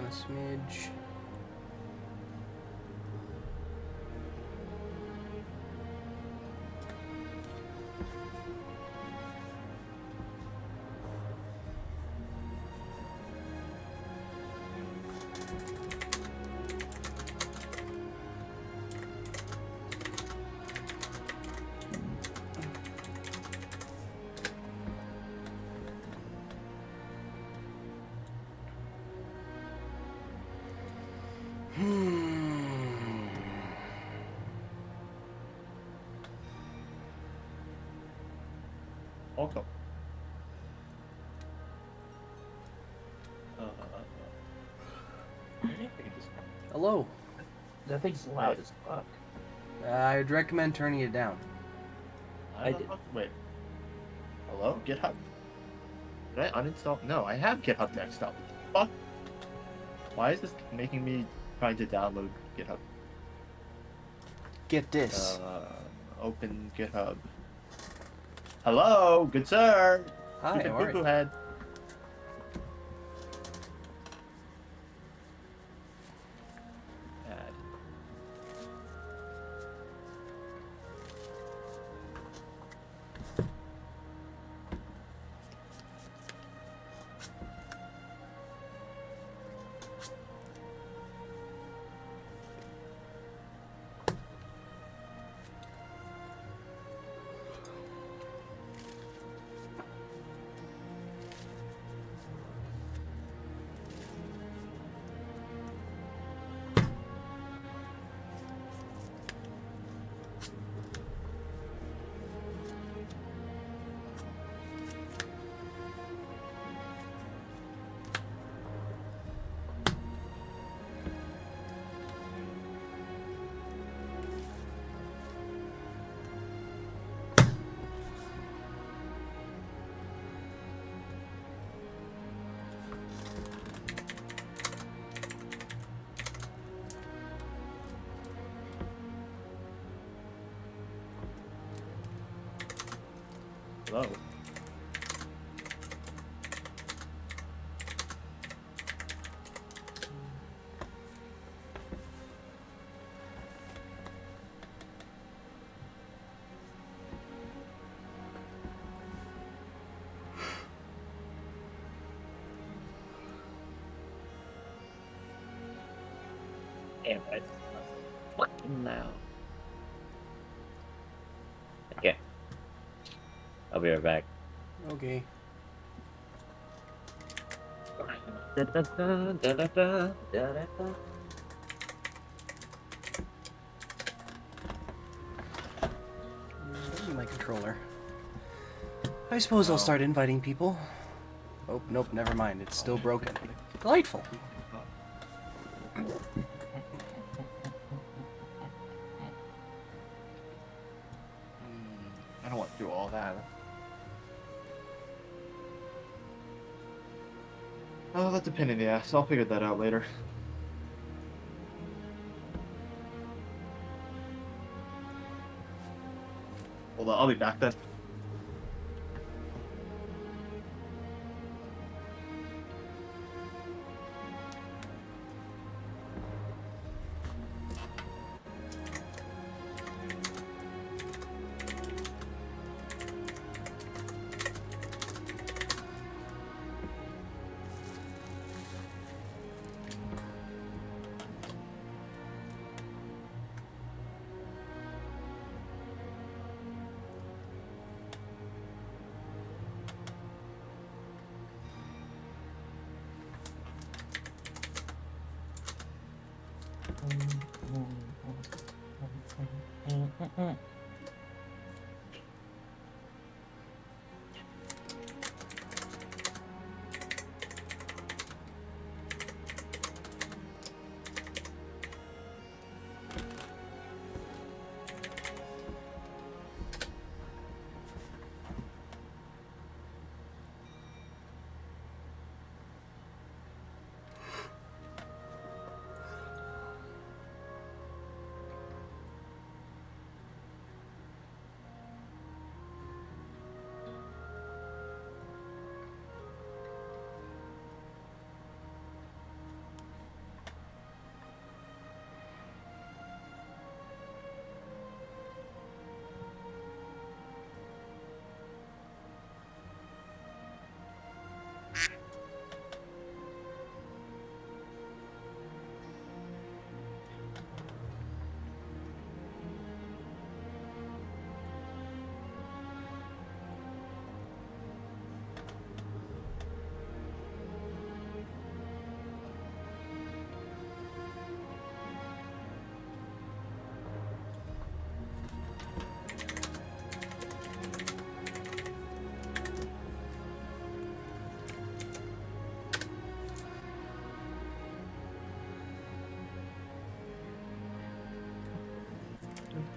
a smidge. Welcome. Hello. That thing's loud as fuck. I'd recommend turning it down. I did. Wait. Hello? GitHub? Did I uninstall? No, I have GitHub next up. Fuck. Why is this making me trying to download GitHub? Get this. Open GitHub. Hello, good sir. Hi, Stupid how are poo-poo you? head. Add. Hello. Damn, that's fucking loud. Okay. I'll be right back. Okay. Don't be my controller. I suppose I'll start inviting people. Oh, nope, never mind. It's still broken. Delightful. I don't want to do all that. Oh, that's a pain in the ass. I'll figure that out later. Hold on, I'll be back then.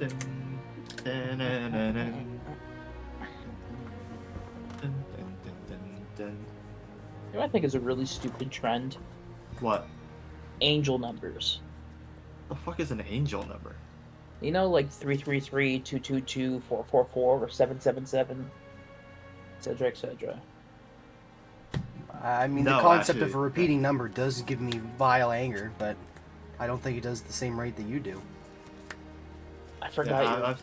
dun, dun, dun, dun, dun. Dun, dun, dun, dun, dun. You know what I think is a really stupid trend? What? Angel numbers. The fuck is an angel number? You know, like 333, 222, 444, or 777, etc., etc. I mean, No, the concept actually, of a repeating number does give me vile anger, but I don't think it does the same rate that you do. I Yeah, forgot you. I'm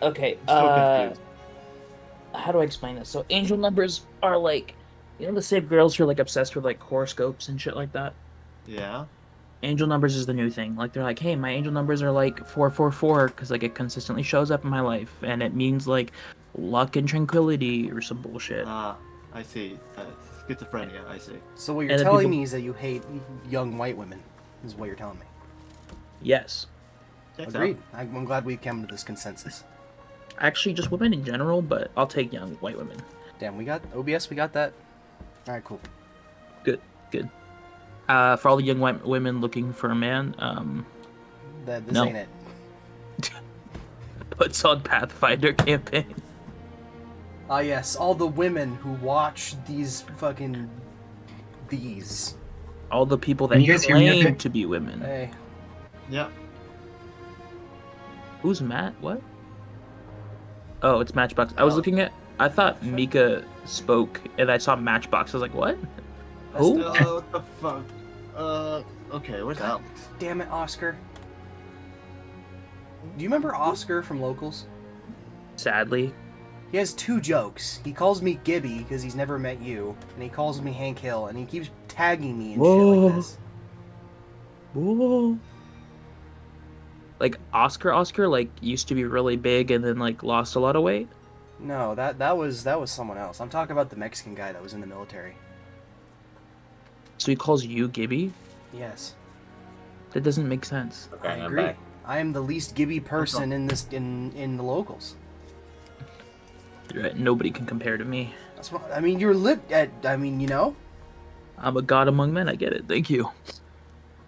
Okay, so confused. how do I explain this? So angel numbers are like, you know the same girls who are like obsessed with like horoscopes and shit like that? Yeah. Angel numbers is the new thing. Like they're like, hey, my angel numbers are like 444 because like it consistently shows up in my life and it means like luck and tranquility or some bullshit. Ah, I see. Schizophrenia, I see. So what you're And then telling people- me is that you hate young white women, is what you're telling me. Yes. Checks Agreed. I'm glad we came to this consensus. Actually, just women in general, but I'll take young white women. Damn, we got OBS, we got that. Alright, cool. Good, good. For all the young white women looking for a man, This No. ain't it. puts on Pathfinder campaign. Ah, yes, all the women who watch these fucking... these. All the people that Can you guys hear me claim okay? to be women. Hey. Yeah. Who's Matt? What? Oh, it's Matchbox. I was Oh. looking at. I thought Mika spoke, and I saw Matchbox. I was like, what? Who? What the fuck? Okay, where's Alex? Damn it, Oscar. Do you remember Oscar from Locals? Sadly. He has two jokes. He calls me Gibby because he's never met you, and he calls me Hank Hill, and he keeps tagging me and shit Whoa. like this. Whoa. Like Oscar, like used to be really big and then like lost a lot of weight. No, that was someone else. I'm talking about the Mexican guy that was in the military. So he calls you Gibby. Yes, That doesn't make sense. Okay, I I'm agree. back. I am the least Gibby person in this in the Locals. You're right. Nobody can compare to me. That's what I mean. You're lit at. I mean, you know. I'm a god among men. I get it. Thank you.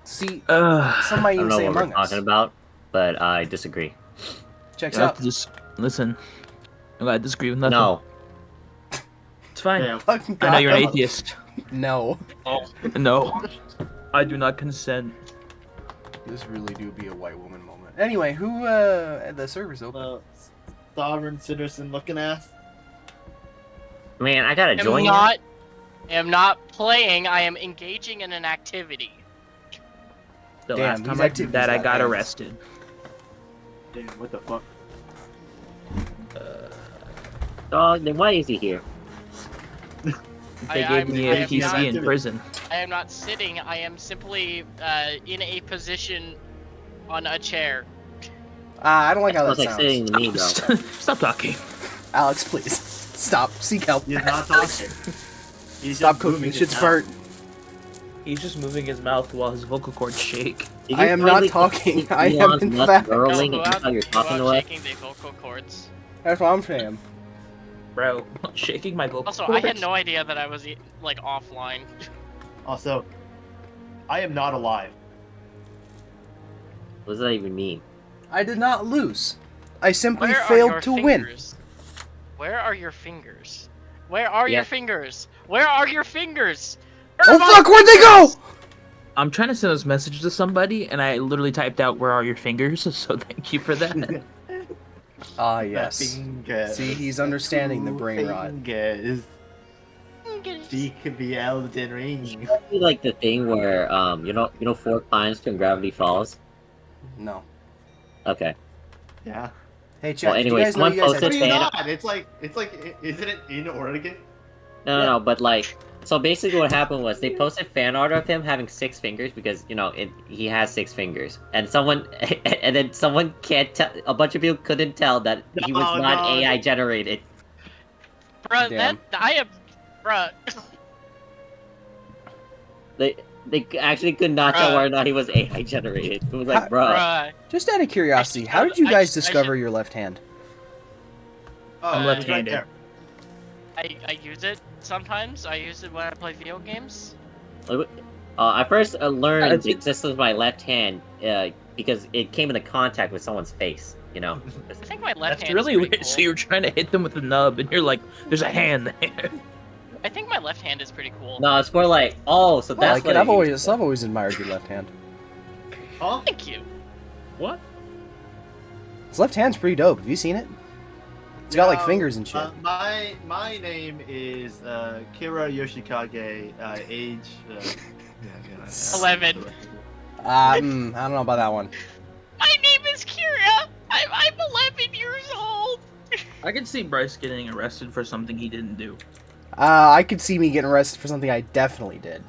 See, Uh, some might I don't even know say what we're Among Us. talking about, but I disagree. Checks you have out. to just listen. I disagree with nothing. No. It's fine. Damn. Fucking I know you're an God. atheist. No. No, I do not consent. This really do be a white woman moment. Anyway, who the server's open? Sovereign citizen looking ass. Man, I gotta join I am not playing. I am engaging in an activity. The Damn, last these time I did activities that, I got got hands. arrested. Damn, what the fuck? Dog, then why is he here? They I gave me I a am PC not- in prison. I am not sitting. I am simply in a position on a chair. I don't like how that Sounds like sounds. sitting to me, though. Stop talking. Alex, please stop. Seek help. He's not talking. He's Stop just cooking. moving Shit's his burnt. He's just moving his mouth while his vocal cords shake. Did I you am not really talking. think I am Elon's in nuts fact. Burrowing Go and that's how you're go talking to us? shaking the vocal cords. That's what I'm saying. Bro, shaking my vocal Also, cords. I had no idea that I was like offline. Also, I am not alive. What does that even mean? I did not lose. I simply Where are failed your to win. fingers? Where are your fingers? Where are Yeah. your fingers? Where are your fingers? Oh fuck! Where'd they go? I'm trying to send this message to somebody, and I literally typed out, "Where are your fingers?" So thank you for that. Ah yes. Fingers. See, he's understanding the brain rot. Fingers. She could be Elden Ring. Be like the thing where you know 4 times when gravity falls. No. Okay. Yeah. Hey, chat. Well, did you anyway, guys know someone you guys posted had... What do you fan- not? It's like, isn't it in Oregon? No, but like, so basically what happened was they posted fan art of him having 6 fingers because he has 6 fingers, and then someone can't tell. A bunch of people couldn't tell that he was No, not no. AI generated. Bruh, Damn. I am, bruh. They actually could not tell Bruh. whether or not he was AI generated. It was like, Ha- bruh. Bruh. Just out of curiosity, I how did you should- guys I discover should- your left hand? Oh, I'm it's left-handed. Right I use it sometimes. I use it when I play video games. I first learned That's the it. existence of my left hand because it came into contact with someone's face. You know. I think my left That's hand really is pretty weird. cool. So you're trying to hit them with the nub, and you're like, "There's a hand there." I think my left hand is pretty cool. No, it's more like, oh, so I that's like what it. I've it always used I've always admired your left hand. Huh? Thank you. What? His left hand's pretty dope. Have you seen it? It's got like No, fingers and shit. My name is Kira Yoshikage. Age. Yeah. 11. I don't know about that one. My name is Kira. I'm 11 years old. I could see Bryce getting arrested for something he didn't do. I could see me getting arrested for something I definitely did.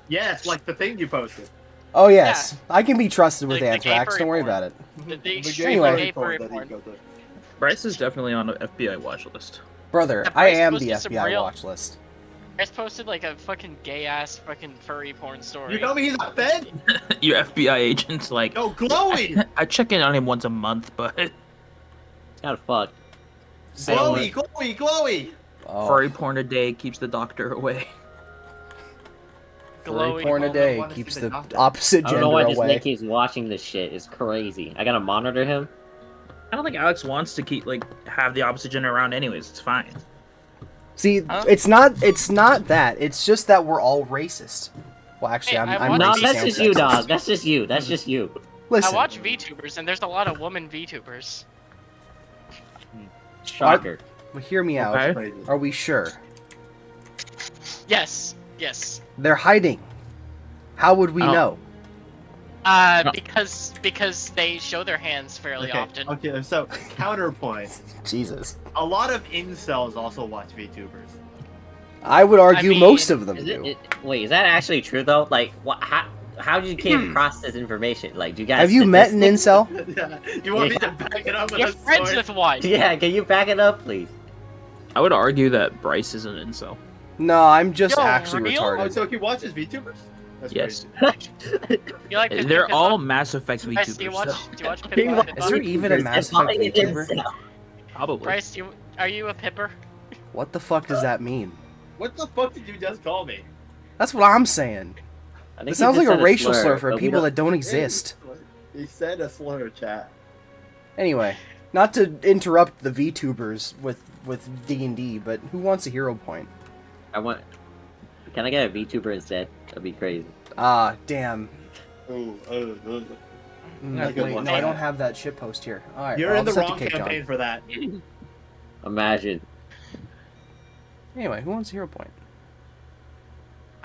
Yeah, it's like the thing you posted. Oh yes, I can be trusted with The anthrax. gay Don't worry furry about it. The gay extreme Anyway. gay furry that he porn. posted. Bryce is definitely on the FBI watch list. Brother, Yeah, I Bryce am the posted some FBI real- watch list. I just posted like a fucking gay ass fucking furry porn story. You tell me he's a fed? Your FBI agent's like, Yo, Glowy! I check in on him once a month, but It's kind of fucked. Glowy! Oh, furry porn a day keeps the doctor away. furry Glowy. porn a Well, I day wanna keeps see the the doctor. opposite I don't know why gender this away. Nick keeps watching this shit. It's crazy. I gotta monitor him. I don't think Alex wants to keep have the opposite gender around anyways. It's fine. See, Huh? it's not that. It's just that we're all racist. Well, actually, Hey, I'm I racist. No, watched- that's and just you, sexist. dog. That's just you. That's just you. Listen, I watch VTubers and there's a lot of woman VTubers. Shocker. well, hear me out. Okay. Crazy. Are we sure? Yes. Yes. They're hiding. How would we Oh. know? No. Because they show their hands fairly often. Okay, so counterpoint. Jesus. A lot of incels also watch VTubers. I would argue mean, most of them Is do. wait, is that actually true though? Like, what? How did you came across this information? Like, do you guys Have you met an incel? Yeah. You want me to back it up with You're a friends story? with one. Yeah, can you back it up, please? I would argue that Bryce is an incel. No, I'm just Yo, actually real? Oh, retarded. so he watches VTubers? That's Yes. crazy. You like Pip- They're Pip- all Pip- Mass Effect Bryce, do you VTubers. watch? so- Do you watch Pip- He Pip- watches Pip- Is there even a VTubers Mass and Effect buying VTuber? incel. Probably. Bryce, are you a pipper? What the fuck does that mean? What the fuck did you just call me? That's what I'm saying. I think It he sounds just like a said racial slur for but we people don't- that don't exist. He said a slur, chat. Anyway, not to interrupt the VTubers with D&D, but who wants a hero point? I want. Can I get a VTuber instead? That'd be crazy. Ah, damn. Ooh, Wait, good one. no, I don't have that shitpost here. All right, You're well, in the I'll just have wrong to kick campaign John. for that. Imagine. Anyway, who wants a hero point?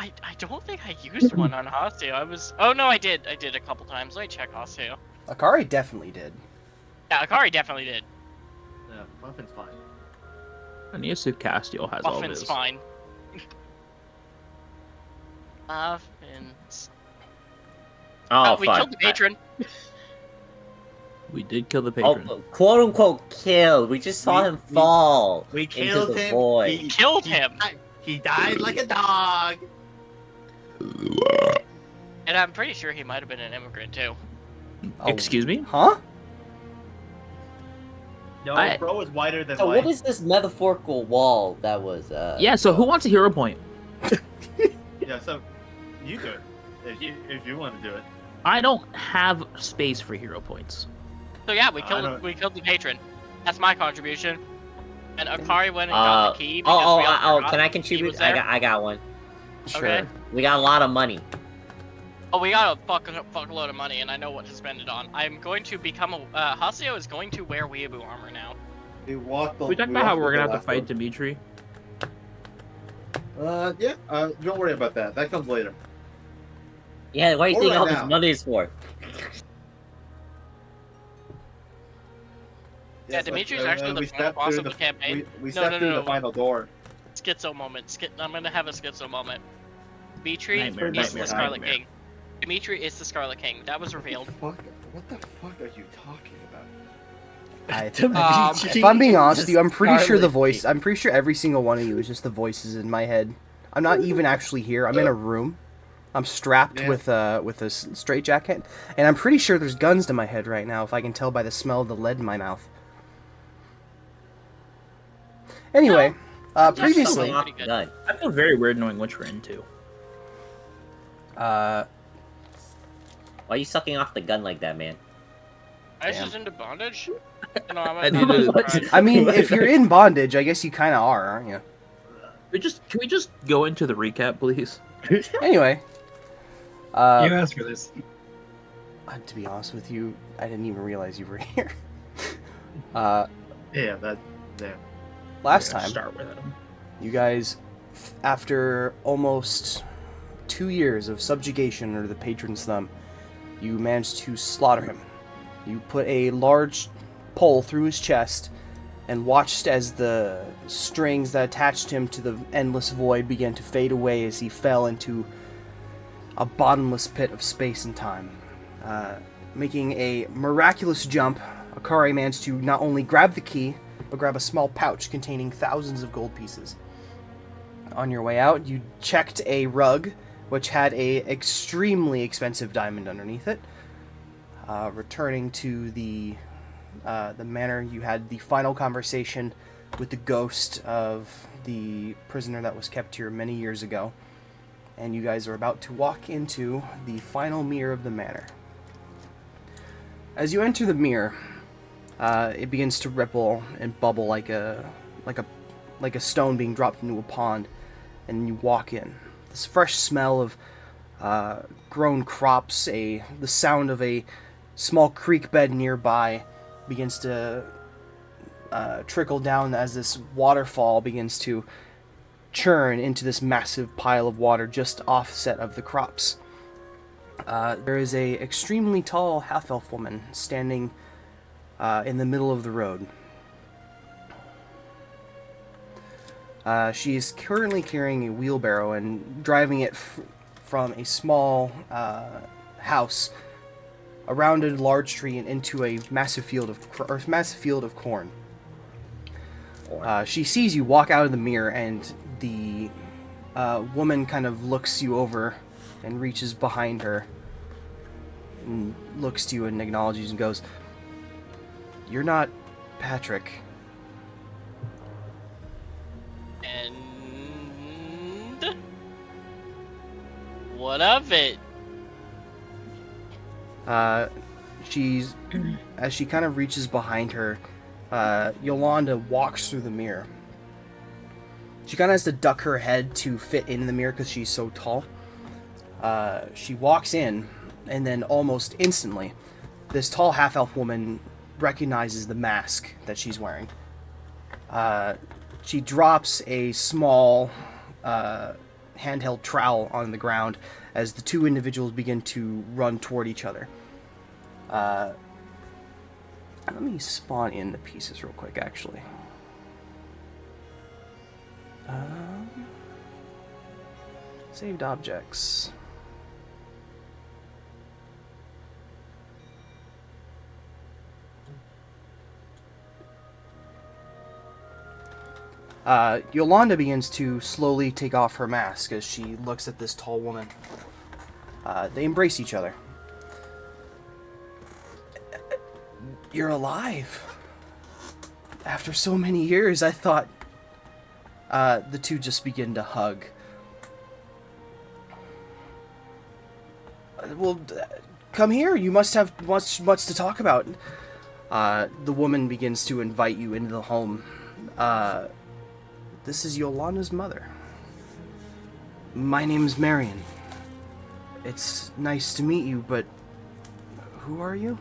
I don't think I used one on Hosteo. I was. Oh no, I did. I did a couple times. Let me check Hosteo. Akari definitely did. Yeah, Akari definitely did. Yeah, Muffin's fine. Anisu Castiel has all of Muffin's his. fine. Muffins. Oh, we fuck. killed the patron. We did kill the Oh, patron. quote unquote killed. We just saw him fall. We into killed the him. void. He Killed him. He died like a dog. And I'm pretty sure he might have been an immigrant too. Oh, Excuse me? Huh? No, I- bro is whiter than So white. what is this metaphorical wall that was? Yeah. So who wants a hero point? Yeah, so you do it if you want to do it. I don't have space for hero points. So yeah, we I killed don't- we killed the patron. That's my contribution. And Akari went and got the key. because we all forgot Can I he contribute? was there. I got one. Sure. Okay. We got a lot of money. Oh, we got a fuckload of money, and I know what to spend it on. I'm going to become a. Hosteo is going to wear weeaboo armor now. We walked. We talked about how we're gonna have to fight Dimitri. Yeah. Don't worry about that. That comes later. Yeah, what do you Or think right all now. this money is for? Yeah, Dimitri's actually the final boss of the campaign. We No, stepped no, through no. the final door. Schizo moment. I'm gonna have a schizo moment. Dimitri Nightmare, is nightmare, the Scarlet nightmare. King. Dimitri is the Scarlet King. That was revealed. What the fuck are you talking about? If I'm being honest with you, I'm pretty sure the Scarlet voice. King. I'm pretty sure every single one of you is just the voices in my head. I'm not even actually here. I'm in a room. I'm strapped Yeah. with a straitjacket, and I'm pretty sure there's guns to my head right now. If I can tell by the smell of the lead in my mouth. Anyway, previously, Pretty good. Done. I feel very weird knowing what you're into. Why are you sucking off the gun like that, man? I Damn. just into bondage? No, I'm I did it. I mean, if you're in bondage, I guess you kind of are, aren't you? Can we just go into the recap, please? Anyway, You asked for this. to be honest with you, I didn't even realize you were here. Yeah, that. Yeah. Last Yeah, time, start with him. you guys, after almost 2 years of subjugation under the patron's thumb, you managed to slaughter him. You put a large pole through his chest and watched as the strings that attached him to the endless void began to fade away as he fell into a bottomless pit of space and time. Making a miraculous jump, Akari managed to not only grab the key, but grab a small pouch containing thousands of gold pieces. On your way out, you checked a rug, which had a extremely expensive diamond underneath it. Returning to the manor, you had the final conversation with the ghost of the prisoner that was kept here many years ago, and you guys are about to walk into the final mirror of the manor. As you enter the mirror, it begins to ripple and bubble like a stone being dropped into a pond, and you walk in. This fresh smell of grown crops, the sound of a small creek bed nearby begins to trickle down as this waterfall begins to churn into this massive pile of water just offset of the crops. There is a extremely tall half-elf woman standing in the middle of the road. She is currently carrying a wheelbarrow and driving it from a small house around a large tree and into a massive field of corn. She sees you walk out of the mirror, and the woman kind of looks you over and reaches behind her and looks to you and acknowledges and goes, "You're not Patrick." And what of it? As she kind of reaches behind her, Yolanda walks through the mirror. She kind of has to duck her head to fit in the mirror because she's so tall. She walks in, and then almost instantly, this tall half-elf woman recognizes the mask that she's wearing. She drops a small handheld trowel on the ground as the two individuals begin to run toward each other. Let me spawn in the pieces real quick, actually. Saved objects. Yolanda begins to slowly take off her mask as she looks at this tall woman. They embrace each other. You're alive. After so many years, I thought... the two just begin to hug. Well, come here. You must have much to talk about. The woman begins to invite you into the home. This is Yolanda's mother. My name's Marion. It's nice to meet you, but who are you?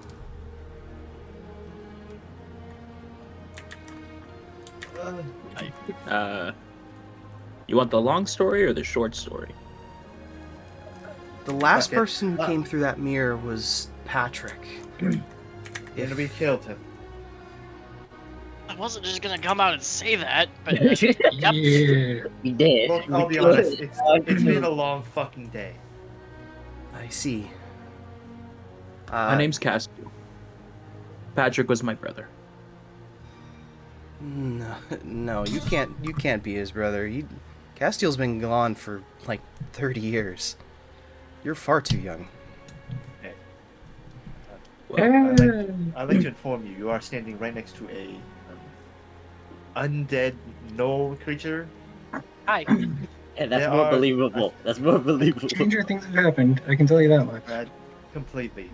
You want the long story or the short story? The last Okay. person who came through that mirror was Patrick. And we killed him. I wasn't just gonna come out and say that, but Yeah. We did. Well, I'll We be honest. did. It's been a long fucking day. I see. My name's Castiel. Patrick was my brother. No, you can't be his brother. Castiel's been gone for like 30 years. You're far too young. I'd like to inform you, you are standing right next to a undead gnoll creature. hi. Yeah, that's There more are- believable. That's more believable. Stranger things have happened. I can tell you that much. Completely.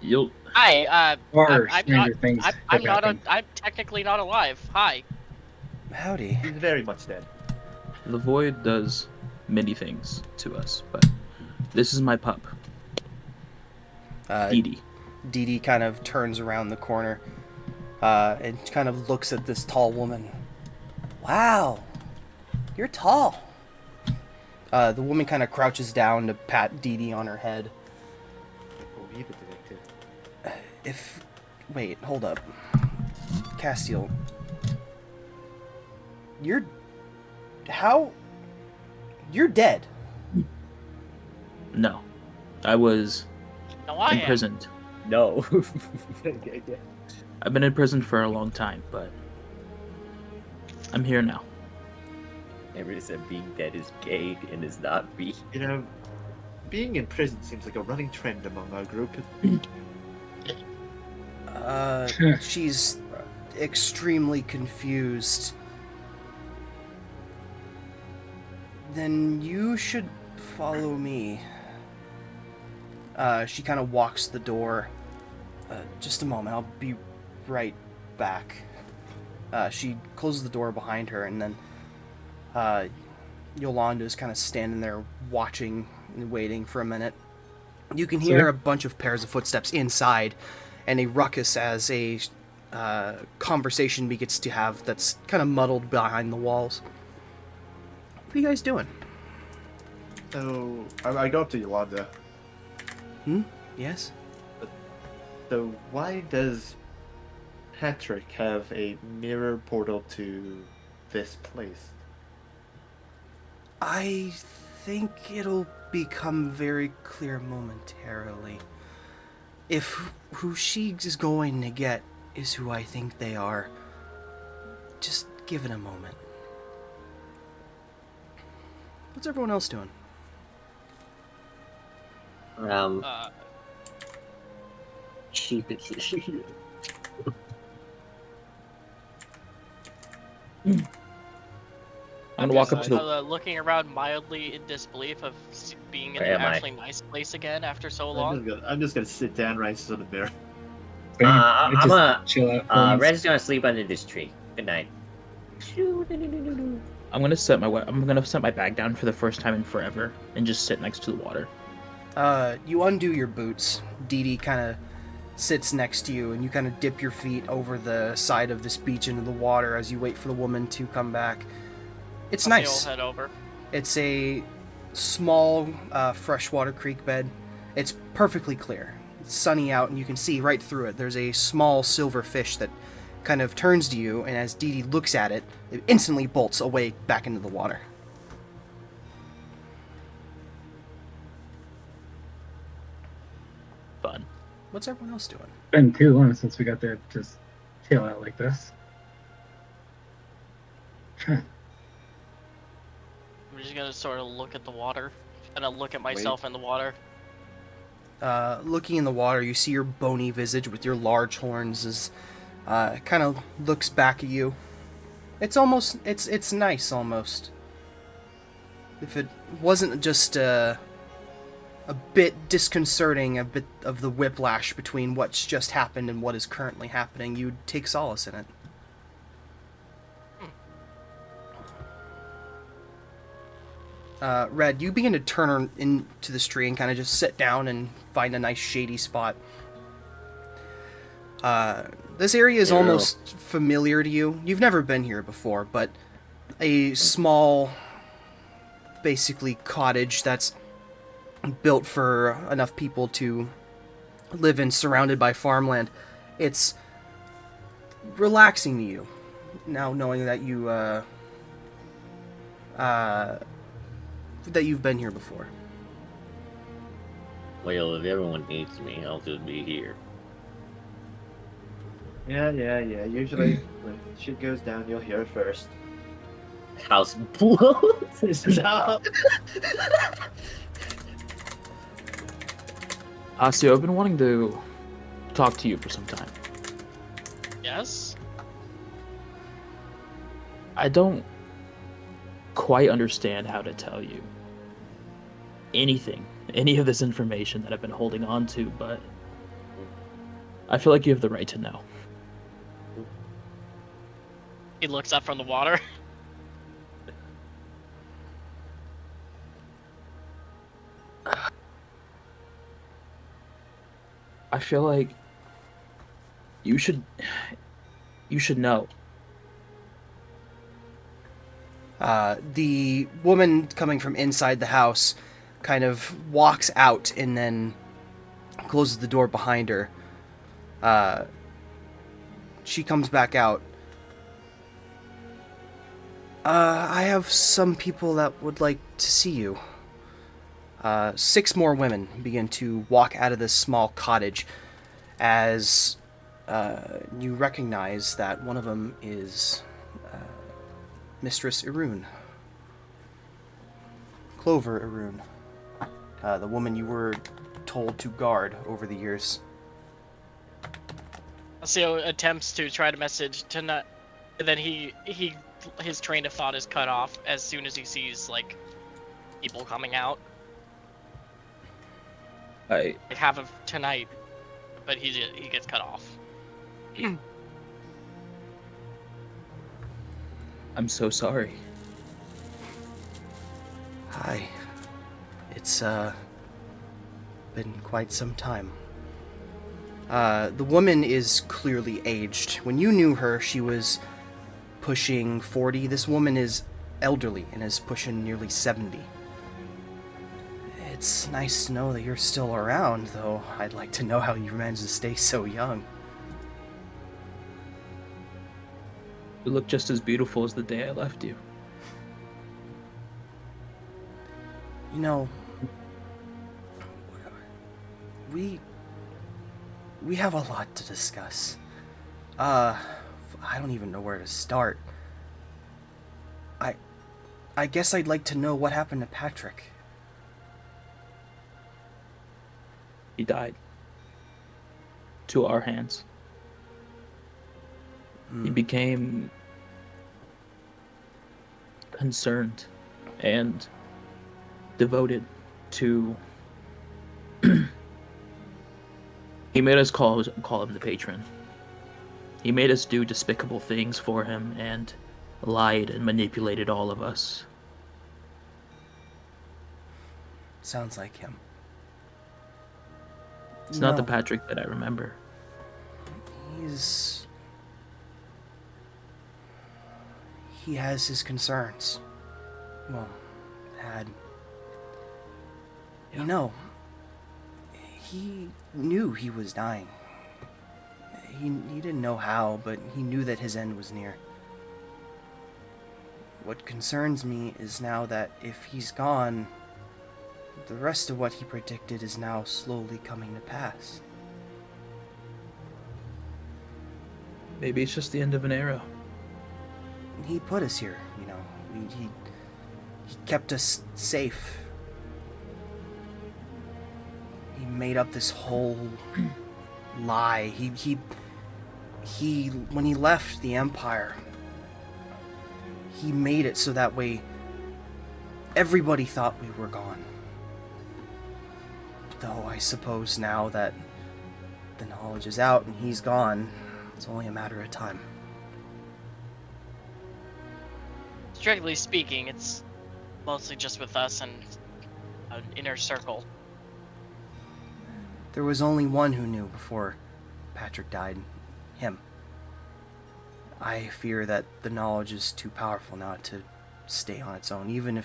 You'll. Hi. Or I'm stranger not. things I'm have not. happened. I'm technically not alive. Hi. Howdy. He's very much dead. The void does many things to us, but this is my pup, Dee Dee. Dee Dee kind of turns around the corner and kind of looks at this tall woman. Wow, you're tall. The woman kind of crouches down to pat Dee Dee on her head. Wait, hold up. Castiel. You're dead. No, I was No, I am. imprisoned. No. I've been imprisoned for a long time, but I'm here now. Everybody said being dead is gay and is not me. You know, being in prison seems like a running trend among our group. She's extremely confused. Then you should follow me. She kind of walks the door. Just a moment, I'll be right back. She closes the door behind her, and then Yolanda is kind of standing there watching and waiting for a minute. You can hear a bunch of pairs of footsteps inside, and a ruckus as a conversation begins to have that's kind of muddled behind the walls. What are you guys doing? So, I go up to Yolanda. Yes? So, why does Patrick have a mirror portal to this place? I think it'll become very clear momentarily. If who she is going to get is who I think they are, just give it a moment. What's everyone else doing? Sheepishly. I'm gonna walk up to the. Looking around mildly in disbelief of being in Where an am I? actually nice place again after so long. I'm just gonna sit down right next to the mirror. I'm Just gonna. chill out. for once. Red's gonna sleep under this tree. Good night. I'm gonna set my bag down for the first time in forever and just sit next to the water. You undo your boots. Dee Dee kind of sits next to you, and you kind of dip your feet over the side of this beach into the water as you wait for the woman to come back. It's nice. Head over. It's a small freshwater creek bed. It's perfectly clear. It's sunny out, and you can see right through it. There's a small silver fish that kind of turns to you, and as Dee Dee looks at it, it instantly bolts away back into the water. Fun. What's everyone else doing? Been too long since we got there to just chill out like this. I'm just gonna sort of look at the water, and I look at myself in the water. Looking in the water, you see your bony visage with your large horns as kind of looks back at you. It's almost, it's nice almost. If it wasn't just a bit disconcerting, a bit of the whiplash between what's just happened and what is currently happening, you'd take solace in it. Red, you begin to turn into the tree and kind of just sit down and find a nice shady spot. This area is almost familiar to you. You've never been here before, but a small, basically cottage that's built for enough people to live in, surrounded by farmland. It's relaxing to you, now knowing that that you've been here before. Well, if everyone needs me, I'll just be here. Yeah. Usually, when shit goes down, you'll hear it first. House blows. No. Asio, I've been wanting to talk to you for some time. Yes? I don't quite understand how to tell you any of this information that I've been holding on to, but I feel like you have the right to know. He looks up from the water. I feel like you should know. The woman coming from inside the house kind of walks out and then closes the door behind her. She comes back out. I have some people that would like to see you. 6 more women begin to walk out of this small cottage as you recognize that one of them is Mistress Irune. Clover Irune. The woman you were told to guard over the years. Alcio attempts to try to message to not, and then his train of thought is cut off as soon as he sees like people coming out. I Like half of tonight, but he gets cut off. I'm so sorry. Hi. It's been quite some time. The woman is clearly aged. When you knew her, she was pushing 40. This woman is elderly and is pushing nearly 70. It's nice to know that you're still around, though I'd like to know how you managed to stay so young. You look just as beautiful as the day I left you. You know, we have a lot to discuss. I don't even know where to start. I guess I'd like to know what happened to Patrick. He died. To our hands. He became concerned and devoted to... He made us call him the patron. He made us do despicable things for him and lied and manipulated all of us. Sounds like him. It's not the Patrick that I remember. He has his concerns. Well, had. You know, he knew he was dying. He didn't know how, but he knew that his end was near. What concerns me is now that if he's gone, the rest of what he predicted is now slowly coming to pass. Maybe it's just the end of an era. He put us here, you know. He kept us safe. He made up this whole lie. He when he left the Empire, he made it so that way everybody thought we were gone. Though I suppose now that the knowledge is out and he's gone, it's only a matter of time. Strictly speaking, it's mostly just with us and an inner circle. There was only one who knew before Patrick died. Him. I fear that the knowledge is too powerful now to stay on its own. Even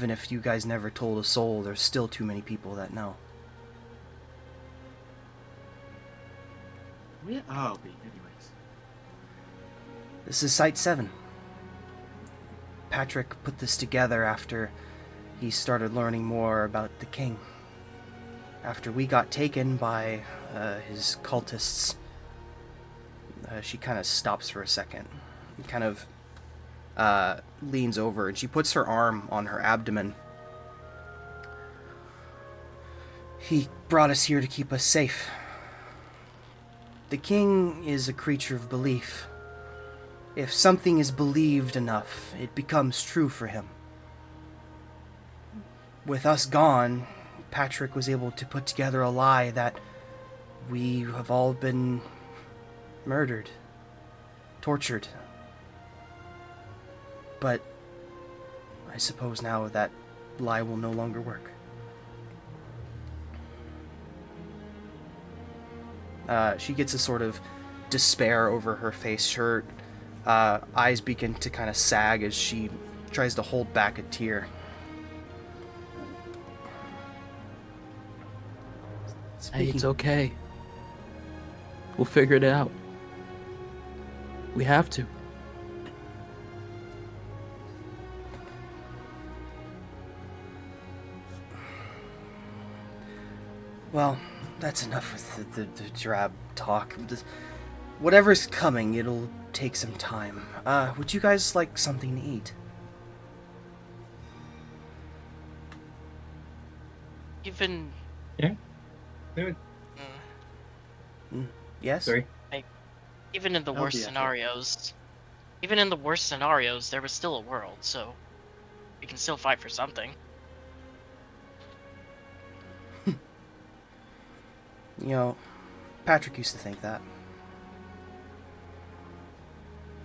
if you guys never told a soul, there's still too many people that know. Where are we, anyways? This is Site 7. Patrick put this together after he started learning more about the king. After we got taken by his cultists, she kind of stops for a second. He kind of leans over and she puts her arm on her abdomen. He brought us here to keep us safe. The king is a creature of belief. If something is believed enough, it becomes true for him. With us gone, Patrick was able to put together a lie that We have all been murdered, tortured. But I suppose now that lie will no longer work. She gets a sort of despair over her face. Her eyes begin to kind of sag as she tries to hold back a tear. Hey, it's okay. We'll figure it out. We have to. Well, that's enough with the drab talk. Whatever's coming, it'll take some time. Would you guys like something to eat? Even Yeah. Do it. Yes? Sorry. even in the I'll worst be after. scenarios, even in the worst scenarios, there was still a world, so we can still fight for something. You know, Patrick used to think that.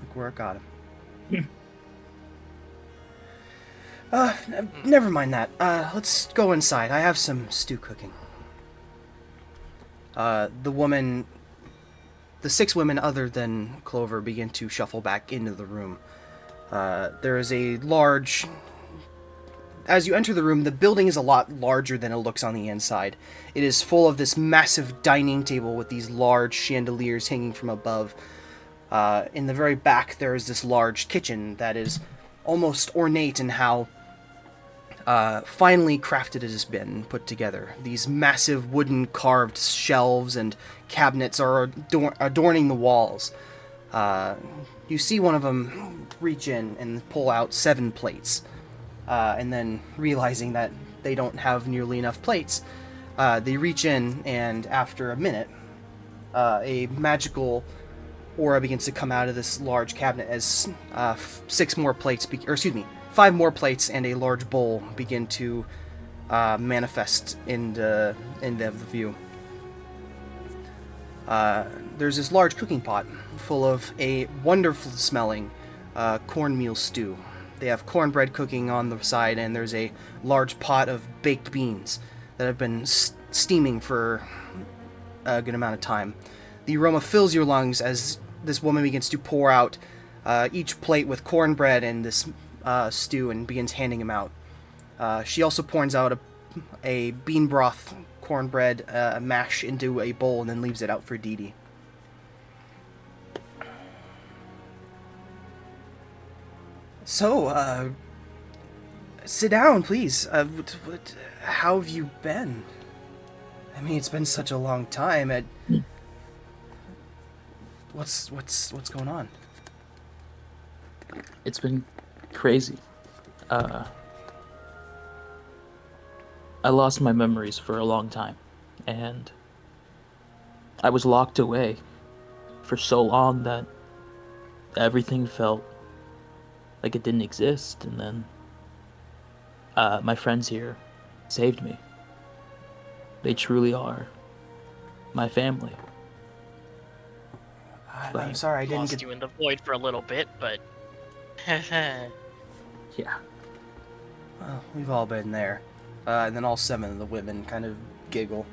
Look where it got him. Never mind that. Let's go inside. I have some stew cooking. The 6 women other than Clover begin to shuffle back into the room. There is a large... As you enter the room, the building is a lot larger than it looks on the inside. It is full of this massive dining table with these large chandeliers hanging from above. In the very back, there is this large kitchen that is almost ornate in how finely crafted it has been put together. These massive wooden carved shelves and cabinets are adorning the walls. You see one of them reach in and pull out 7 plates. And then realizing that they don't have nearly enough plates, they reach in, and after a minute, a magical aura begins to come out of this large cabinet as 5 more plates and a large bowl begin to manifest in the view. There's this large cooking pot full of a wonderful smelling cornmeal stew. They have cornbread cooking on the side, and there's a large pot of baked beans that have been steaming for a good amount of time. The aroma fills your lungs as this woman begins to pour out each plate with cornbread and this stew and begins handing them out. She also pours out a bean broth cornbread mash into a bowl and then leaves it out for Dee Dee. So, sit down, please. How have you been? I mean, it's been such a long time. What's going on? It's been crazy. I lost my memories for a long time, and I was locked away for so long that everything felt like it didn't exist, and then my friends here saved me. They truly are my family. I'm sorry, I didn't Lost get... you in the void for a little bit, but Yeah. Well, we've all been there. And then all 7 of the women kind of giggle.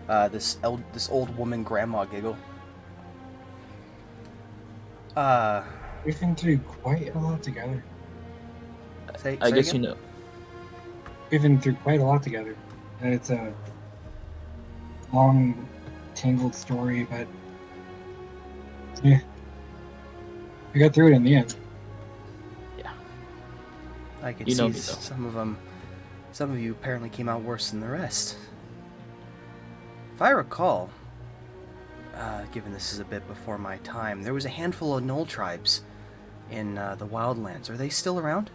This old woman grandma giggle. We've been through quite a lot together. I guess you know. We've been through quite a lot together. And it's a long, tangled story, but yeah, we got through it in the end. Yeah. I can You know see me, though. some of you apparently came out worse than the rest. If I recall, given this is a bit before my time, there was a handful of Knoll tribes in the Wildlands. Are they still around?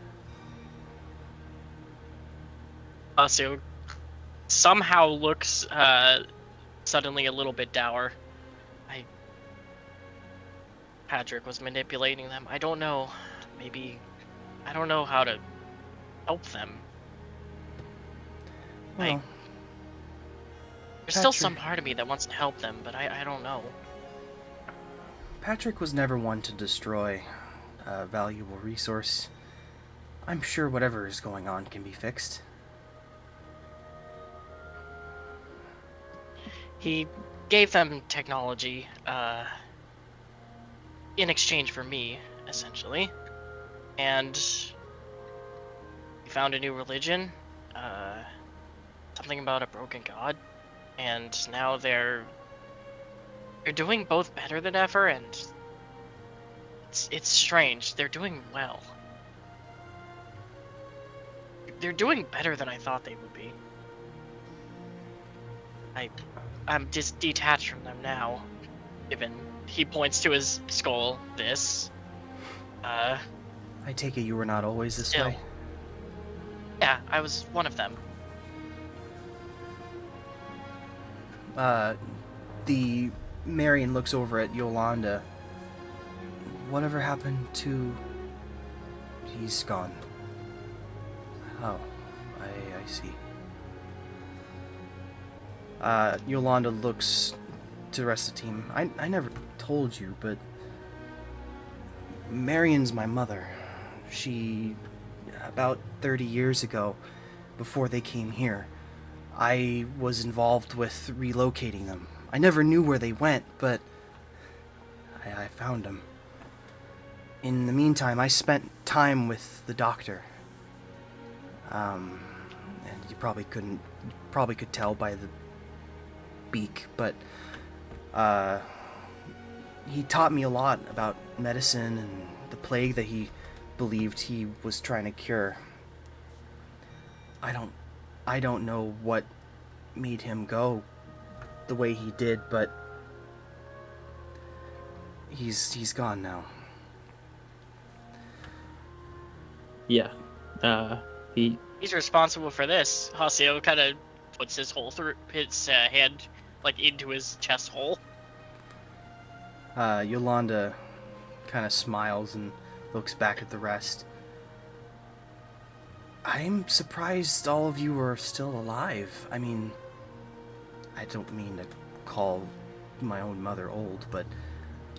so somehow looks suddenly a little bit dour. Patrick was manipulating them. I don't know. Maybe I don't know how to help them. Well, There's still some part of me that wants to help them, but I don't know. Patrick was never one to destroy a valuable resource. I'm sure whatever is going on can be fixed. He gave them technology, in exchange for me, essentially. And he found a new religion, something about a broken god, and now they're doing both better than ever, and it's strange. They're doing well. They're doing better than I thought they would be. I'm just detached from them now, given he points to his skull, this. I take it you were not always this Still. way? Yeah, I was one of them. The Marion looks over at Yolanda. Whatever happened to... He's gone. Oh, I see. Yolanda looks to the rest of the team. I never told you, but Marion's my mother. She, about 30 years ago, before they came here, I was involved with relocating them. I never knew where they went, but I found them. In the meantime, I spent time with the doctor. And you probably could tell by the beak, but he taught me a lot about medicine and the plague that he believed he was trying to cure. I don't know what made him go the way he did, but he's gone now. Yeah. He's responsible for this. Haseo kind of puts his hand like into his chest hole. Yolanda kind of smiles and looks back at the rest. I'm surprised all of you are still alive. I mean, I don't mean to call my own mother old, but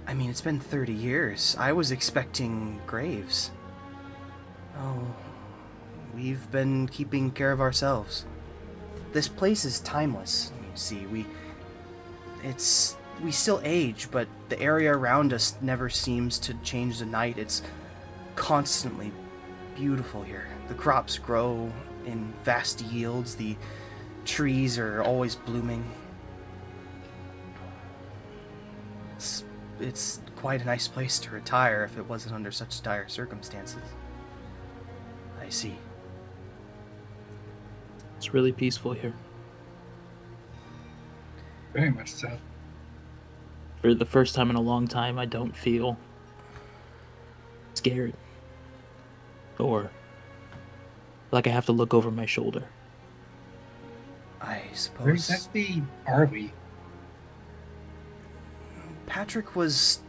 I mean, it's been 30 years. I was expecting graves. Oh, we've been keeping care of ourselves. This place is timeless, you see. We still age, but the area around us never seems to change the night. It's constantly beautiful here. The crops grow in vast yields. The trees are always blooming. It's quite a nice place to retire if it wasn't under such dire circumstances. I see. It's really peaceful here. Very much so. For the first time in a long time, I don't feel scared. Or like I have to look over my shoulder. I suppose... Where exactly are we? Patrick was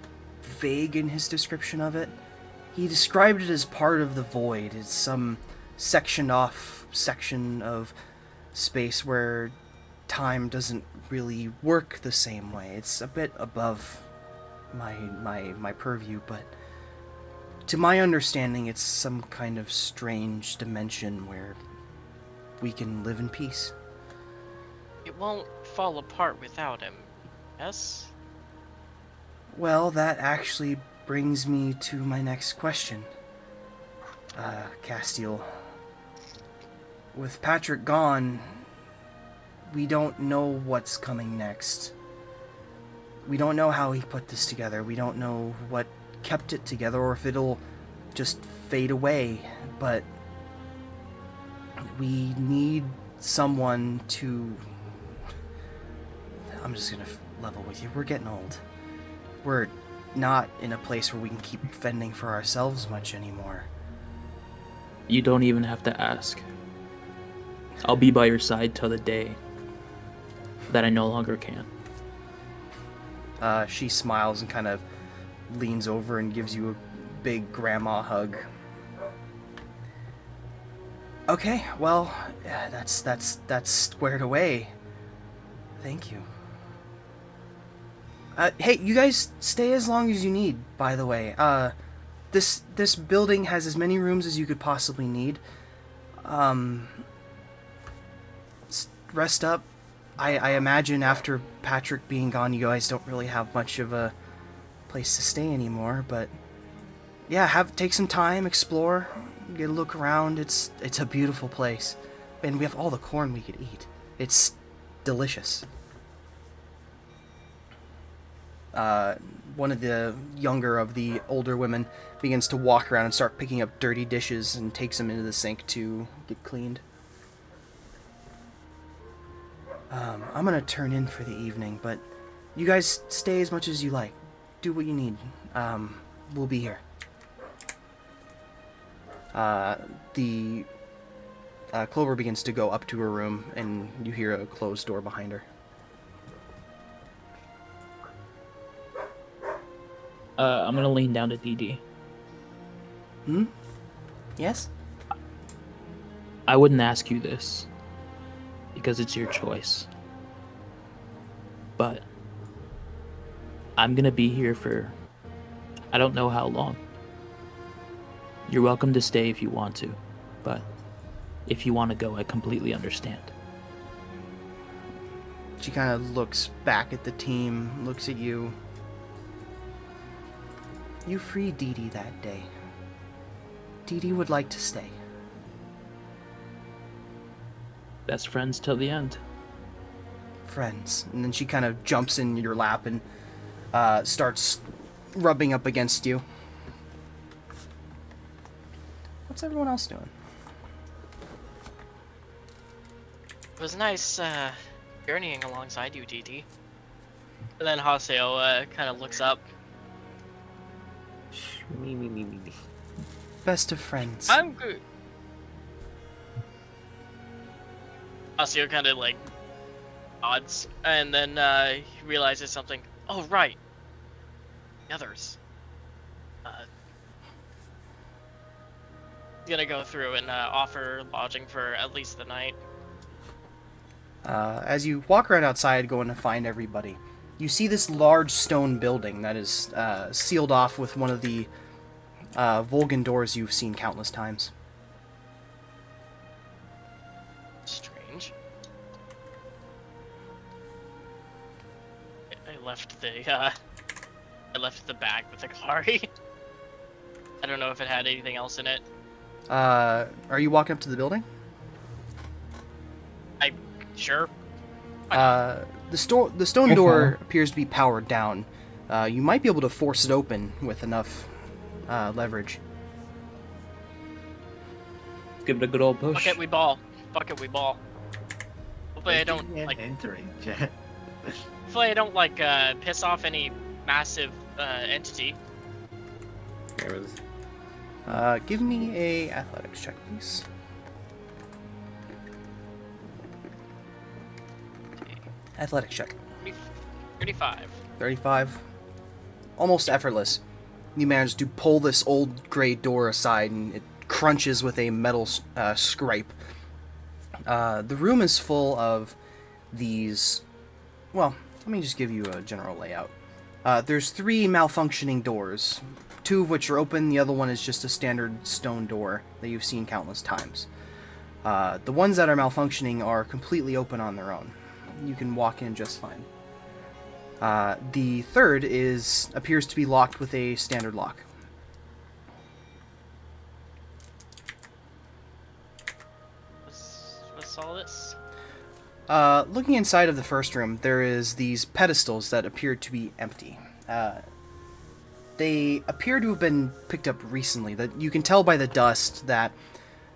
vague in his description of it. He described it as part of the void. It's some sectioned off section of space where time doesn't really work the same way. It's a bit above my purview, but to my understanding, it's some kind of strange dimension where we can live in peace. It won't fall apart without him, yes? Well, that actually brings me to my next question. Castiel. With Patrick gone, we don't know what's coming next. We don't know how he put this together. We don't know what kept it together or if it'll just fade away. But we need someone to... I'm just gonna level with you. We're getting old. We're not in a place where we can keep fending for ourselves much anymore. You don't even have to ask. I'll be by your side till the day that I no longer can. She smiles and kind of leans over and gives you a big grandma hug. Okay, well, that's squared away. Thank you. Hey, you guys stay as long as you need, by the way. This building has as many rooms as you could possibly need. Rest up. I imagine after Patrick being gone, you guys don't really have much of a place to stay anymore, but yeah, take some time, explore, get a look around. It's a beautiful place. And we have all the corn we could eat. It's delicious. One of the younger of the older women begins to walk around and start picking up dirty dishes and takes them into the sink to get cleaned. I'm gonna turn in for the evening, but you guys stay as much as you like. Do what you need. We'll be here. Clover begins to go up to her room, and you hear a closed door behind her. I'm gonna lean down to DD. Yes? I wouldn't ask you this, because it's your choice. But I'm gonna be here for I don't know how long. You're welcome to stay if you want to, but if you want to go, I completely understand. She kind of looks back at the team, looks at you. You freed Dee Dee that day. Dee Dee would like to stay. Best friends till the end. Friends. And then she kind of jumps in your lap and starts rubbing up against you. What's everyone else doing? It was nice journeying alongside you, Dee Dee. And then Haseo kind of looks up. Me. Best of friends. I'm good. Haseo kind of like nods, and then he realizes something. Oh right, the others. Gonna go through and offer lodging for at least the night. As you walk around outside going to find everybody, you see this large stone building that is sealed off with one of the Volgan doors you've seen countless times. Strange. I left the bag with the Kari. I don't know if it had anything else in it. Are you walking up to the building? Sure. The stone door appears to be powered down. You might be able to force it open with enough leverage. Give it a good old push. Fuck it, we ball. Hopefully I don't entering, Jet. Hopefully I don't piss off any massive entity. Give me a athletics check, please. Athletics check. 35. 35. Almost effortless. You manage to pull this old gray door aside, and it crunches with a metal scrape. The room is full of these... Well, let me just give you a general layout. There's 3 malfunctioning doors, 2 of which are open, the other one is just a standard stone door that you've seen countless times. The ones that are malfunctioning are completely open on their own. You can walk in just fine. The third appears to be locked with a standard lock. What's all this? Looking inside of the first room, there is these pedestals that appear to be empty. They appear to have been picked up recently. That you can tell by the dust that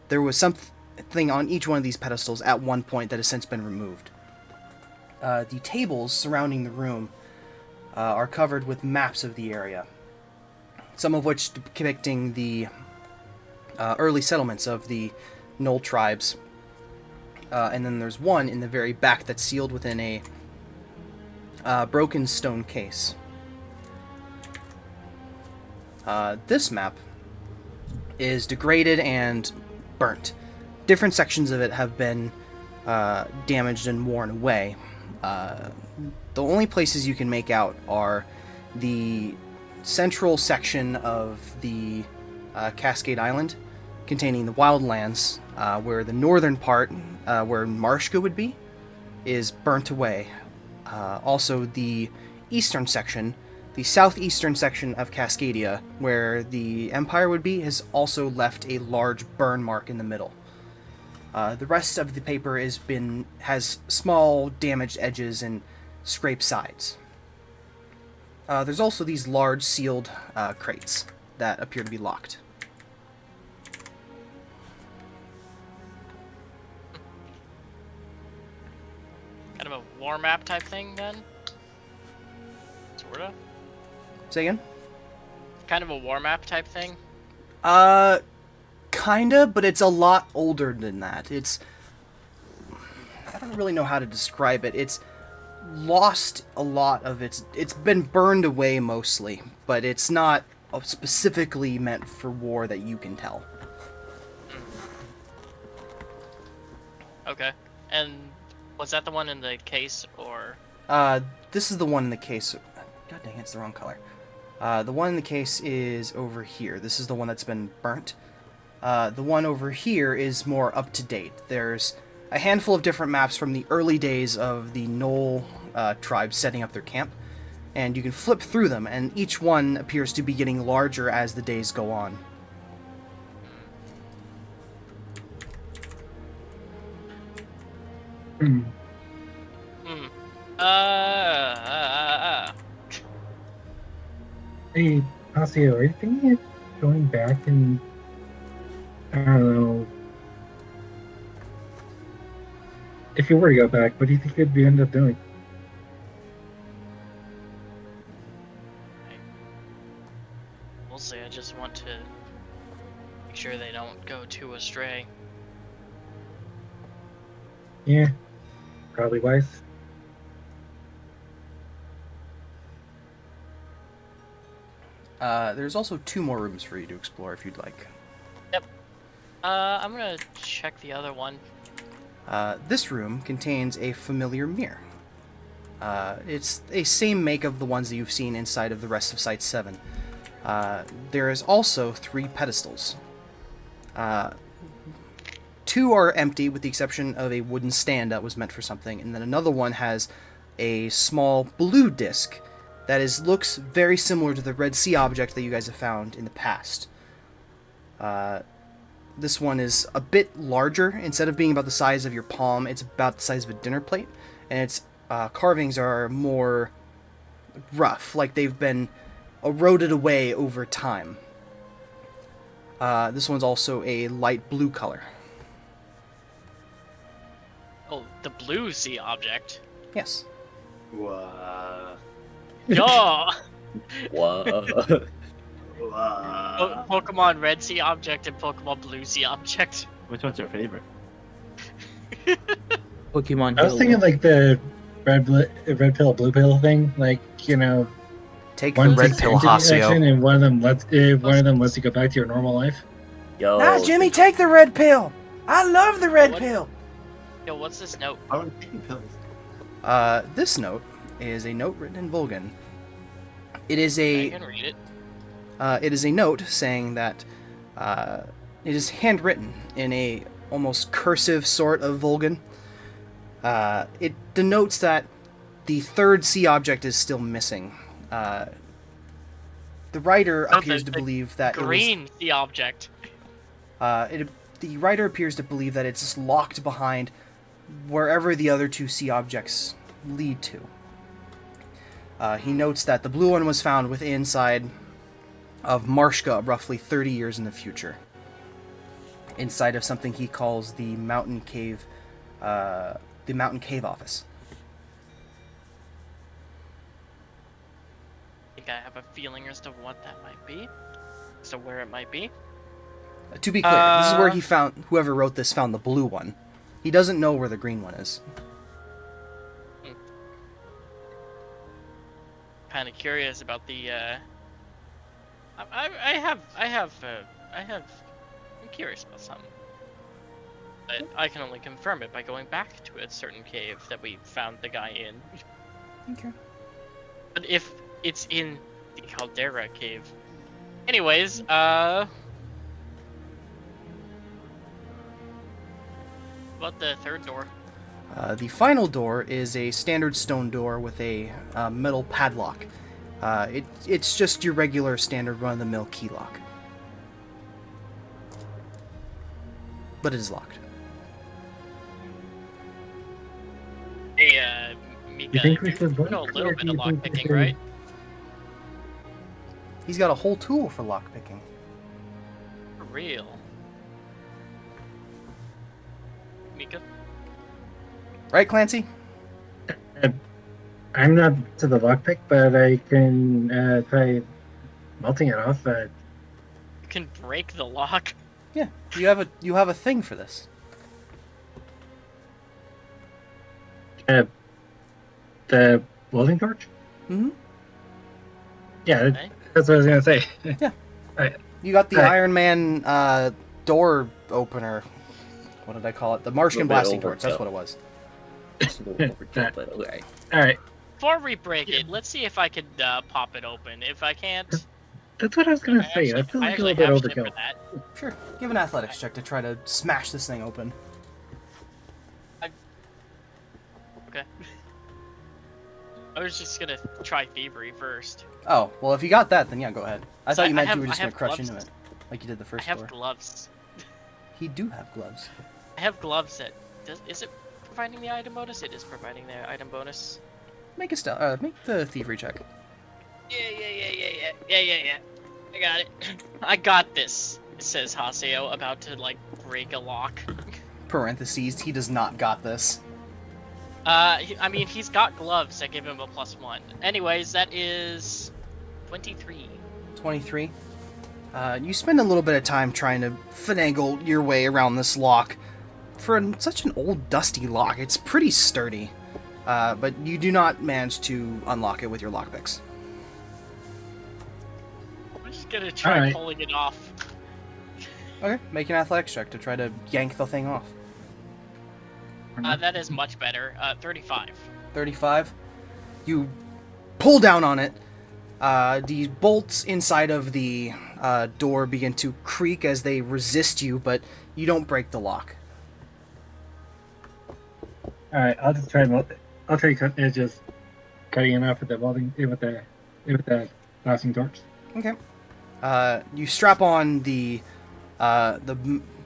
there was something on each one of these pedestals at one point that has since been removed. The tables surrounding the room are covered with maps of the area, some of which depicting the early settlements of the Knoll tribes. And then there's one in the very back that's sealed within a broken stone case. This map is degraded and burnt. Different sections of it have been damaged and worn away. The only places you can make out are the central section of the Cascade Island, containing the wildlands, where the northern part, where Marshka would be, is burnt away. Also, the eastern section, the southeastern section of Cascadia, where the Empire would be, has also left a large burn mark in the middle. The rest of the paper has small damaged edges and scraped sides. There's also these large sealed crates that appear to be locked. Kind of a war map type thing, then? Sorta? Say again? Kind of a war map type thing? Kinda, but it's a lot older than that. I don't really know how to describe it. It's lost a lot of it's been burned away mostly, but it's not specifically meant for war that you can tell. Okay. And was that the one in the case, or? This is the one in the case. God dang, it's the wrong color. The one in the case is over here. This is the one that's been burnt. The one over here is more up to date. There's a handful of different maps from the early days of the Knoll tribes setting up their camp, and you can flip through them, and each one appears to be getting larger as the days go on. Hmm. Hmm. Hey, Asio, are you thinking of going back and, I don't know, if you were to go back, what do you think you'd end up doing? We'll see. I just want to make sure they don't go too astray. Yeah, probably wise. There's also 2 more rooms for you to explore if you'd like. Yep. I'm gonna check the other one. This room contains a familiar mirror. It's a same make of the ones that you've seen inside of the rest of Site 7. There is also 3 pedestals. 2 are empty, with the exception of a wooden stand that was meant for something, and then another one has a small blue disc that looks very similar to the Red Sea object that you guys have found in the past. This one is a bit larger. Instead of being about the size of your palm, it's about the size of a dinner plate, and its carvings are more rough, like they've been eroded away over time. This one's also a light blue color. Oh, the blue sea object. Yes. Wow. Yo! Whoa. Pokemon Red Sea object and Pokemon Blue Sea object. Which one's your favorite? Pokemon I was Yellow. thinking like the red pill, blue pill thing. Like, you know, Take the one red takes pill, into the action, Hasio. and one of them lets you go back to your normal life. Yo. Nah, Jimmy, take the red pill! I love the red What? pill! Yo, what's this note? I would taking pills. This note is a note written in Volgan. It is I can read it. It is a note saying that it is handwritten in a almost cursive sort of Volgan. It denotes that the 3rd sea object is still missing. The writer appears to believe that Green sea object. the writer appears to believe that it's just locked behind wherever the other 2 sea objects lead to. He notes that the blue one was found inside of Marshka roughly 30 years in the future, inside of something he calls the Mountain Cave office. I think I have a feeling as to what that might be. As to where it might be. To be clear, this is where whoever wrote this found the blue one. He doesn't know where the green one is. Kind of curious about the. I'm curious about something. but I can only confirm it by going back to a certain cave that we found the guy in. Okay. But if it's in the Caldera cave. Anyways, about the third door? The final door is a standard stone door with a metal padlock. It's just your regular standard run-of-the-mill key lock. But it is locked. Hey, Mika, You think we you should vote, know a or little do bit you of think we lockpicking, should- right? He's got a whole tool for lockpicking. For real. Mika? Right, Clancy? I'm not to the lockpick, but I can try melting it off. You can break the lock. Yeah, you have a thing for this. The welding torch? Mm-hmm. Yeah, Okay. that's what I was gonna say. You got the Alright. Iron Man door opener. What did I call it? The Martian Little bit blasting torch. That's overkill. what it was. But okay. All right, Before we break it, let's see if I could pop it open. If I can't, that's what I was gonna I say. actually, I feel I like a actually little have bit shit for overkill. that. Sure. Give an athletics check to try to smash this thing open. Okay. I was just gonna try thievery first. Oh, well, if you got that, then yeah, go ahead. I So thought you meant I you were have- just I gonna have crush gloves. into it, like you did the I first have door. gloves. He do have gloves. I have gloves that is it providing the item bonus? It is providing the item bonus. Make the thievery check. Yeah. I got it. I got this. Says Haseo, about to like break a lock. Parentheses. He does not got this. I mean, he's got gloves that give him a +1. Anyways, that is 23. 23. You spend a little bit of time trying to finagle your way around this lock. For such an old, dusty lock, it's pretty sturdy. But you do not manage to unlock it with your lockpicks. I'm just gonna try Alright. pulling it off. Okay, make an athletics check to try to yank the thing off. That is much better. 35. 35. You pull down on it. The bolts inside of the door begin to creak as they resist you, but you don't break the lock. All right, I'll just try I'll try just cutting it off with the welding with the blasting torch. Okay. You strap on the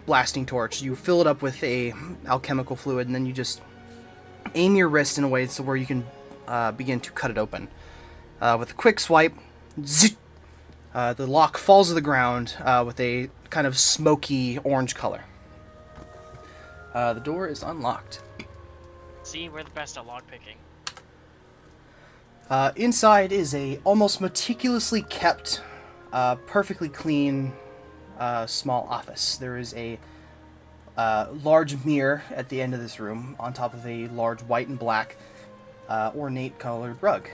blasting torch. You fill it up with a alchemical fluid, and then you just aim your wrist in a way so where you can begin to cut it open. With a quick swipe, zit, the lock falls to the ground with a kind of smoky orange color. The door is unlocked. See, we're the best at lockpicking. Inside is a almost meticulously kept, perfectly clean, small office. There is a large mirror at the end of this room, on top of a large white and black ornate colored rug.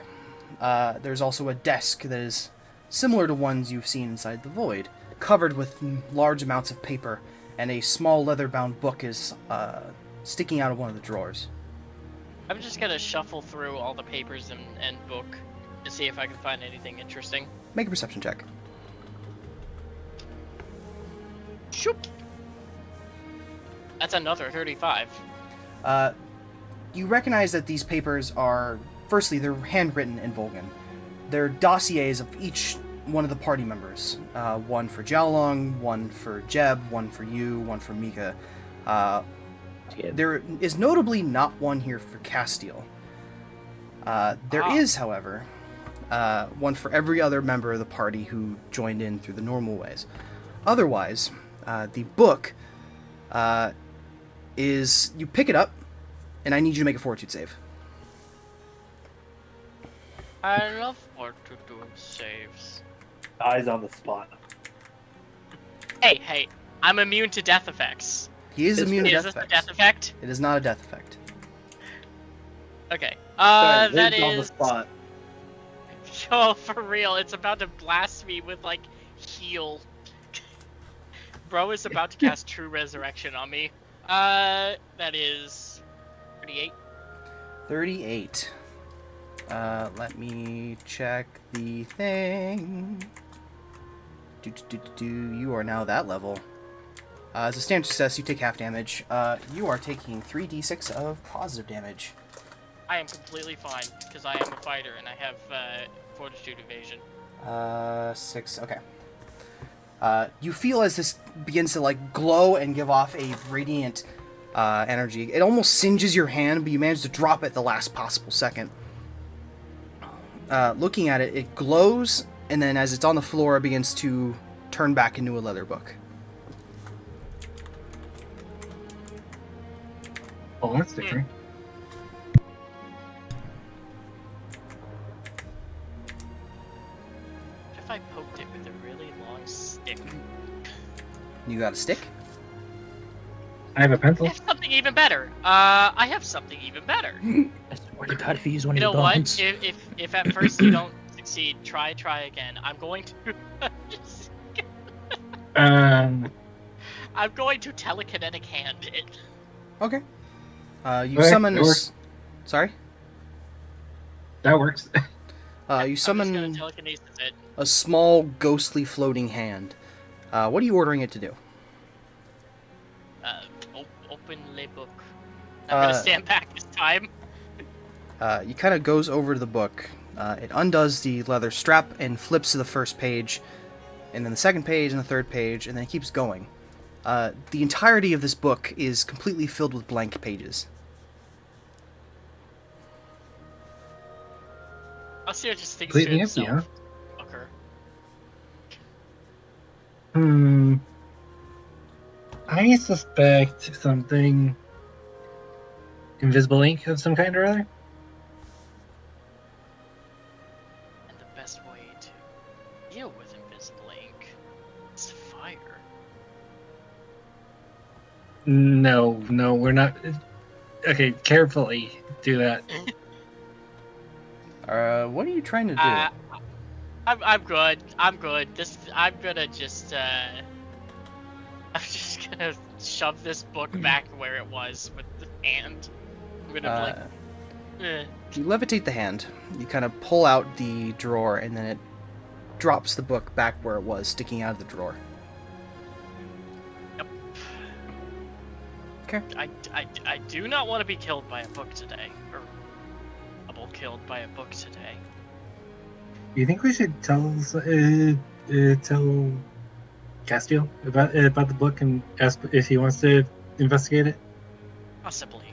There's also a desk that is similar to ones you've seen inside the Void, covered with large amounts of paper, and a small leather-bound book is sticking out of one of the drawers. I'm just gonna shuffle through all the papers and book to see if I can find anything interesting. Make a perception check. Shoop! That's another 35. You recognize that these papers are, firstly, they're handwritten in Volgan. They're dossiers of each one of the party members. One for Jiaolong, one for Jeb, one for you, one for Mika. There is notably not one here for Castiel. There is, however, one for every other member of the party who joined in through the normal ways. Otherwise, the book is... You pick it up, and I need you to make a fortitude save. I love fortitude saves. Eyes on the spot. Hey, I'm immune to death effects. He is immune to Is death this a effects. death effect? It is not a death effect. Okay. Sorry, That lives on the is... spot. Oh, for real, it's about to blast me with, like, heal. Bro is about to cast True Resurrection on me. That is 38. 38. Let me check the thing. You are now that level. As a standard success, you take half damage. You are taking 3d6 of positive damage. I am completely fine, because I am a fighter and I have fortitude evasion. 6, okay. You feel as this begins to like glow and give off a radiant energy. It almost singes your hand, but you manage to drop it at the last possible second. Looking at it, it glows, and then as it's on the floor, it begins to turn back into a leather book. Oh, that's different. What if I poked it with a really long stick? You got a stick? I have a I pencil. have something even better. I have something even better. I swear to God, if you use one You of know your what? bones. If at first you don't succeed, try again. I'm going to I'm going to telekinetic hand it. Okay. You Okay, summon. that works. Sorry. That works. You I'm just gonna summon telekinesis it. a small, ghostly floating hand. What are you ordering it to do? Open le book. I'm gonna stand back this time. You kind of goes over to the book. It undoes the leather strap and flips to the first page, and then the second page and the third page, and then it keeps going. The entirety of this book is completely filled with blank pages. Alcir just thinks Completely to empty, himself. Fucker. I suspect something invisible ink of some kind or other. And the best way to deal with invisible ink is fire. No, we're not. Okay, carefully do that. What are you trying to do? I'm good. I'm good. I'm gonna just I'm just gonna shove this book back where it was with the hand. I'm gonna You levitate the hand. You kind of pull out the drawer, and then it drops the book back where it was, sticking out of the drawer. Yep. Okay. I do not want to be killed by a book today, or double killed by a book today. You think we should tell Castiel about the book and ask if he wants to investigate it? Possibly.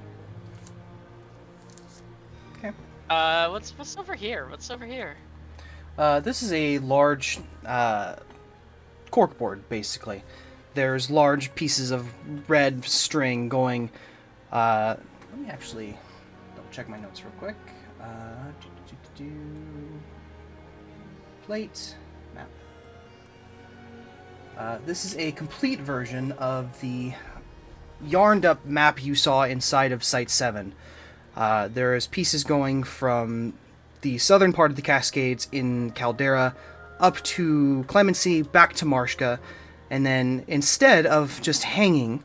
Okay. What's over here? What's over here? This is a large corkboard, basically. There's large pieces of red string going. Let me actually double check my notes real quick. Plate map. This is a complete version of the yarned up map you saw inside of Site 7. There's pieces going from the southern part of the Cascades in Caldera up to Clemency, back to Marshka, and then instead of just hanging,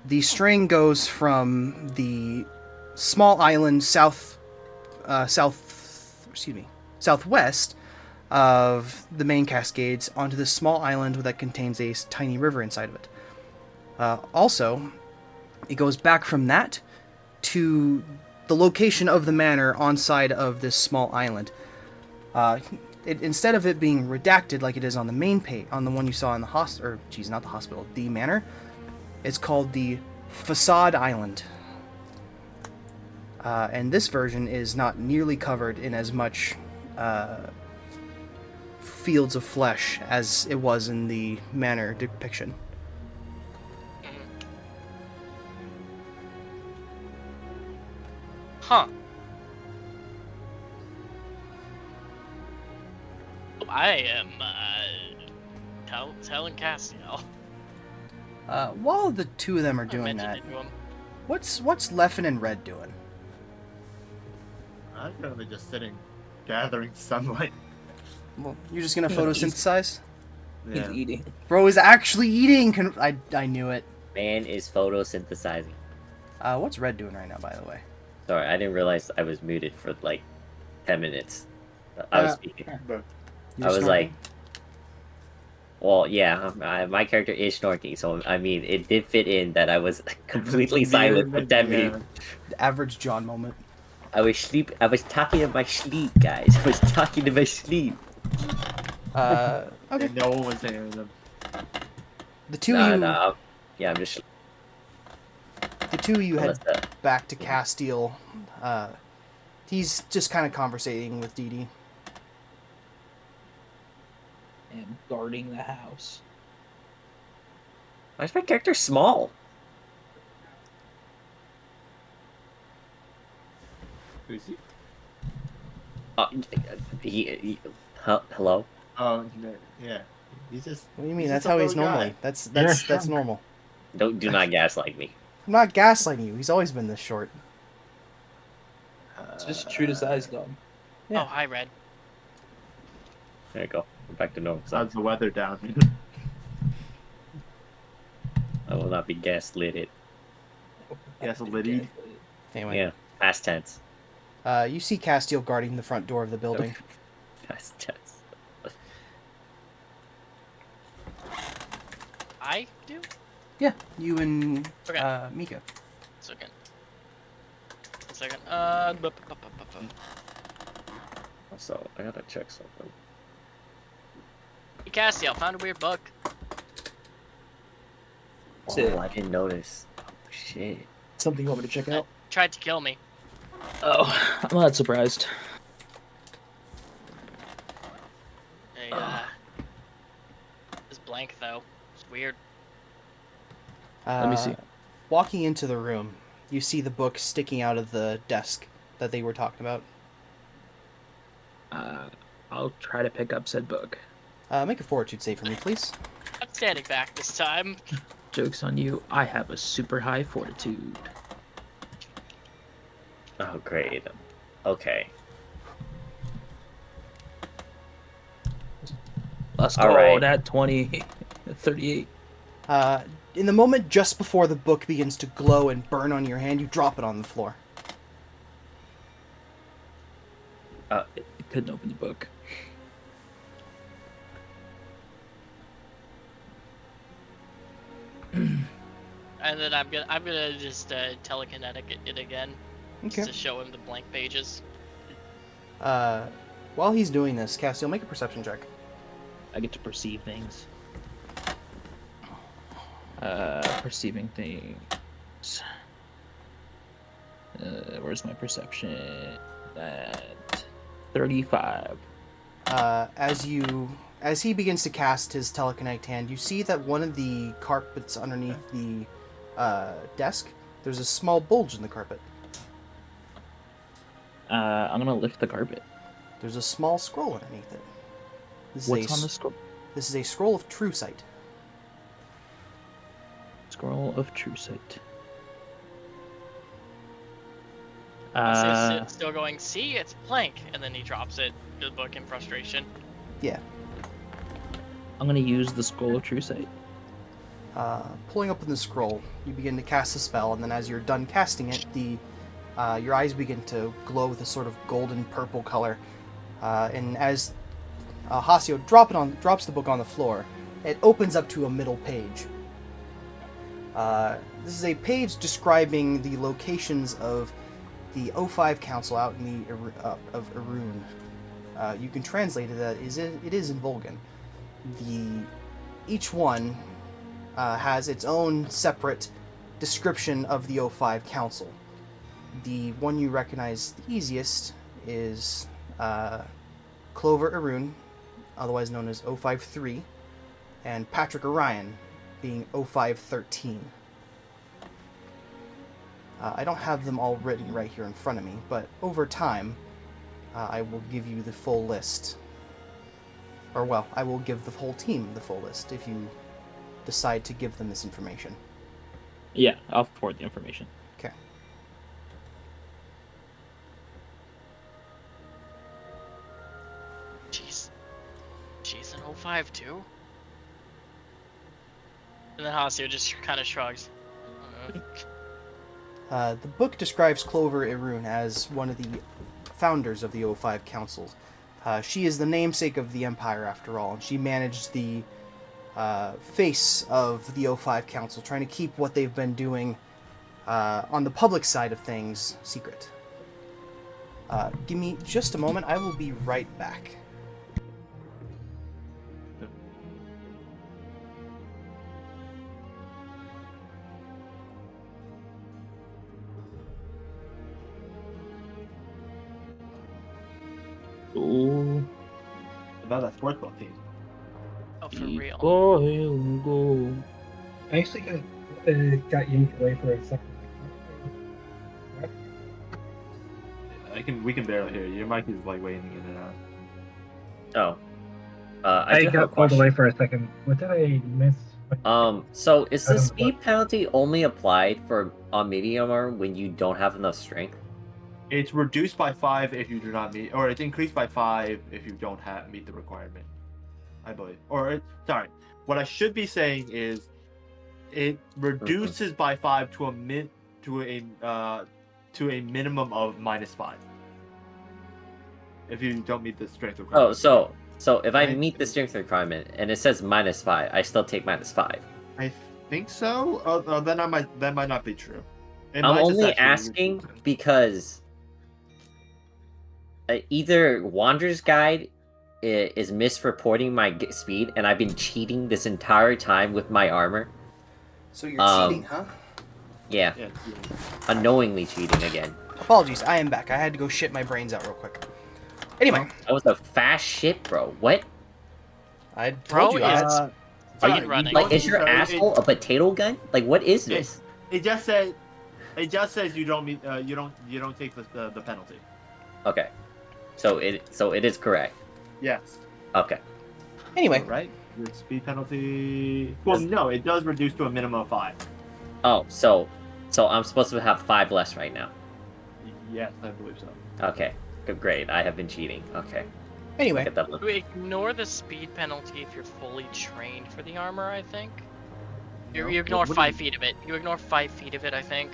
the string goes from the small island southwest of the main Cascades onto this small island that contains a tiny river inside of it. Also, it goes back from that to the location of the manor on side of this small island. Instead of it being redacted like it is on the main page, on the one you saw in the the manor, it's called the Facade Island. And this version is not nearly covered in as much fields of flesh as it was in the manor depiction. Huh. I am telling Castiel. While the two of them are I doing mentioned that, it to him. what's Leffen and Red doing? I'm currently just sitting, gathering sunlight. Well, you're just gonna Yeah, photosynthesize? He's eating. Bro is actually eating! I knew it. Man is photosynthesizing. What's Red doing right now, by the way? Sorry, I didn't realize I was muted for like 10 minutes. I was speaking. But You I was snorting? like, well, yeah, my character is snorking, so I mean, it did fit in that I was completely silent for 10 minutes. The average John moment. I was talking in my sleep, guys. I was talking in my sleep. Okay. And no one was hearing them. The two of you, Yeah, I'm just the two of you head unless back to Castile. He's just kind of conversating with Dee Dee. And guarding the house. why is my character small? Who's he? Uh, hello? Oh, yeah. He's just. What do you mean? he's That's just a how he's little normally. guy. That's shrunk. normal. Do not gaslight me. I'm not gaslighting you. He's always been this short. It's just true to size, dog. Yeah. Oh, hi, Red. There you go. We're back to normal. How's the weather down? I will not be gaslighted. Gaslighted? Anyway, Yeah, past tense. you see Castile guarding the front door of the building. Past tense. I do? Yeah, you and Okay. Mika. Second. One second. Also, I gotta check something. Hey, Castiel, found a weird book. Oh, I didn't notice. Oh, shit. Something you want me to check out? Tried to kill me. Oh, I'm not surprised. Hey, it's blank though. It's weird. Let me see. Walking into the room, you see the book sticking out of the desk that they were talking about. I'll try to pick up said book. Make a fortitude save for me, please. I'm standing back this time. Joke's on you. I have a super high fortitude. Oh, great. Okay. Let's All go. right. That 20, 38. In the moment just before the book begins to glow and burn on your hand, you drop it on the floor. It couldn't open the book. And then I'm gonna just telekinetic it again, Okay. just to show him the blank pages. While he's doing this, Castiel, make a perception check. I get to perceive things. Perceiving things. Where's my perception? At 35. As he begins to cast his telekinetic hand, you see that one of the carpets underneath the desk, there's a small bulge in the carpet. I'm gonna lift the carpet. There's a small scroll underneath it. What's on the scroll? This is a scroll of true sight. Scroll of True Sight. It's still going, see, it's blank, and then he drops it, the book in frustration. Yeah. I'm gonna use the Scroll of True Sight. Pulling open the scroll, you begin to cast a spell, and then as you're done casting it, your eyes begin to glow with a sort of golden purple color. And as Hasio drops the book on the floor, it opens up to a middle page. This is a page describing the locations of the O5 Council out in the of Irun. You can translate it that it is in Volgan. Each one has its own separate description of the O5 Council. The one you recognize the easiest is Clover Irun, otherwise known as O53, and Patrick Orion, being O513. I don't have them all written right here in front of me, but over time, I will give you the full list. Or, well, I will give the whole team the full list if you decide to give them this information. Yeah, I'll forward the information. Okay. Jeez. She's an 05 too? And then Hasio just kind of shrugs. The book describes Clover Irun as one of the founders of the O5 Council. She is the namesake of the Empire, after all, and she managed the face of the O5 Council, trying to keep what they've been doing on the public side of things secret. Give me just a moment. I will be right back. Ooh, About that sports ball team. Oh, for real. go. I actually got yanked away for a second. We can barely hear you. Your mic is like waiting in and out. Oh. I do have a got pulled question. away for a second. What did I miss? So is I the don't- speed penalty only applied for on medium armor when you don't have enough strength? It's reduced by 5 if you do not meet, or it's increased by 5 if you don't meet the requirement, I believe. Sorry, what I should be saying is, it reduces by 5 to a minimum of -5 if you don't meet the strength requirement. Oh, so if I Right. meet the strength requirement and it says -5, I still take -5. I think so. Then that might not be true. It I'm might just only actually asking reduce it. because either Wanderer's Guide is misreporting my speed, and I've been cheating this entire time with my armor. So you're cheating, huh? Yeah, Yeah. unknowingly cheating again. Apologies, I am back. I had to go shit my brains out real quick. Anyway, That was a fast shit, bro. What? I Bro told you. I had is- Are Speed you running. like? Is your So asshole a potato gun? Like, what is this? It just says you don't meet. You don't take the penalty. Okay, so it is correct. Yes. Okay. Anyway, Right. Your speed penalty. Well, no, it does reduce to a minimum of 5. Oh, so I'm supposed to have 5 less right now. Yes, I believe so. Okay, good, great. I have been cheating. Okay, anyway, get that one. You ignore the speed penalty if you're fully trained for the armor, I think. You ignore What do 5 feet of it. You ignore 5 feet of it, I think.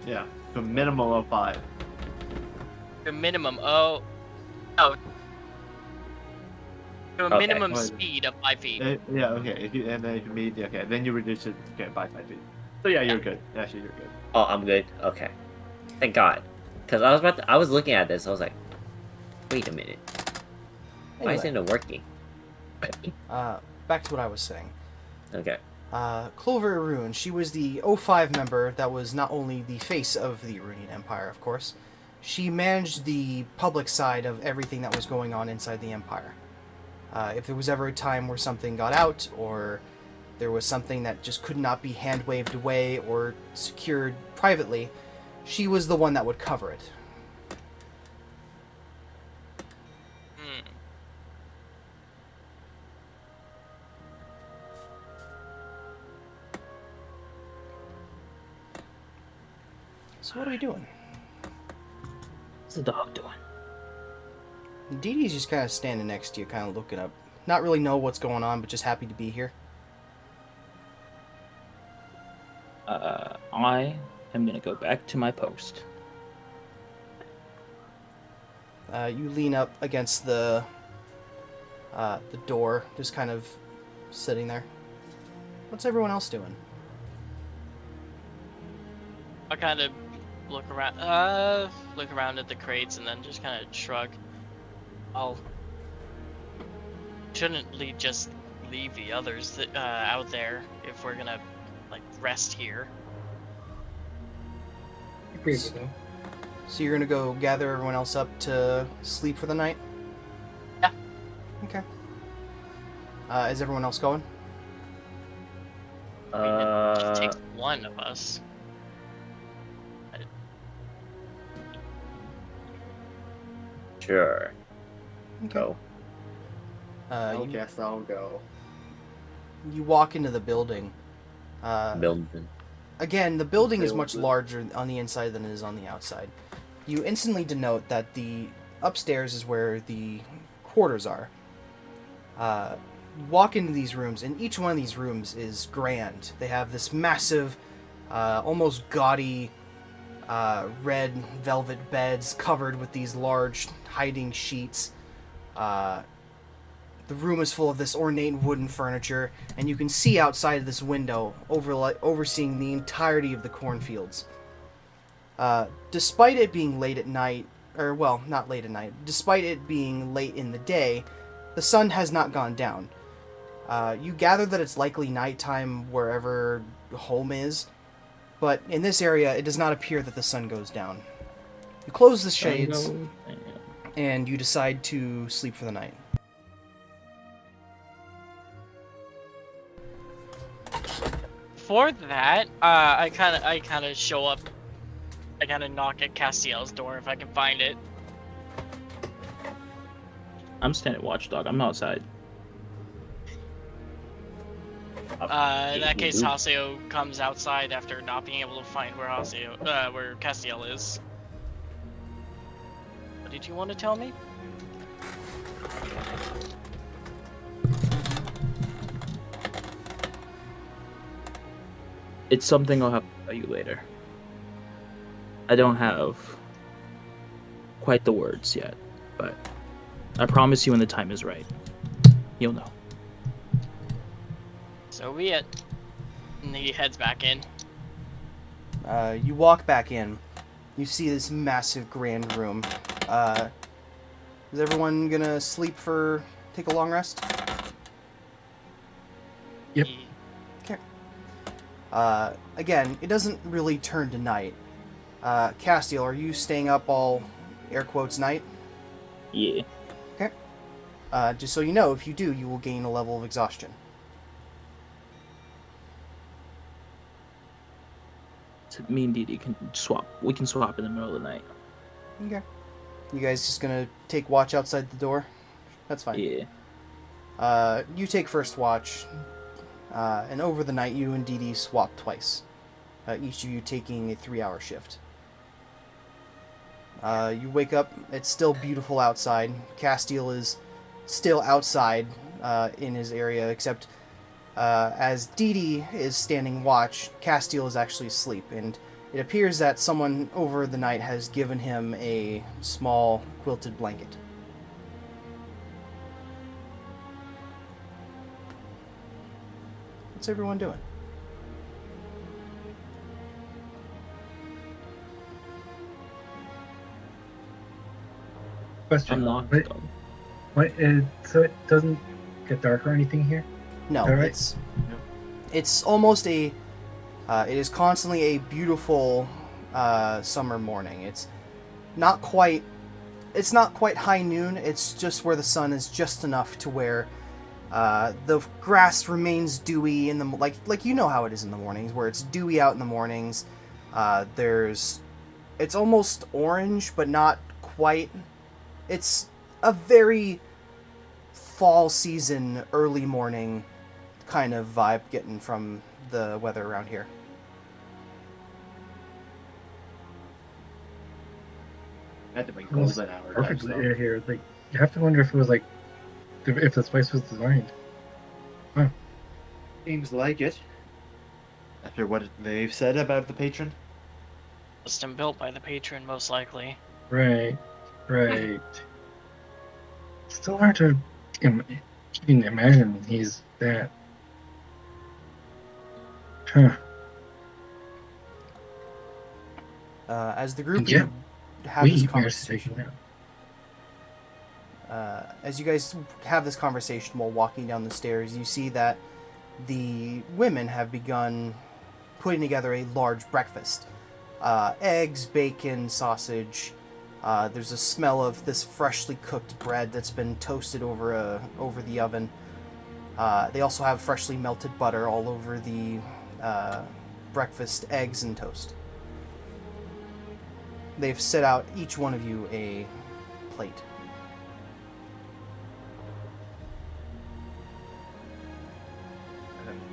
Yeah, to a minimum of 5. The minimum, oh. To a Okay. minimum speed of 5 feet. Yeah. Okay. Then if you meet, okay, then you reduce it by 5 feet. So yeah, you're good. Actually, you're good. Oh, I'm good. Okay, thank God. Because I was looking at this. I was like, wait a minute. Why anyway, isn't it working? back to what I was saying. Okay. Clover Irun, she was the O5 member that was not only the face of the Irunian Empire, of course. She managed the public side of everything that was going on inside the Empire. If there was ever a time where something got out, or there was something that just could not be hand-waved away or secured privately, she was the one that would cover it. Hmm. So what are we doing? What's the dog doing? Dee Dee's just kind of standing next to you, kind of looking up. Not really know what's going on, but just happy to be here. I am gonna go back to my post. You lean up against the door, just kind of sitting there. What's everyone else doing? I'll kind of look around at the crates and then just kind of shrug. Shouldn't just leave the others out there if we're gonna like rest here. Agree with that. So you're gonna go gather everyone else up to sleep for the night? Yeah. Okay. Is everyone else going? I mean, it just takes one of us. Sure. Okay. Go. I You, guess I'll go. you walk into the building. Building. Again, the building is much Building. larger on the inside than it is on the outside. You instantly denote that the upstairs is where the quarters are. walk into these rooms, and each one of these rooms is grand. They have this massive, almost gaudy, red velvet beds covered with these large hiding sheets. The room is full of this ornate wooden furniture, and you can see outside of this window, overseeing the entirety of the cornfields. Despite it being late at night, or well, not late at night, despite it being late in the day, the sun has not gone down. You gather that it's likely nighttime wherever home is, but in this area, it does not appear that the sun goes down. You close the shades, and you decide to sleep for the night. For that, I kind of show up. I kind of knock at Castiel's door if I can find it. I'm standing watchdog. I'm outside. In that case, Haseo comes outside after not being able to find where where Castiel is. What did you want to tell me? It's something I'll have to tell you later. I don't have quite the words yet, but I promise you when the time is right, you'll know. So be it. And he heads back in. You walk back in. You see this massive grand room. Is everyone gonna take a long rest? Yep. Again, it doesn't really turn to night. Castiel, are you staying up all air quotes night? Yeah. Okay. Just so you know, if you do, you will gain a level of exhaustion. So me and Didi can swap. We can swap in the middle of the night. Okay. You guys just gonna take watch outside the door? That's fine. Yeah. You take first watch, and over the night you and Didi swap twice. Each of you taking a 3-hour shift. You wake up, it's still beautiful outside. Castiel is still outside in his area, except as Didi is standing watch, Castiel is actually asleep, and it appears that someone over the night has given him a small quilted blanket. What's everyone doing? Question. I'm not. So it doesn't get dark or anything here? No, All right. it's almost a it is constantly a beautiful summer morning. It's not quite high noon. It's just where the sun is just enough to where the grass remains dewy in the like you know how it is in the mornings, where it's dewy out in the mornings. It's almost orange, but not quite. It's a very fall season, early morning kind of vibe getting from the weather around here. Had to be Almost golden hour. perfectly here. Like, you have to wonder if it was like, if this place was designed. Seems like it. After what they've said about the patron. Custom built by the patron, most likely. Right. Still hard to even imagine he's that. Huh. As the group Yeah. have this We're conversation, taking that. as you guys have this conversation while walking down the stairs, you see that the women have begun putting together a large breakfast. Eggs, bacon, sausage. There's a smell of this freshly cooked bread that's been toasted over the oven. They also have freshly melted butter all over the breakfast, eggs, and toast. They've set out each one of you a plate.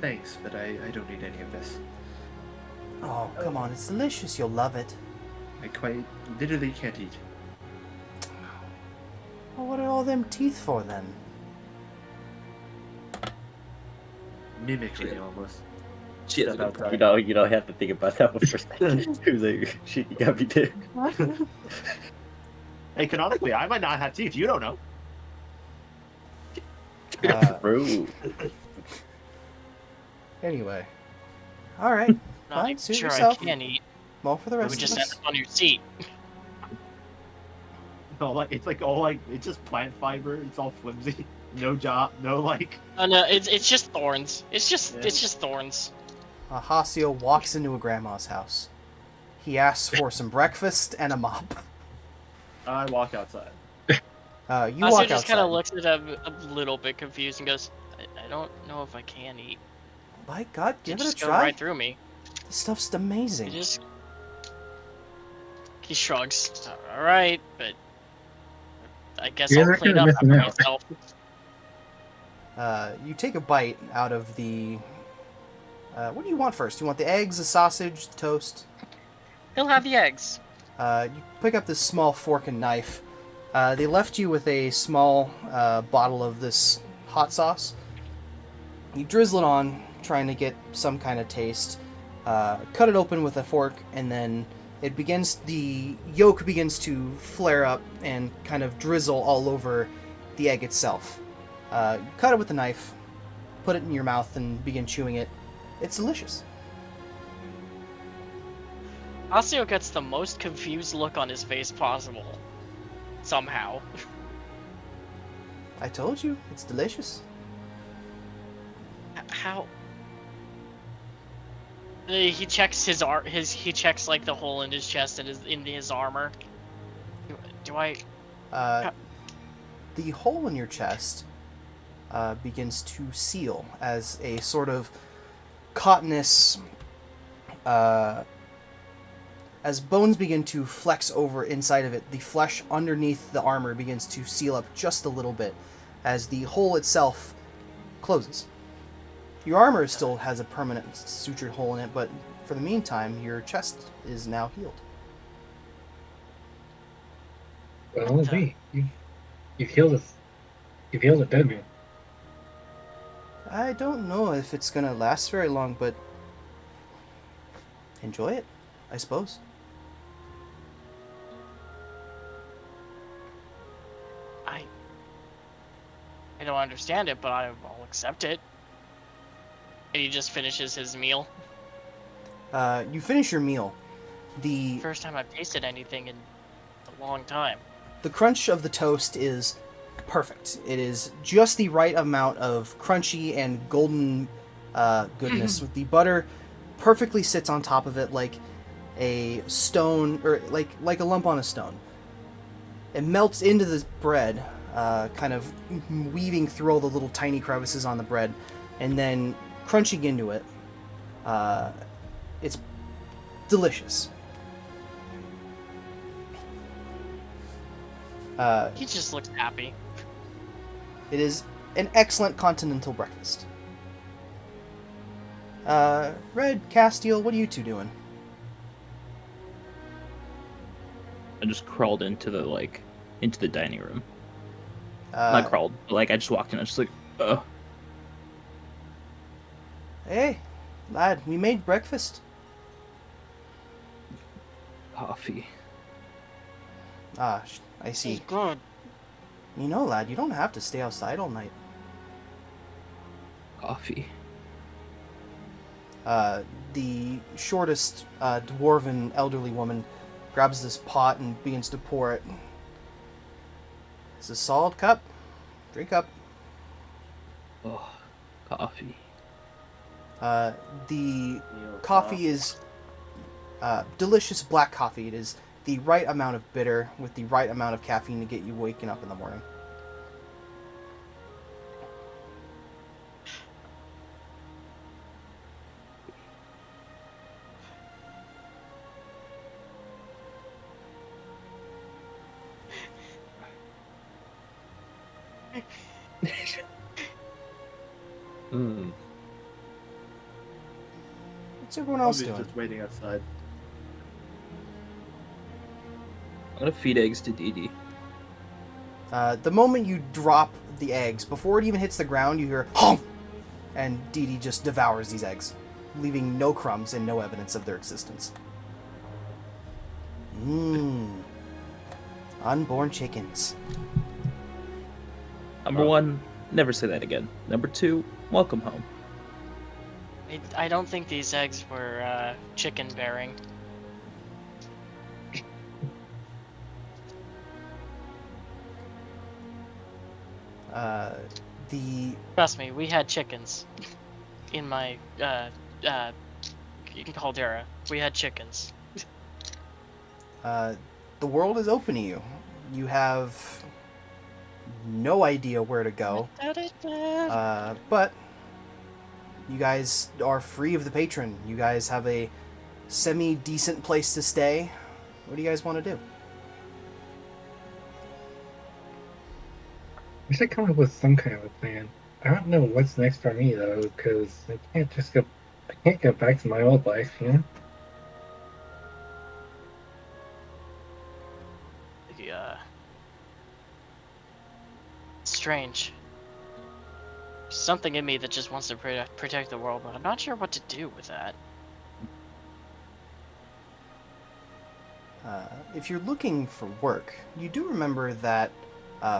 Thanks, but I don't need any of this. Oh, come on, it's delicious. You'll love it. I quite literally can't eat. Well, what are all them teeth for then? mimicry almost. She has a Step good outside. point. You don't have to think about that one for a second. He was like, shit, you got me there. Hey, canonically, I might not have teeth. You don't know. True. Anyway. Alright. Not Fine, even suit sure yourself. I can eat. More for the We rest just of end us. up on your seat. No, like it's like all like it's just plant fiber. It's all flimsy. No job. No like. Oh no, it's just thorns. It's just Yeah. it's just thorns. Hasio walks into a grandma's house. He asks for some breakfast and a mop. I walk outside. You Ozzy walk just kind outside. of looks at him a little bit confused and goes, I don't know if I can eat. By God, You give it a just go try. right through me. This stuff's He amazing. just he shrugs. All right, but I guess You guys I'll are clean kinda up after missing out. myself. You take a bite out of the... what do you want first? You want the eggs, the sausage, the toast? He'll have the eggs. You pick up this small fork and knife. They left you with a small bottle of this hot sauce. You drizzle it on, trying to get some kind of taste. Cut it open with a fork, and then the yolk begins to flare up and kind of drizzle all over the egg itself. You cut it with a knife, put it in your mouth, and begin chewing it. It's delicious. Asio gets the most confused look on his face possible. Somehow. I told you, it's delicious. How? He checks he checks like the hole in his chest and in his armor. Do I? The hole in your chest begins to seal as a sort of cottonous, as bones begin to flex over inside of it, the flesh underneath the armor begins to seal up just a little bit as the hole itself closes. Your armor still has a permanent sutured hole in it, but for the meantime, your chest is now healed. Well, me. You've healed us. You've healed a dead man. I don't know if it's gonna last very long, but enjoy it, I suppose. I don't understand it, but I'll accept it. And he just finishes his meal. You finish your meal. The First time I've tasted anything in a long time. The crunch of the toast is perfect. It is just the right amount of crunchy and golden goodness. With the butter perfectly sits on top of it like a stone, or like a lump on a stone. It melts into the bread, kind of weaving through all the little tiny crevices on the bread, and then crunching into it. It's delicious. He just looks happy. It is an excellent continental breakfast. Red, Castiel, what are you two doing? I just crawled into the dining room. Uh, Not crawled, but I just walked in. I was just like, ugh. Hey, lad, we made breakfast. Coffee. I see. It's good. You know, lad, you don't have to stay outside all night. Coffee. The shortest dwarven elderly woman grabs this pot and begins to pour it. It's a solid cup. Drink up. Oh, coffee. The coffee is delicious black coffee. It is the right amount of bitter with the right amount of caffeine to get you waking up in the morning. What's everyone I'll else be doing? just waiting outside. I'm gonna feed eggs to Dee Dee. The moment you drop the eggs, before it even hits the ground, you hear honk, And Dee Dee just devours these eggs, leaving no crumbs and no evidence of their existence. Mmm. Unborn chickens. Number one, never say that again. Number two, welcome home. I don't think these eggs were chicken bearing. The Trust me, we had chickens in my caldera. We had chickens. the world is open to you. You have no idea where to go, but you guys are free of the patron. You guys have a semi-decent place to stay. What do you guys want to do? We should come up with some kind of a plan. I don't know what's next for me though, because I can't go back to my old life, you know? Strange. Something in me that just wants to protect the world, but I'm not sure what to do with that. If you're looking for work, you do remember that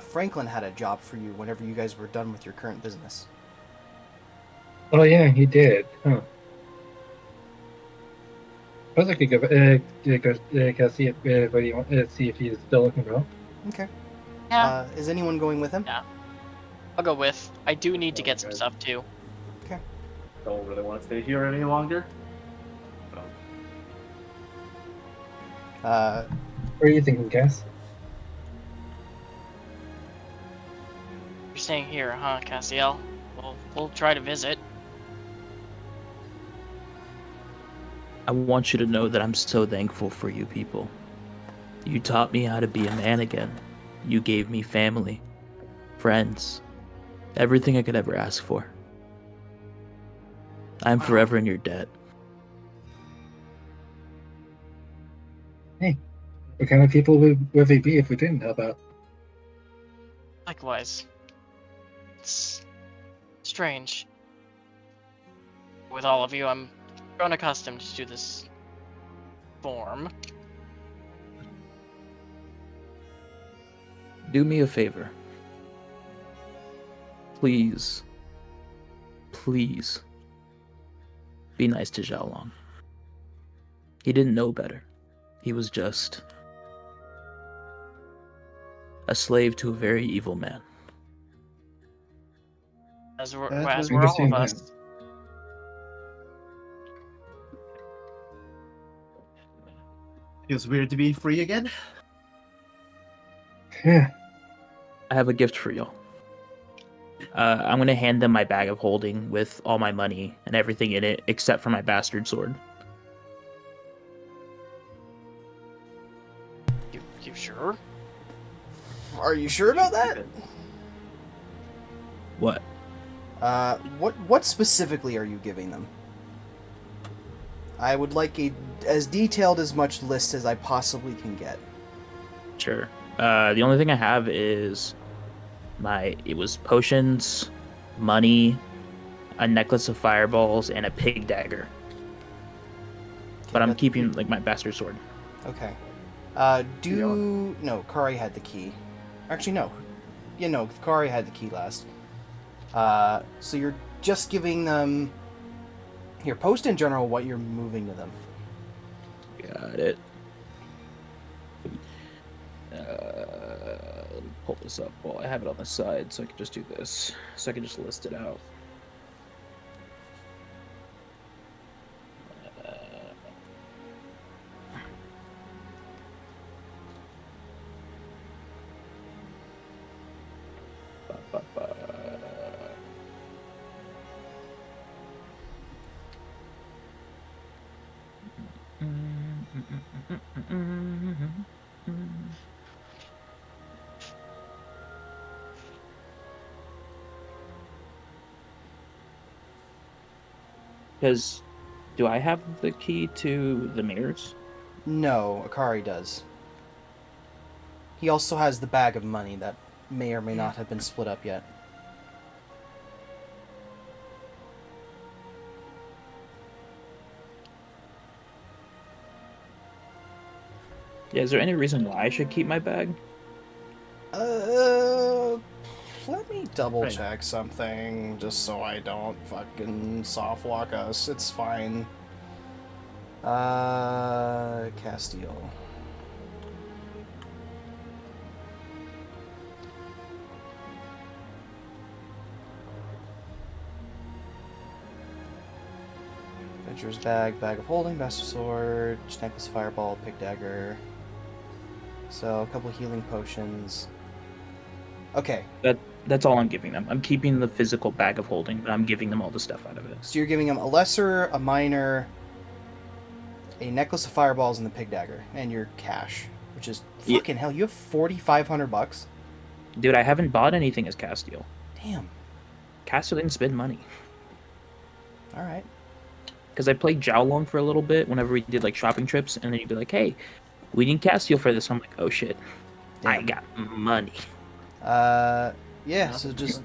Franklin had a job for you whenever you guys were done with your current business. Oh yeah, he did. Huh. I was like, go see if what do you want, see if he's still looking for help. Okay. Yeah, Is anyone going with him? Yeah. I'll go with. I do need to Oh, get some okay. stuff too. Okay. Don't really want to stay here any longer. Uh, What are you thinking, Cass? You're staying here, huh, Cassiel? We'll try to visit. I want you to know that I'm so thankful for you people. You taught me how to be a man again. You gave me family, friends, everything I could ever ask for. I'm Wow. forever in your debt. Hey, what kind of people would we be if we didn't help out? Likewise. It's strange. With all of you, I'm grown accustomed to this form. Do me a favor. Please, please, be nice to Xiaolong. He didn't know better. He was just a slave to a very evil man. As That's we're all of understand us. that. Feels weird to be free again. Yeah. I have a gift for y'all. I'm gonna hand them my bag of holding with all my money and everything in it, except for my bastard sword. You sure? are you sure about that? What? What specifically are you giving them? I would like as detailed as much list as I possibly can get. Sure. The only thing I have is it was potions, money, a necklace of fireballs, and a pig dagger. But I'm keeping like my bastard sword. Okay. No, Kari had the key. Actually, no. Yeah, no, Kari had the key last. So you're just giving them... Here, post in general what you're moving to them. Got it. Let me pull this up. Well, I have it on the side, so I can just do this. So I can just list it out. Because, do I have the key to the mirrors? No, Akari does. He also has the bag of money that may or may not have been split up yet. Yeah, is there any reason why I should keep my bag? Let me double Right. check something just so I don't fucking soft walk us. It's fine. Castile. Adventurer's bag, bag of holding, master sword, necklace, fireball, pick dagger. So a couple healing potions. Okay, That's all I'm giving them. I'm keeping the physical bag of holding, but I'm giving them all the stuff out of it. so you're giving them a lesser, a minor, a necklace of fireballs, and the pig dagger, and your cash, which is Yeah. fucking hell. You have $4,500. Dude, I haven't bought anything as Castiel. Damn. Castiel didn't spend money. All right. Because I played Jowlong for a little bit whenever we did like shopping trips, and then you'd be like, hey, we need Castiel for this. I'm like, oh shit, I Damn. got money. Yeah. So just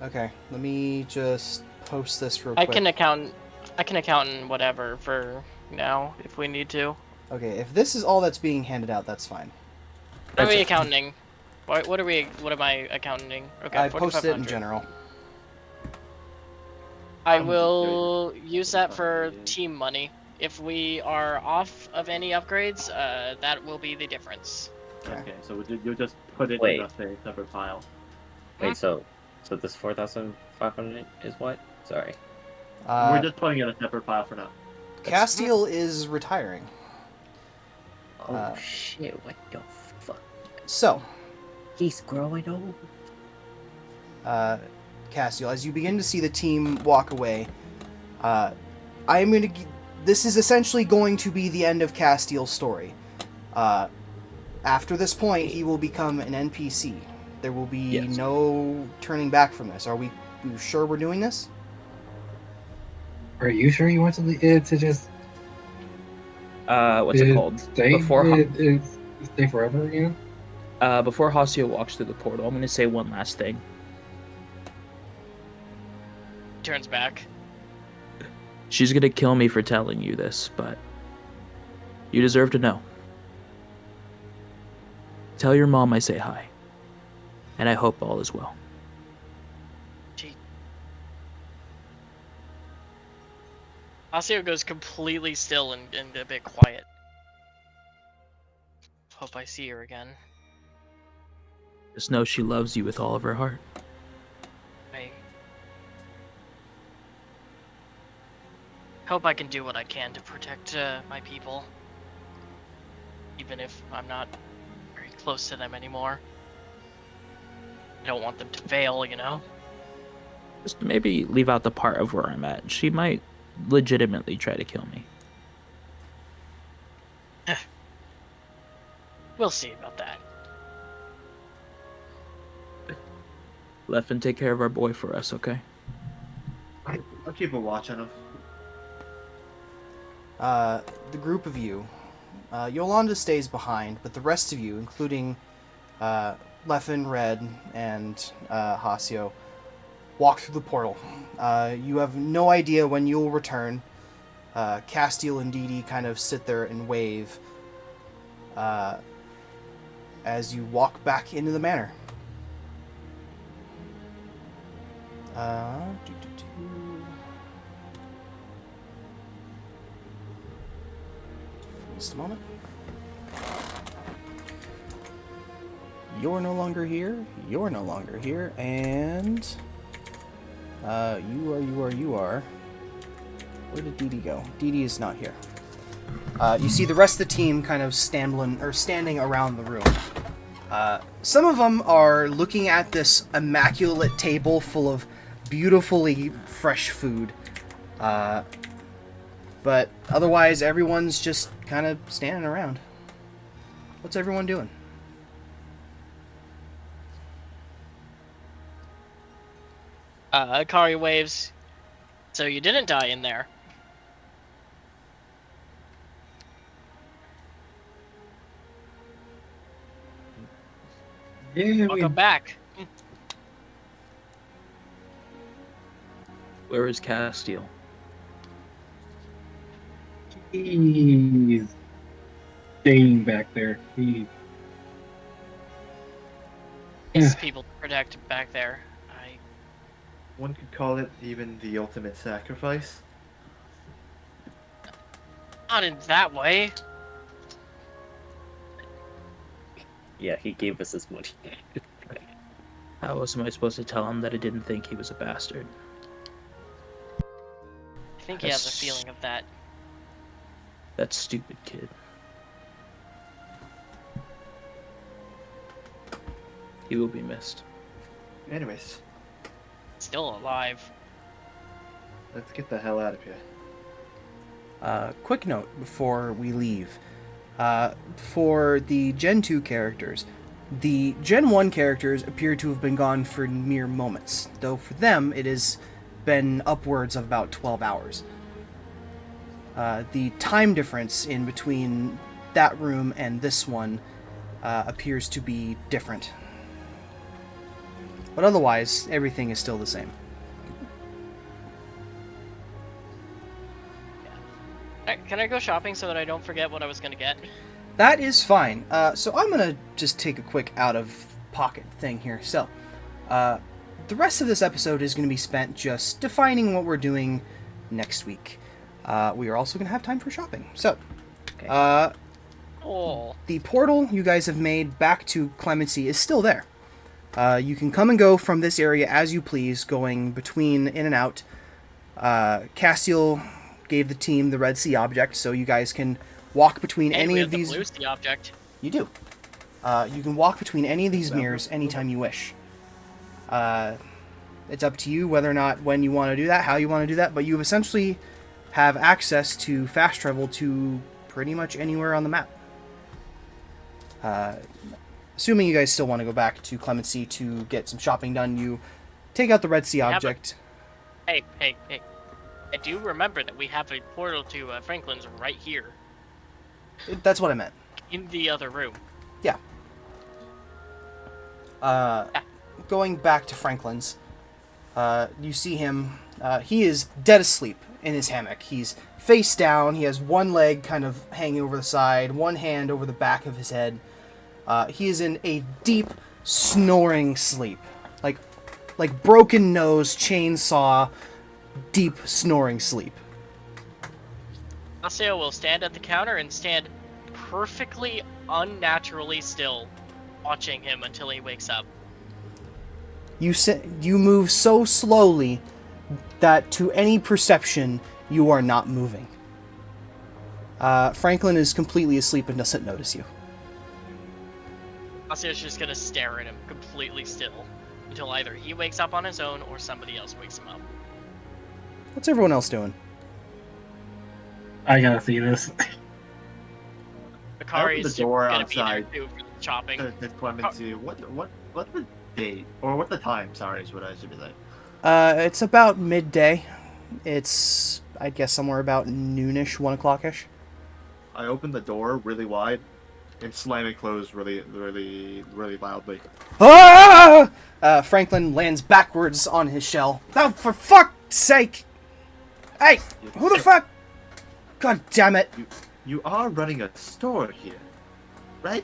okay. Let me just post this real I quick. can account in whatever for now if we need to. Okay, if this is all that's being handed out, that's fine. What are That's we it. accounting? What am I accounting? Okay, I posted it in 4,500. general. I I'm just will doing use that for 4,500. team money. If we are off of any upgrades, that will be the difference. Okay, so you'll just put it Wait. in a separate pile. Wait, so this 4,500 is what? Sorry. We're Uh, just putting it in a separate pile for now. Castile is retiring. Oh shit! What the fuck? So, He's growing old. Castile, as you begin to see the team walk away, I am going to. This is essentially going to be the end of Castile's story. After this point, he will become an NPC. There will be Yes. no turning back from this. Are we sure we're doing this? Are you sure you want to just What's it called? stay stay forever again? Before Hasio walks through the portal, I'm gonna say one last thing. Turns back. She's gonna kill me for telling you this, but you deserve to know. Tell your mom I say hi, and I hope all is well. Gee. Asio goes completely still and a bit quiet. Hope I see her again. Just know she loves you with all of her heart. I hope I can do what I can to protect my people. Even if I'm not very close to them anymore. I don't want them to fail, you know? Just maybe leave out the part of where I'm at. She might legitimately try to kill me. We'll see about that. Left and take care of our boy for us, okay? I'll keep a watch on him. The group of you, Yolanda stays behind, but the rest of you, including Leffen, Red, and Hasio, walk through the portal. You have no idea when you'll return. Castile and Didi kind of sit there and wave as you walk back into the manor. Just a moment. You're no longer here. You're no longer here, and you are. Where did Didi go? Didi is not here. You see the rest of the team kind of standing around the room. Some of them are looking at this immaculate table full of beautifully fresh food. But otherwise, everyone's just kind of standing around. What's everyone doing? Akari waves. So you didn't die in there. Yeah, Welcome back. Where is Castile? he's staying back there. He It's people to protect back there. One could call it even the ultimate sacrifice. Not in that way. Yeah, he gave us his money. How else am I supposed to tell him that I didn't think he was a bastard? I think he has a feeling of that. That stupid kid. He will be missed. Anyways, Still alive. let's get the hell out of here. Quick note before we leave. For the Gen 2 characters, the Gen 1 characters appear to have been gone for mere moments, though for them it has been upwards of about 12 hours. The time difference in between that room and this one appears to be different. But otherwise, everything is still the same. Can I go shopping so that I don't forget what I was gonna get? That is fine. So I'm going to just take a quick out-of-pocket thing here. So, the rest of this episode is going to be spent just defining what we're doing next week. We are also going to have time for shopping. So, Oh. the portal you guys have made back to Clemency is still there. You can come and go from this area as you please, going between in and out. Castiel gave the team the Red Sea object, so you guys can walk between And any we of have the these. Blue Sea object. You do. You can walk between any of these mirrors anytime you wish. It's up to you whether or not when you want to do that, how you want to do that, but you essentially have access to fast travel to pretty much anywhere on the map. Assuming you guys still want to go back to Clemency to get some shopping done, you take out the Red Sea object. Hey. I do remember that we have a portal to Franklin's right here. That's what I meant. In the other room. Yeah. Going back to Franklin's, you see him. He is dead asleep in his hammock. He's face down. He has one leg kind of hanging over the side, one hand over the back of his head. He is in a deep, snoring sleep. Like broken nose, chainsaw, deep snoring sleep. Asio will stand at the counter and stand perfectly unnaturally still, watching him until he wakes up. You move so slowly that to any perception, you are not moving. Franklin is completely asleep and doesn't notice you. Asio's just gonna stare at him completely still until either he wakes up on his own or somebody else wakes him up. What's everyone else doing? I gotta see this. Bakari's the door gonna be there outside. too for the chopping. To Clemency, what the date or what the time? Sorry, is what I should be like. It's about midday. It's, I guess, somewhere about noonish, 1 o'clock-ish. I open the door really wide and slam it closed really loudly. Ah! Franklin lands backwards on his shell. Oh, for fuck's sake! Hey, who the fuck? God damn it! You are running a store here, right?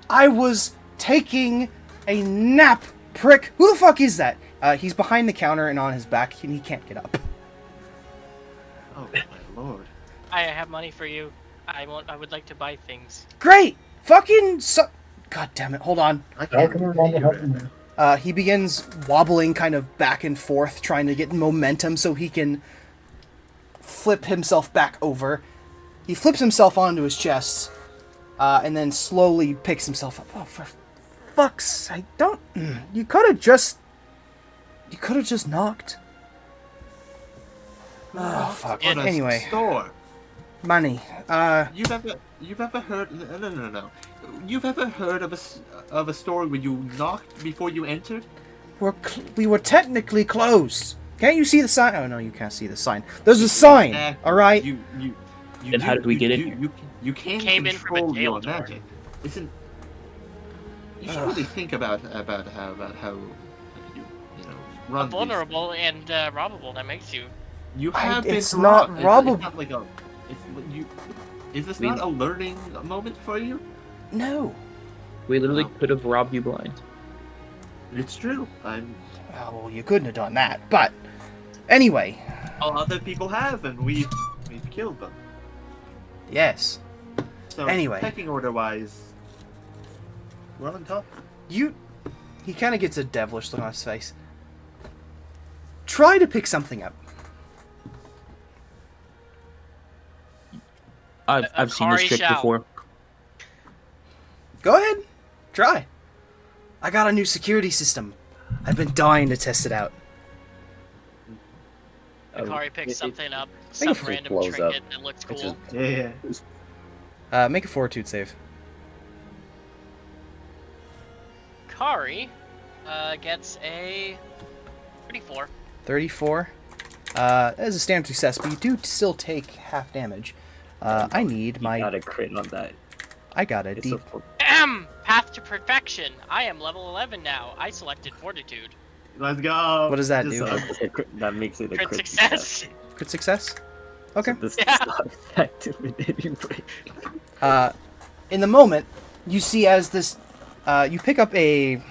I was taking a nap, prick. Who the fuck is that? He's behind the counter and on his back, and he can't get up. Oh my lord! I have money for you. I would like to buy things. Great! Fucking God damn it, hold on. I I'll can't come around to help him now. He begins wobbling kind of back and forth, trying to get momentum so he can flip himself back over. He flips himself onto his chest, and then slowly picks himself up. Oh, for fuck's sake, don't... You could have just knocked. Oh, fuck. On a Anyway, store. money. You've ever heard? No. You've ever heard of a store where you knocked before you entered? We were technically closed. Can't you see the sign? Oh no, you can't see the sign. There's a sign. Exactly. All right. Then how did we get in here? You can't Came in from a control jail your door. magic. Listen, you should really think about how you run these. Vulnerable and robbable. That makes you. You have been it's not robbed. robbable. It's not like a. It's you. Is this We- not a learning moment for you? No. We literally Oh. could have robbed you blind. It's true. I'm. Well, you couldn't have done that. But anyway, All other people have, and we've killed them. yes. So Anyway. pecking order wise, we're on top. He kind of gets a devilish look on his face. Try to pick something up. I've seen this Akari trick shall. before. Go ahead. Try. I got a new security system. I've been dying to test it out. Akari picks something up, think some it random blows up. trinket that looks Which cool. is- Yeah. Make a fortitude save. Akari gets a 34. 34. That is a standard success, but you do still take half damage. I need my... Got a crit on that. I got a It's D... Path to perfection. I am level 11 now. I selected fortitude. Let's go. What does that Just, do? That makes it a Crit crit success. Crit success? Okay. So this Yeah. is not effective in any way. In the moment, you see as this... you pick up a...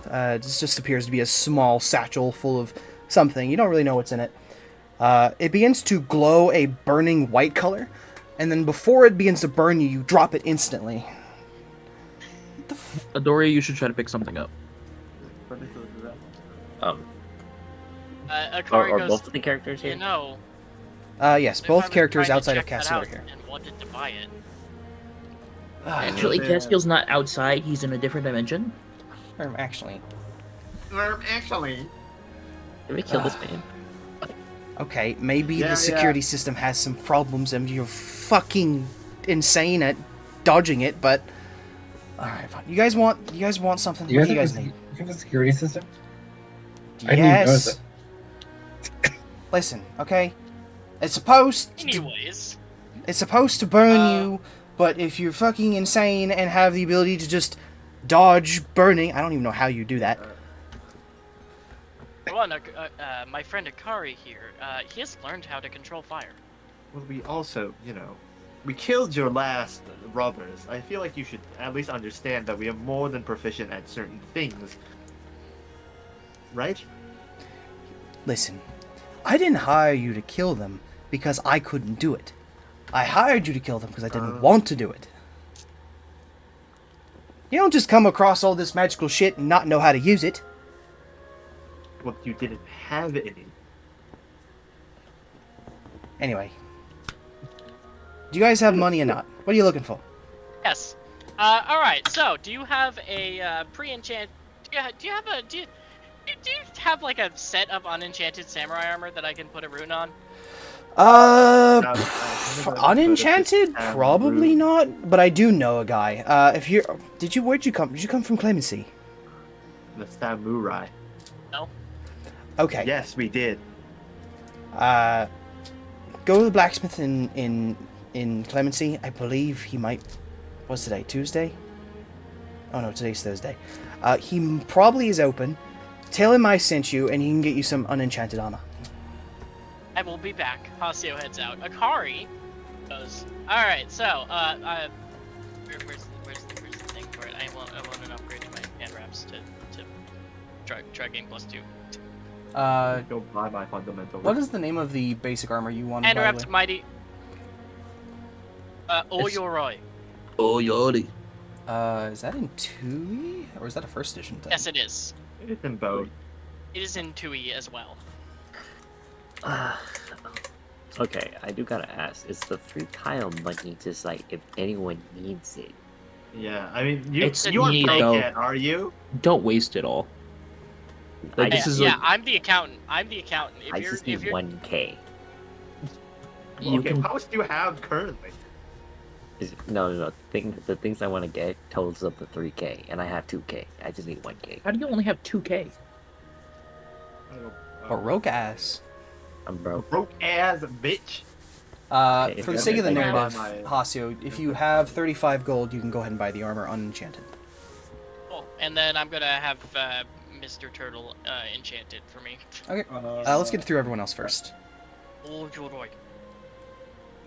this just appears to be a small satchel full of something. You don't really know what's in it. It begins to glow a burning white color, and then before it begins to burn you, you drop it instantly. Adoria, you should try to pick something up. Akari Are goes, both of the characters here? you know, Yes, if both I've been characters trying to outside of check that Cassidy are out here. and wanted to buy it. Actually, Yeah. Castiel's not outside. He's in a different dimension. Actually, Actually. Did we kill this man? okay, maybe Yeah, the security system has some problems and you're fucking insane at dodging it, but alright, fine. You guys want something? What do you guys need? You have a security system? I didn't even notice Yes. it. Listen, okay? It's supposed Anyways, to burn you, but if you're fucking insane and have the ability to just dodge burning, I don't even know how you do that. well, my friend Akari here, he has learned how to control fire. Well, we also, we killed your last robbers. I feel like you should at least understand that we are more than proficient at certain things. Right? Listen, I didn't hire you to kill them because I couldn't do it. I hired you to kill them because I didn't want to do it. You don't just come across all this magical shit and not know how to use it. Well, you didn't have any. Anyway. Do you guys have money or not? What are you looking for? Yes. Alright, so, do you have a, pre-enchant... Do you have, like, a set of unenchanted samurai armor that I can put a rune on? Unenchanted? Probably not, but I do know a guy. Where'd you come? Did you come from Clemency? The samurai. No? Okay. Yes, we did. Go to the blacksmith in Clemency. I believe he might... What's today? Tuesday? Oh no, today's Thursday. He probably is open. Tell him I sent you, and he can get you some unenchanted armor. I will be back. Hasio heads out. Akari goes, alright, so, where's the thing for it? I want an upgrade to my hand wraps to drug game +2. Go buy my fundamental. What is the name of the basic armor you want? Hand wraps mighty... Oyoroi. Oh, yori. Is that in 2e? Or is that a first edition thing? Yes, it is. It's in both. It is in 2e as well. Okay, I do gotta ask, is the free Kyle money just like if anyone needs it? Yeah, I mean, It's you aren't neat, broke though. yet, are you? Don't waste it all. Like, this is yeah, like... I'm the accountant. If I you're, just if need you're, 1k. You Okay, can... how much do you have currently? No. The things I want to get totals up to 3k, and I have 2k. I just need 1k. How do you only have 2k? Baroque ass. I'm broke. Broke ass bitch. Okay, For the if sake of the I narrative, buy my- Hasio, if you have 35 gold, you can go ahead and buy the armor unenchanted. cool. And then I'm gonna have Mr. Turtle enchanted for me. Okay. Let's get through everyone else first. Oh, Joroi.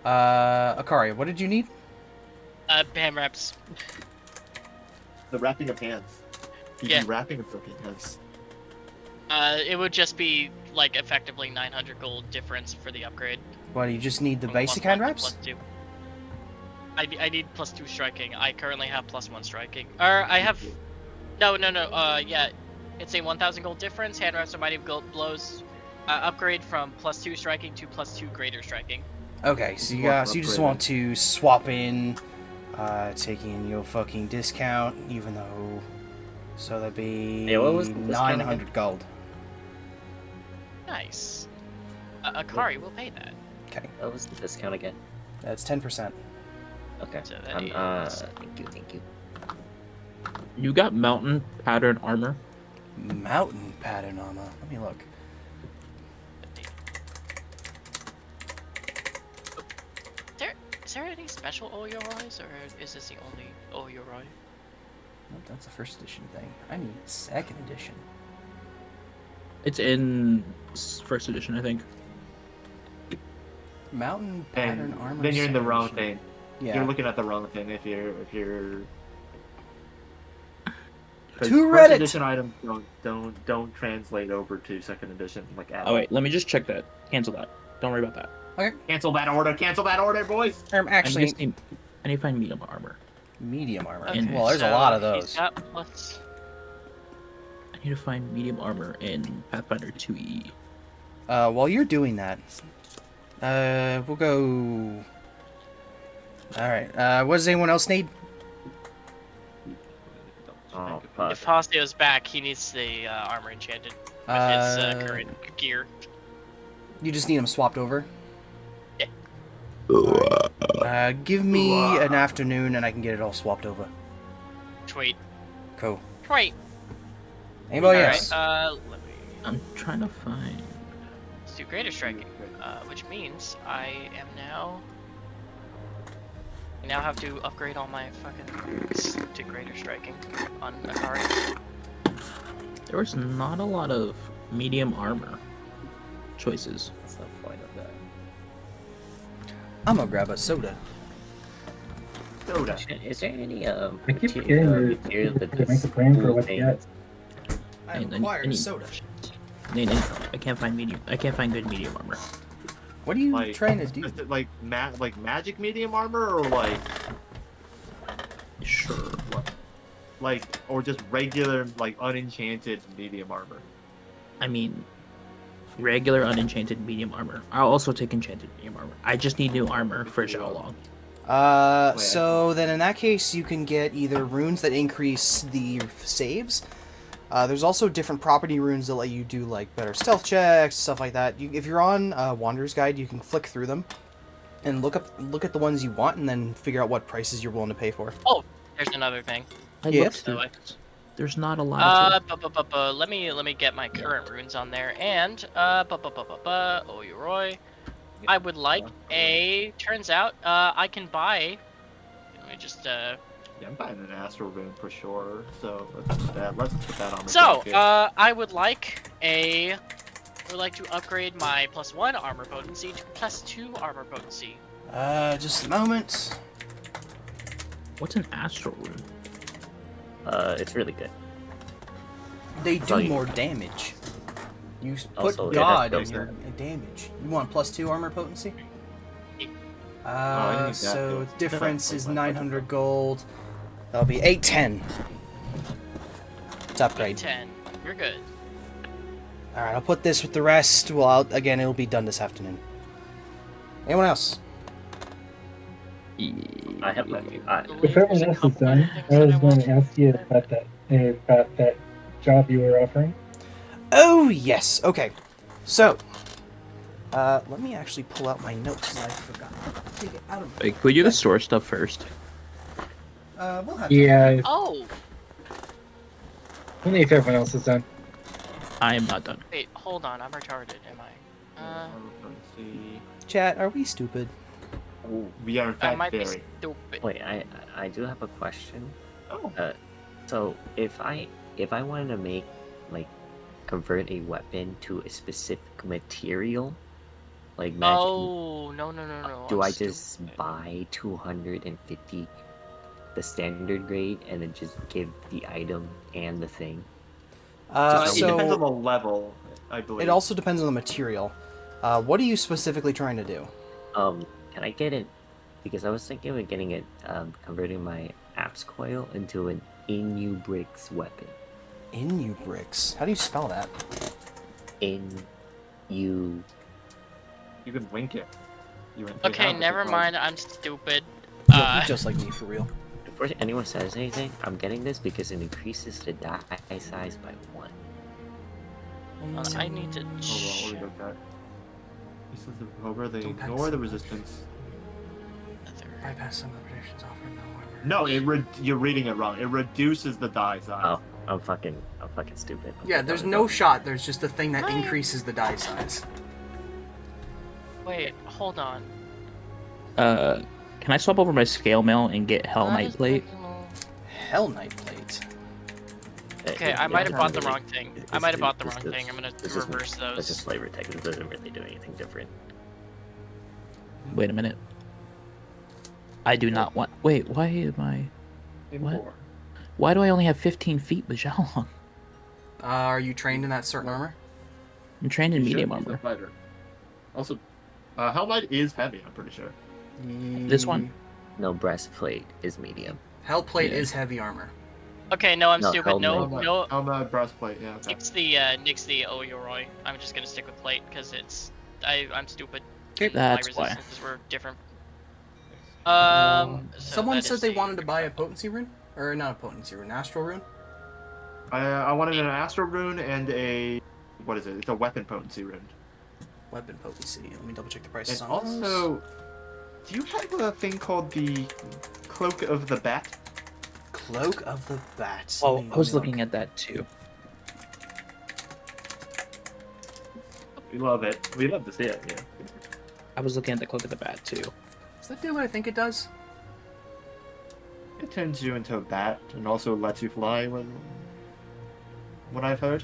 Akari, what did you need? Hand wraps. The wrapping of hands. Yeah. Wrapping of broken hands. It would just be like effectively 900 gold difference for the upgrade. What, you just need the from basic +1 hand to wraps? +2. I need +2 striking. I currently have +1 striking. Or I have. No. Yeah, it's a 1,000 gold difference. Hand wraps are mighty gold blows. Upgrade from +2 striking to +2 greater striking. Okay, so you just want to swap in, taking your fucking discount, even though, so that'd be Yeah, what was the discount 900 gold. Nice. Akari will pay that. Okay, What was the discount again? that's 10%. Okay. So that is- Thank you. You got mountain pattern armor. Mountain pattern armor. Let me look. Is there any special Oyorais, or is this the only Oyoroi? Nope, that's a first edition thing. I need second edition. It's in first edition, I think. Mountain pattern And armor. then you're in the second wrong edition. thing. Yeah. You're looking at the wrong thing if you're. 'Cause To first Reddit! edition items don't translate over to second edition like at Oh all. wait, let me just check that. Cancel that. Don't worry about that. Cancel that order! Cancel that order, boys! Actually, I need to find medium armor. medium armor. Okay, Well, there's a so lot of He's those. got plus. I need to find medium armor in Pathfinder 2E. While you're doing that, we'll go. All right. What does anyone else need? Oh, fuck. If Hasio's back, he needs the armor enchanted with his current gear. You just need them swapped over. Yeah. Give me an afternoon, and I can get it all swapped over. Tweet. Cool. Tweet. Anybody Alright, else? let me. I'm trying to find. Let's do greater striking, which means I am now. I now have to upgrade all my fucking things to greater striking on Akari. There was not a lot of medium armor choices. That's the point of that. I'm gonna grab a soda. Soda. Is there any I keep forgetting material to that make this a plan for cool what to thing- get. I And- require and- a soda. I can't find medium. I can't find good medium armor. What are you Like, trying to do? Is it like magic medium armor or Sure. or just regular like unenchanted medium armor? I mean, regular unenchanted medium armor. I'll also take enchanted medium armor. I just need new armor for Xiaolong. So then in that case, you can get either runes that increase the saves. There's also different property runes that let you do like better stealth checks, stuff like that. If you're on Wanderer's Guide, you can flick through them and look at the ones you want, and then figure out what prices you're willing to pay for. Oh, there's another thing. I Yes? looked through it. There's not a lot of Let me get my current runes on there, and Oyoroi. I would like a. Turns out, I can buy. Let me just. Yeah, I'm buying an astral rune for sure. So let's put that. Let's put that on the. So, docket. I would like a. I would like to upgrade my +1 armor potency to +2 armor potency. Just a moment. What's an astral rune? It's really good. They So do you- more damage. You put Also, it God has in your damage. You want +2 armor potency? I didn't need that, So though. difference That's is like 900 gold. That'll be 810. It's upgrade. 10. You're good. All right, I'll put this with the rest. Well, again, it'll be done this afternoon. Anyone else? I have my. If everyone else is done, I was going to ask you about that job you were offering. Oh yes. Okay. So, let me actually pull out my notes. 'Cause I forgot. Take it out of. Wait, could you the store stuff first? We'll have. Yeah, Oh, only if everyone else is done. I am not done. wait, hold on. I'm retarded, am I? Let's see. Chat. Are we stupid? We are in I fact might be very. stupid. Wait, I do have a question. Oh. So if I wanted to make convert a weapon to a specific material, like magic. Oh, no. Do I'm I just stupid. buy 250 the standard grade and then just give the item and the thing? It depends on So the level, I believe. it also depends on the material. What are you specifically trying to do? Can I get it? Because I was thinking of getting it, converting my apps coil into an Inubrix weapon. Inubrix. How do you spell that? You can wink it. Okay, never mind. I'm stupid. You're just like me for real. Before anyone says anything, I'm getting this because it increases the die size by 1. I need to. Hold on, let me look that. This is the Cobra. They Don't ignore the resistance. Bypass some of the predictions offered. No, you're reading it wrong. It reduces the die size. Oh, I'm fucking stupid. Yeah, there's no shot. There's just a thing that increases the die size. Wait, hold on. Can I swap over my scale mail and get Hell Knight plate? Hell Knight plate. Okay, I might have bought the wrong thing. I'm gonna This reverse those. It's just flavor text. It doesn't really do anything different. Wait a minute. I do not want. Wait, why am I? What? Why do I only have 15 feet with Xiaolong? Are you trained in that certain armor? I'm trained in You should, medium he's a armor. fighter. Also, Hellknight is heavy, I'm pretty sure. This one? No, breastplate is medium. Hell plate Yeah. is heavy armor. Okay, no, I'm No, stupid. No. Hellknight breastplate, yeah. Okay. Nix the Oyoroi. I'm just gonna stick with plate because I'm stupid. Okay, that's why. Resistances were different. So Someone that said is they the- wanted to buy a potency rune, or not a potency rune, astral rune. I wanted an Astral Rune and a... What is it? It's a weapon potency rune. Weapon potency. Let me double check the prices And on those. also, do you have a thing called the Cloak of the Bat? Cloak of the Bat. Oh, I was looking at that too. We love it. We love to see it, yeah. I was looking at the Cloak of the Bat too. Does that do what I think it does? It turns you into a bat and also lets you fly when I've heard.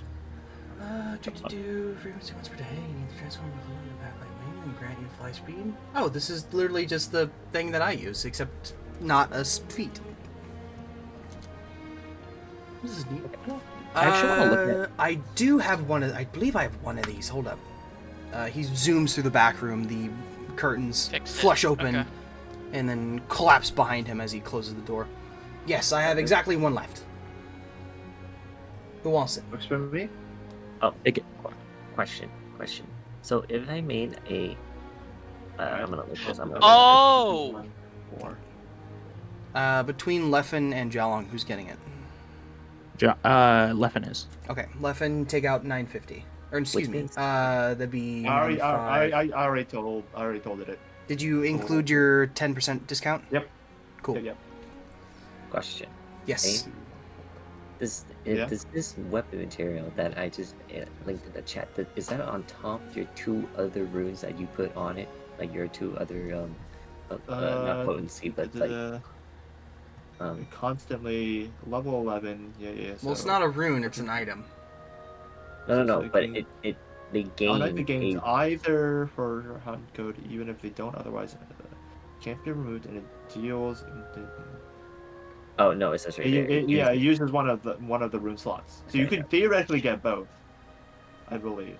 Frequency once per day. You need to transform into a bat by wing and grant you fly speed. Oh, this is literally just the thing that I use, except not a feat. This is neat. I actually want to look at. I do have one of. I believe I have one of these. Hold up. He zooms through the back room. The curtains Fixed it. flush open, Okay. and then collapse behind him as he closes the door. Yes, I have exactly one left. Who wants it? Works for me. Oh, question. So if I made a, I'm gonna look this. Oh! Between Leffen and Jalong, who's getting it? Leffen is. Okay, Leffen, take out 950. Or excuse Which me. means- That'd be. I 95. already told it. Did you include your 10% discount? Yep. Cool. Yep. Question. Yes. Does Yeah. this weapon material that I just linked in the chat, is that on top of your 2 other runes that you put on it? Like your 2 other, not potency, but like, Constantly level 11. Yeah. Well, it's not a rune, it's an item. no, but Like, they gain the gains a, either for hunt code, even if they don't otherwise can't be removed, and it deals. oh no, it's right there. It uses one of the rune slots, so you Okay, can theoretically get both, I believe.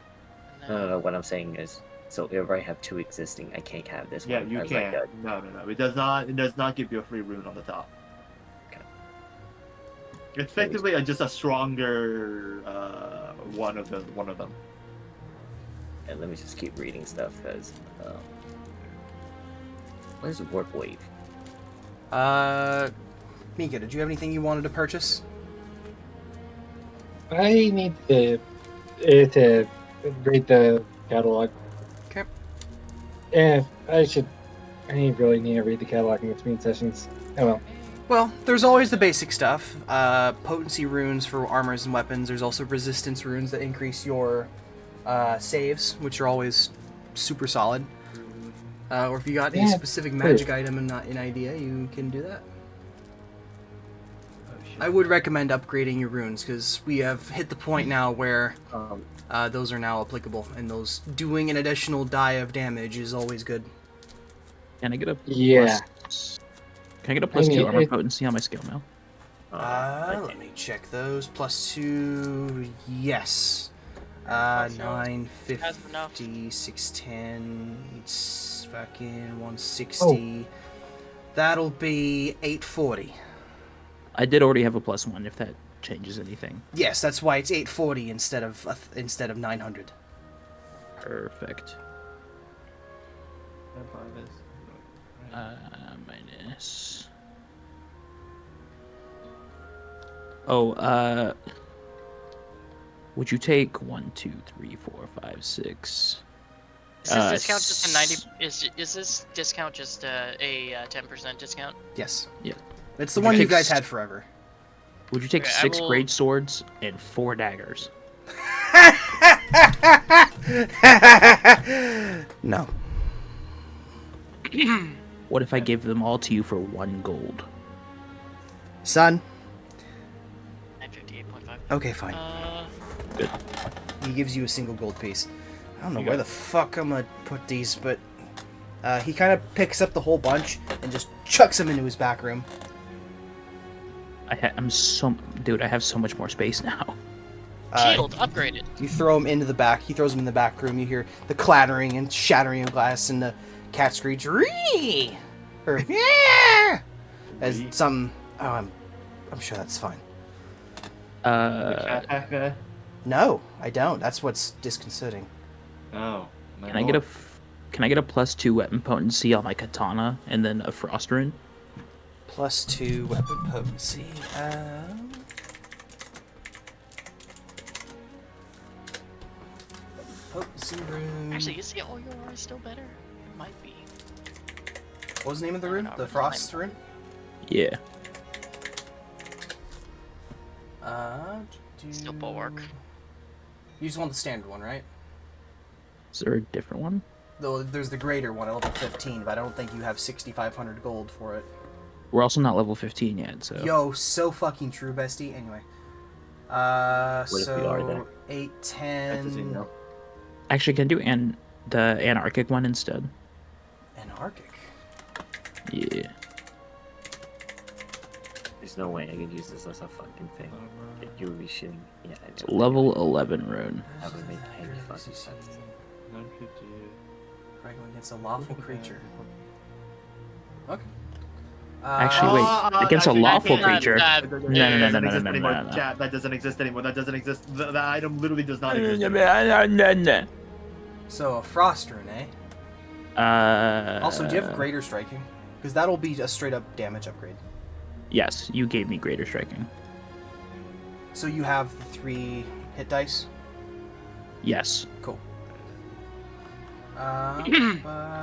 No, what I'm saying is, so if I have 2 existing, I can't have this Yeah, one. you as can. like No. It does not. It does not give you a free rune on the top. Okay. It's effectively just a stronger one of them. and let me just keep reading stuff, because, what is Warp Wave? Mika, did you have anything you wanted to purchase? I need to read the catalog. Okay. Yeah, I really need to read the catalog in between sessions. Oh well. Well, there's always the basic stuff. Potency runes for armors and weapons. There's also resistance runes that increase your saves, which are always super solid. Or if you got a Yeah, specific magic item and not an idea, you can do that. Oh shit! I would recommend upgrading your runes, because we have hit the point now where those are now applicable, and those doing an additional die of damage is always good. Can I get a Yeah. Can I get a plus I mean, 2 armor it- potency on my skill now? Let me check those. +2, yes. Plus, 9, has enough. 50, 610, it's fucking 160. That'll be 840. I did already have a +1 if that changes anything. Yes, that's why it's 840 instead of 900. Perfect. Can I buy this? Minus. Oh, would you take 1, 2, 3, 4, 5, 6? Is this discount just a 90? Is this discount just a 10% discount? Yes. Yeah. It's the Would one you you take guys had forever. Would you take Okay, I 6 will- great swords and 4 daggers? No. What if I gave them all to you for 1 gold? Son. 958.5. Okay, fine. He gives you a single gold piece. I don't know where the fuck I'm gonna put these, but he kind of picks up the whole bunch and just chucks them into his back room. Dude, I have so much more space now. Shield upgraded. You throw him into the back. He throws him in the back room. You hear the clattering and shattering of glass and the cat screech, "Ree!" or "Yeah!" as some. Oh, I'm sure that's fine. The cat pack guy? No, I don't. That's what's disconcerting. Oh. Can I get a +2 weapon potency on my katana and then a frost rune? +2 weapon potency. Potency rune. Actually, is the oil still better? It might be. What was the name of the rune? The frost rune? Yeah. Still bulwark. You just want the standard one, right? Is there a different one? Though there's the greater one at level 15, but I don't think you have 6,500 gold for it. We're also not level 15 yet, so... Yo, so fucking true, bestie. Anyway. if we are there? 8, That 10... doesn't know. Actually, can I do the anarchic one instead? Anarchic. Yeah. There's no way I could use this as a fucking thing. You would be shitting. Yeah, I It's know. level 11 rune. I would make any fucking sense. 950. Fighting against a lawful creature. Okay. Actually, wait. Against a lawful creature? Uh, That No, no, no, doesn't no, exist no, anymore. no, no. Chat, that doesn't exist anymore. That doesn't exist. The item literally does not exist anymore. So, a frost rune, eh? Also, do you have greater striking? Because that'll be a straight up damage upgrade. Yes, you gave me greater striking. So you have the 3 hit dice? Yes. Cool.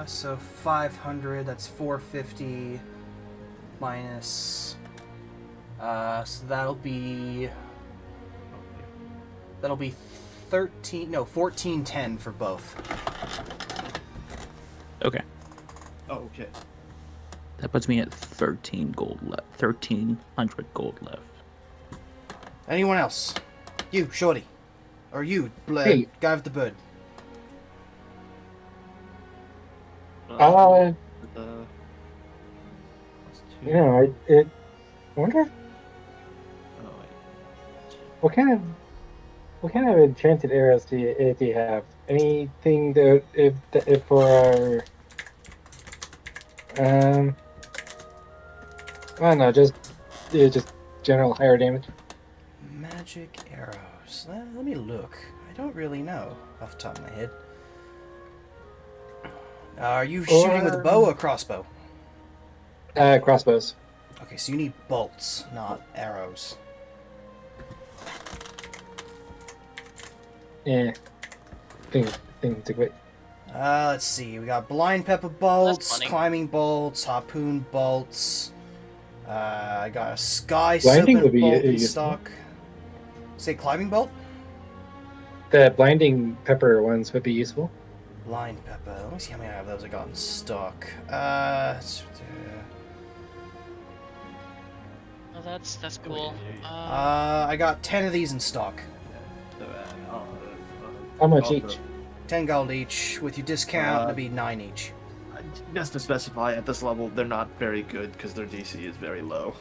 So 500, that's 450 minus... so that'll be 1410 for both. Okay. Oh, okay. That puts me at 13 gold left. 1,300 gold left. Anyone else? You, Shorty. Or you, Hey. guy with the bird. The +2. I wonder Oh, wait. what kind of enchanted arrows do you have? Anything that if for our I don't know, just general higher damage. Magic arrows. Let me look. I don't really know off the top of my head. Are you shooting with a bow or crossbow? Crossbows. Okay, so you need bolts, not arrows. Yeah. Thing to quit. Let's see. We got blind pepper bolts, funny. climbing bolts, harpoon bolts. I got a sky Blinding serpent would be bolt in useful. stock. Say climbing bolt? The blinding pepper ones would be useful. Blind pepper. Let me see how many of those I got in stock. Oh, that's cool. I got 10 of these in stock. How much also, each? 10 gold each. With your discount, it'll be 9 each. Just to specify, at this level, they're not very good because their DC is very low.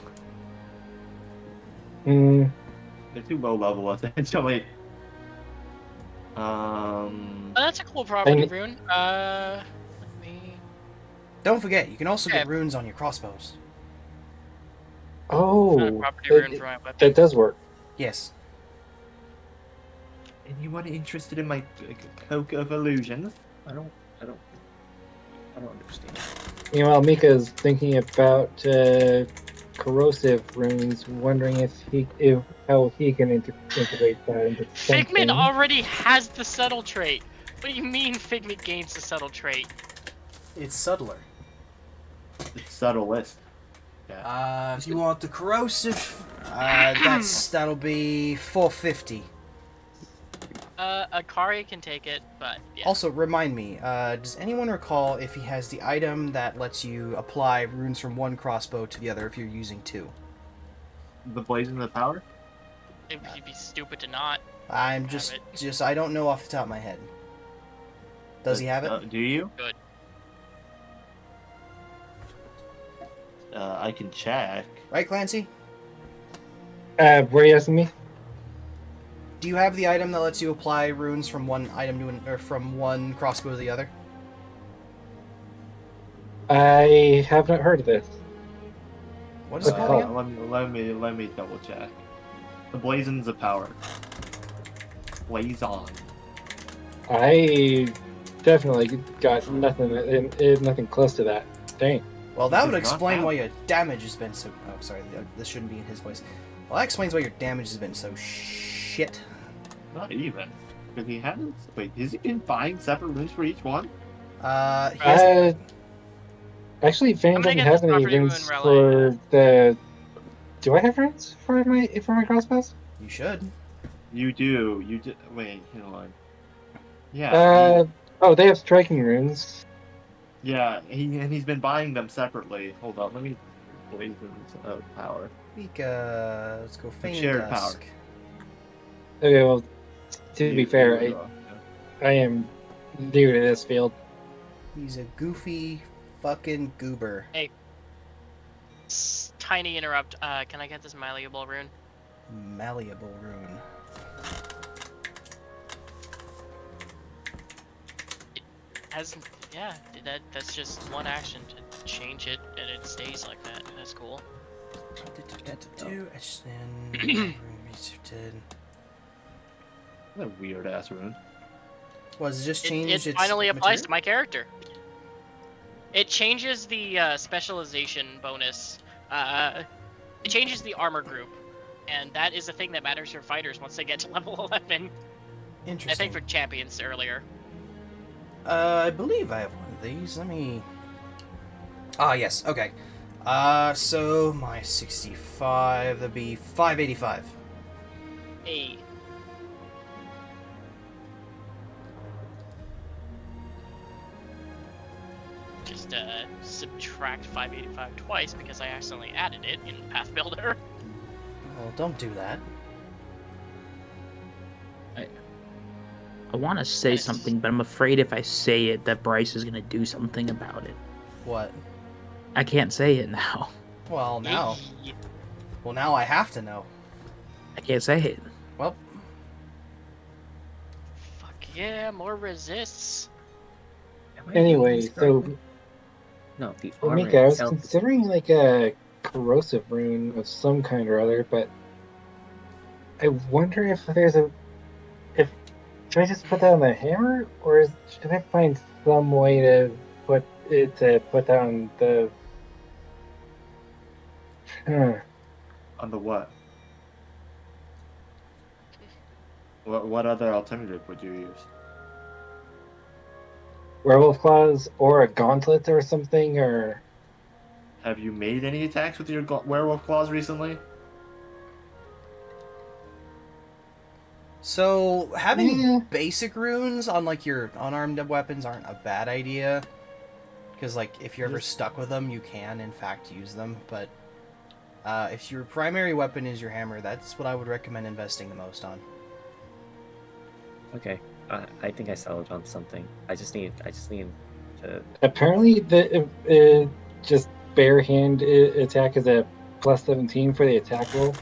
Hmm. They're too low level, essentially. Oh, that's a cool property And- rune. Let me. Don't forget, you can also Okay. get runes on your crossbows. Found a Oh, property that, rune for my weapon. that does work. Yes. Anyone interested in my Cloak of Illusions? I don't understand. Meanwhile, Mika's thinking about corrosive runes, wondering how he can integrate that into Figment something. already has the subtle trait. What do you mean Figment gains the subtle trait? It's subtler. It's subtlest. Yeah. If you want the corrosive, that'll be 450. Akari can take it, but yeah. Also, remind me, does anyone recall if he has the item that lets you apply runes from one crossbow to the other if you're using 2? The Blaze and the Power? It'd be stupid to not. I'm Have just, it. I don't know off the top of my head. Does he have it? Do you? Good. I can check. Right, Clancy? Where are you asking me? Do you have the item that lets you apply runes from one item to or from one crossbow to the other? I have not heard of this. What is it What called the again? Let me double check. The Blazons of Power. Blazon. I definitely got nothing close to that. Dang. Well, that Does would not explain have- why your damage has been so... Oh, sorry, this shouldn't be in his voice. Well, that explains why your damage has been so shit. Not even. Because he hasn't. Wait, has he been buying separate runes for each one? He hasn't... Actually, Fan I'm doesn't gonna get have this any property runes rune for the. Do I have runes for my crossbows? You should. You do. You do. Wait, hold on. Yeah. Oh, they have striking runes. He's been buying them separately. Hold on, let me. Blazons of Power. Mika, let's go Feign shared Dusk. power. Okay, well, to be fair, You- I am new to this field. He's a goofy fucking goober. Tiny interrupt. Can I get this malleable rune? Malleable rune. Yeah, that's just one action to change it, and it stays like that. That's cool. What a weird ass rune. Was it just It changed its finally applies to material? my character. It changes the specialization bonus. It changes the armor group, and that is a thing that matters for fighters once they get to level 11. I Interesting. think for champions earlier. I believe I have one of these. Let me... Ah, yes. Okay. So my 65, that'd be 585. Hey. Just subtract 585 twice because I accidentally added it in Path Builder. Well, don't do that. I want to say Nice. something, but I'm afraid if I say it, that Bryce is going to do something about it. What? I can't say it now. Well, now. Hey. Well, now I have to know. I can't say it. Well, Fuck yeah, more resists. Anyway, so No, the well, armor Mika, I was itself is- considering like a corrosive rune of some kind or other, but I wonder if there's a. Should I just put that on the hammer, or should I find some way to put that on the? On the what? What other alternative would you use? Werewolf claws or a gauntlet or something, or Have you made any attacks with your werewolf claws recently? so having Yeah. basic runes on like your unarmed weapons aren't a bad idea. Because like if you're ever Just- stuck with them, you can in fact use them. But If your primary weapon is your hammer, that's what I would recommend investing the most on. Okay. I think I settled on something. I just need to. Apparently, the just bare hand attack is a plus 17 for the attack roll,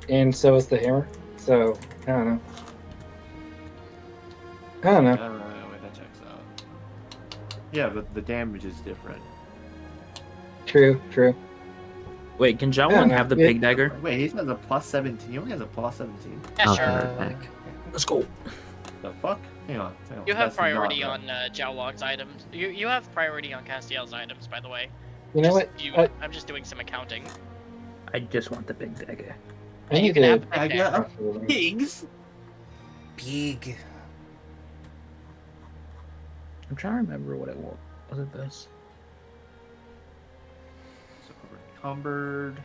and so is the hammer. So I don't know. I don't know. Wait, that checks out. Yeah, but the damage is different. True. Wait, can Yeah, Javelin no, have the it- big dagger? Wait, he has a plus 17. He only has a plus 17. Yeah, I'll sure. turn it back. Let's go. The fuck? Hang on. You have That's priority not on Jowlog's items. You have priority on Castiel's items, by the way. You know Just what? I'm just doing some accounting. I just want the big dagger. I Hey, you need can to. have the I big got dagger. pigs. Big. I'm trying to remember what it was. Was it this? So encumbered.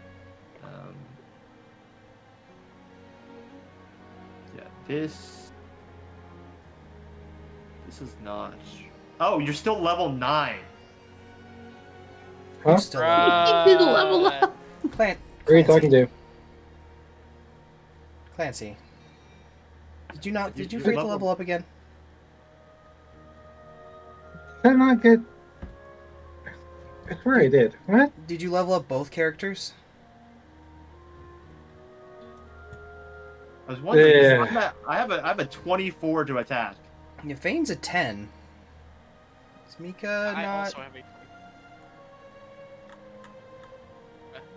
Yeah, this is not. Oh, you're still level 9. Huh? Still level up. Clan- Who are you Clancy. talking to? Clancy. Did you not? You- Did you you forget to level- level up again? I'm not good. I swear I did. What? Did you level up both characters? I was wondering. 'cause Yeah. I have a 24 to attack. Yeah, Fane's a 10. Is Mika I not? also have a.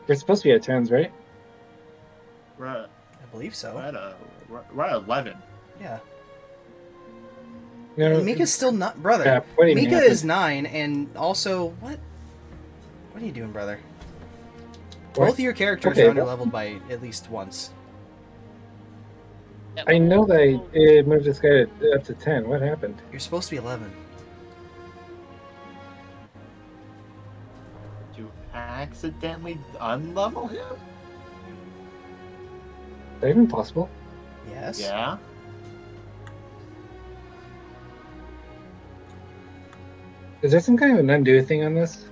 We're supposed to be at 10s, right? We're at, I believe so. we're at 11. Yeah. No. And Mika's still not, brother. Yeah, what even Mika happened? is 9, and also what? What are you doing, brother? What? Both of your characters Okay, are well- under-leveled by at least once. I know that I moved this guy up to 10. What happened? You're supposed to be 11. You accidentally unlevel him? Is that even possible? Yes. Yeah. Is there some kind of an undo thing on this?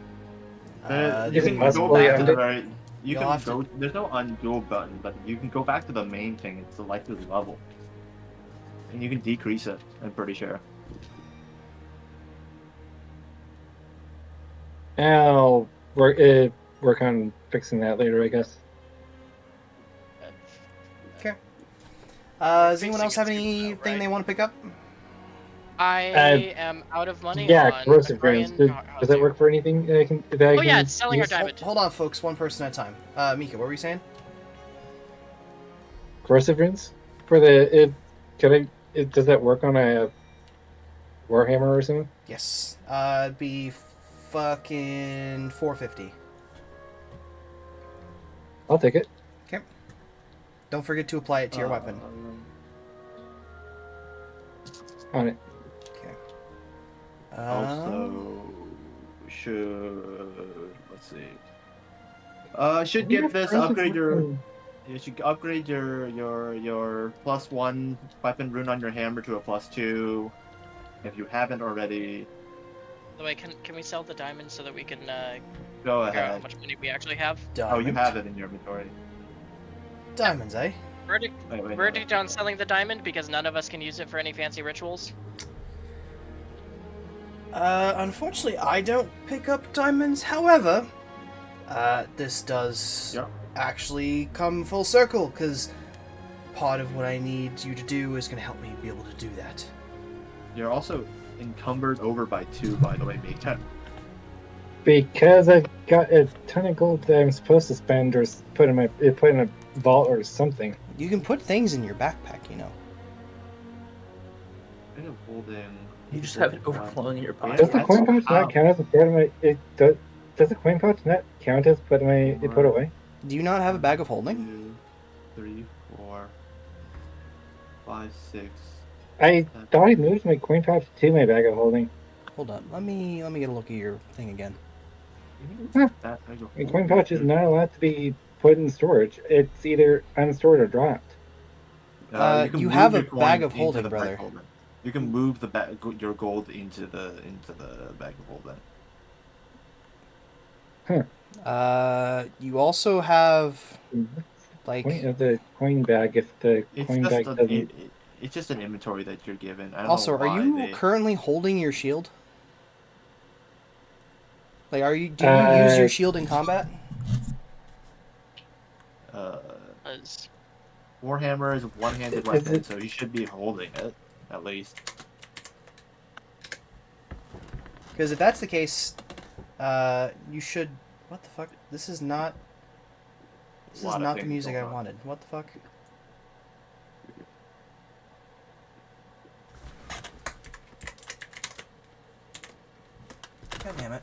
You is it can possible go back to to the undo? very. You You'll can have go. There's no undo button, but you can go back to the main thing. It's selected level, and you can decrease it. I'm pretty sure. I'll work on fixing that later, I guess. Does anyone else have anything Right. they want to pick up? I am out of money. Yeah, on corrosive Aquarian. runes. Does that work for anything? I can. That I Oh yeah, can it's selling our use? diamond. Hold on, folks. One person at a time. Mika, what were you saying? Corrosive runes for the. Does that work on a Warhammer or something? Yes. It'd be fucking 450. I'll take it. Don't forget to apply it to your weapon. On it. Also, let's see. Should get this. Upgrade your. You should upgrade your +1 weapon rune on your hammer to a +2, if you haven't already. By the way, can we sell the diamond so that we can Go figure out how ahead. much money we actually have? Oh, you Diamond. have it in your inventory. Diamonds, eh? Verdict, Wait, verdict on selling the diamond because none of us can use it for any fancy rituals. Unfortunately, I don't pick up diamonds. However, this does Yep. actually come full circle, because part of what I need you to do is going to help me be able to do that. You're also encumbered over by 2, by the way, Mika. Because I've got a ton of gold that I'm supposed to spend or put in a vault or something. You can put things in your backpack, you know. Kind of holding. You just have it overflowing in your pocket. Does the that's coin pouch how- not count as a part of my? Does the coin pouch not count as put away? Do you not have a bag of holding? 2, 3, 4, 5, 6. I thought I moved my coin pouch to my bag of holding. Hold on. Let me get a look at your thing again. Huh. That bag of My coin pouch is not allowed to be put in storage. It's either unstored or dropped. can you move have a your coin bag of into holding, the bag brother. holder. You can move your gold into the bag of holding. You also have Point like. of the coin bag if the It's coin just bag doesn't. it's just an inventory that you're given. I don't Also, know are why you they. currently holding your shield? Like, do you use Uh, your shield in combat? Uh, Was Warhammer is a one-handed is weapon, it? so you should be holding it at least. Because if that's the case, you should. What the fuck? This is not. This A is lot of not the things music I going on. wanted. What the fuck? God damn it.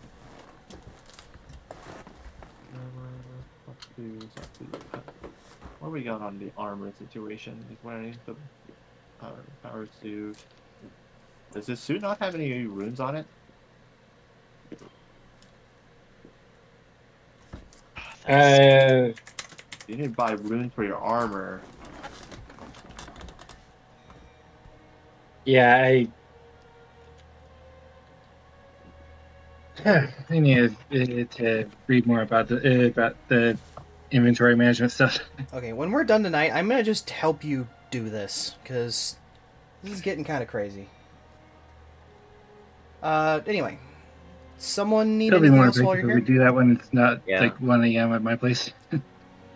What are we got on the armor situation? Is wearing the power suit. Does this suit not have any runes on it? Uh, You didn't buy runes for your armor. yeah, I need to read more about the inventory management stuff. Okay, when we're done tonight, I'm gonna just help you do this because this is getting kind of crazy. Anyway, someone need It'll be anything more else while effective you're if we here? do that when it's not Yeah. like 1 a.m. at my place.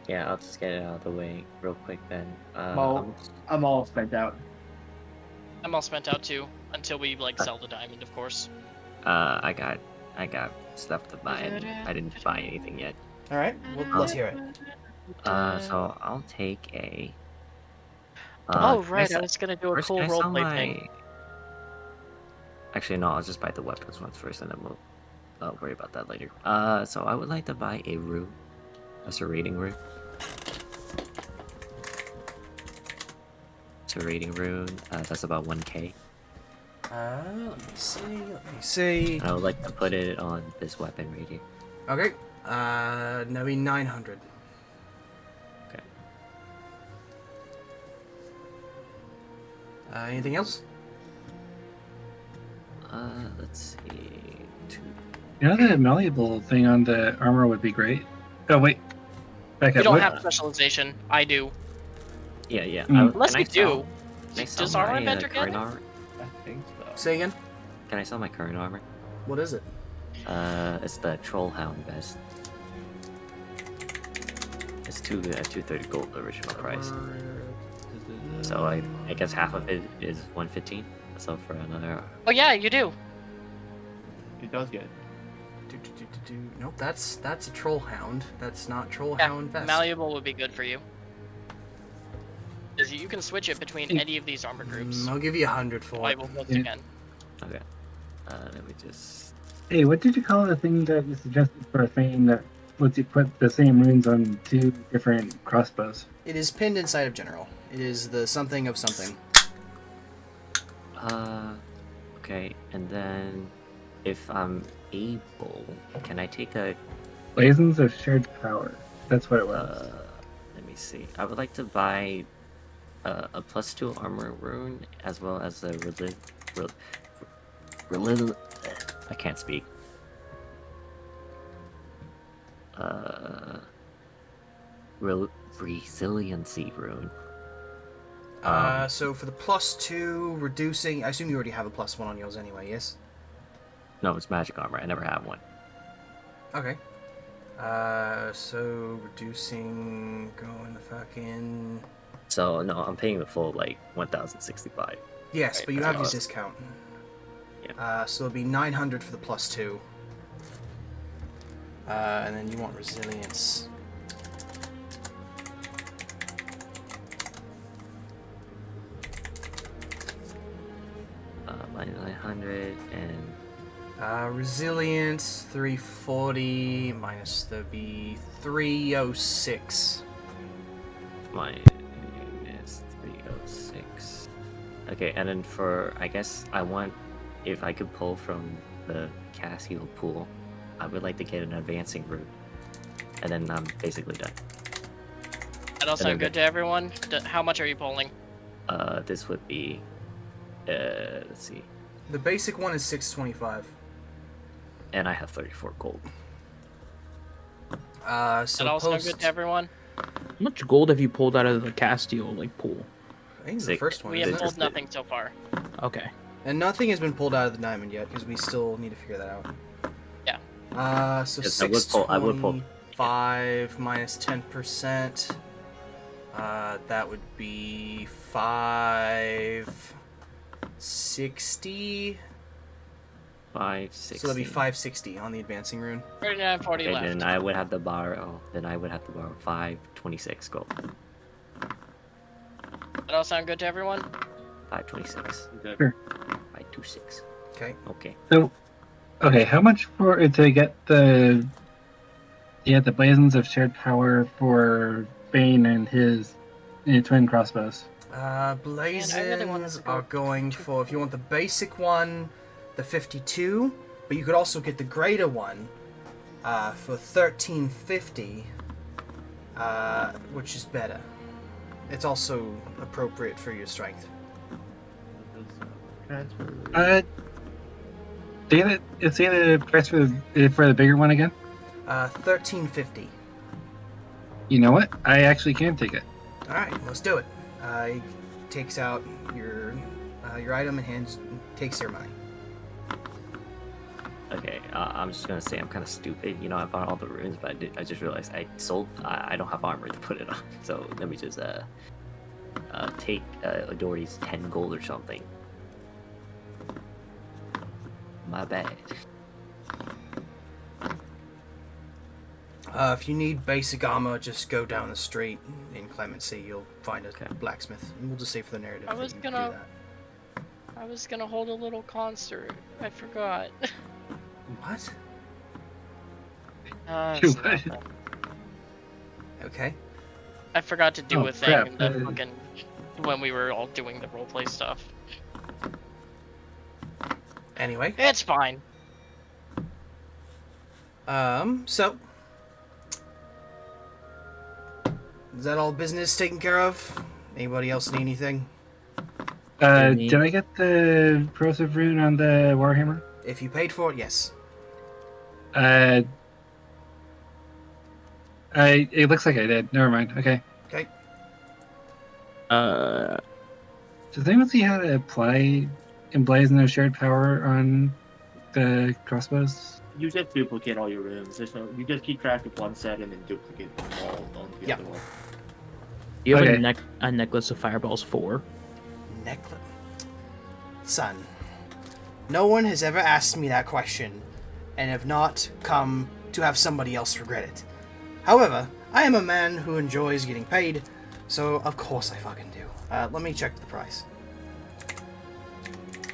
Yeah, I'll just get it out of the way real quick then. I'm all spent out. I'm all spent out too until we like sell the diamond, of course. I got stuff to buy and I didn't buy anything yet. All right, well, let's hear it. So I'll take a. Oh can right, I se- was gonna do a first, cool can I sell roleplay thing. Actually, no, I'll just buy the weapons ones first, and then we'll worry about that later. So I would like to buy a rune, a serrating rune. Serrating rune. That's about 1K. Let me see. Let me see. And I would like to put it on this weapon right here. Okay. That'll be 900. Okay. Anything else? Let's see. You know, the malleable thing on the armor would be great. Oh wait, back You up. don't What? have specialization. I do. Yeah. Unless Can you I sell- do. Can I sell Does Armor my Inventor get current it? armor? I think so. Say again. Can I sell my current armor? What is it? It's the Trollhound vest. It's 230 gold original price. So I guess half of it is 115. So for another. Oh yeah, you do. It does get. Nope, that's a troll hound. That's not troll Yeah, hound vest. malleable would be good for you. 'Cause you can switch it between any of these armor groups. I'll give you 100 for I it. will once Yeah. again. Okay. Let me just. Hey, what did you call the thing that you suggested for a thing that lets you put the same runes on 2 different crossbows? It is pinned inside of general. It is the something of something. Okay, and then if I'm able, can I take a Blazons of shared power. That's what it was. let me see. I would like to buy a +2 armor rune as well as a I can't speak. Resiliency rune. So for the +2, reducing. I assume you already have a +1 on yours anyway, yes? No, it's magic armor. I never have one. Okay. So reducing. Going the fucking. So no, I'm paying the full like 1,065. Yes, Right, but you that's have what your I was- discount. Yeah. So it'll be 900 for the +2. And then you want resilience. My 900 and Resilience 340 minus the be 306. my is 306. Okay, and then for I guess I want if I could pull from the Cassio pool, I would like to get an advancing route, and then I'm basically done. That all sound good to everyone? How much are you pulling? This would be let's see, The basic one is 625. and I have 34 gold. So That all sound good post. to everyone? How much gold have you pulled out of the Castile pool? I think it's the Sick. first one. We isn't have it? pulled nothing so far. Okay. And nothing has been pulled out of the diamond yet because we still need to figure that out. Yeah. So Yes, I would pull. 625 minus 10%. That would be 560. 560. So that'd be 560 on the advancing rune. 39.40 Okay, left. then I would have to borrow. Then I would have to borrow 526 gold. That all sound good to everyone? 526. Okay. Sure. 526. Okay. Okay. So, okay, how much for to get the blazons of shared power for Bane and his twin crossbows? really wanted Blazons to go are going too for, if you want the basic one, the 52, but you could also get the greater one for 1350, which is better. It's also appropriate for your strength. Transfer. Say the price for the bigger one again. 1350. You know what? I actually can take it. All right, let's do it. He takes out your item and takes your money. Okay. I'm just gonna say I'm kind of stupid. You know, I bought all the runes, but I just realized I don't have armor to put it on. So let me just take Doherty's 10 gold or something. My bad. If you need basic armor, just go down the street in Clemency. You'll find a Okay. blacksmith. And we'll just say for the narrative. I was that you gonna- do that. I was gonna hold a little concert. I forgot. What? It's What? nothing. Okay. I forgot to do Oh, a thing crap. in the fucking when we were all doing the roleplay stuff. Anyway, It's fine. so is that all business taken care of? Anybody else need anything? Did I get the corrosive rune on the warhammer? If you paid for it, yes. It looks like I did. Never mind. Okay. Okay. Does anyone see how to apply emblazon of shared power on the crossbows? You just duplicate all your runes. You just keep track of one set and then duplicate them all on the Yeah. other one. You have Okay. a necklace of fireballs 4. Necklace. Son, no one has ever asked me that question, and have not come to have somebody else regret it. However, I am a man who enjoys getting paid, so of course I fucking do. Let me check the price.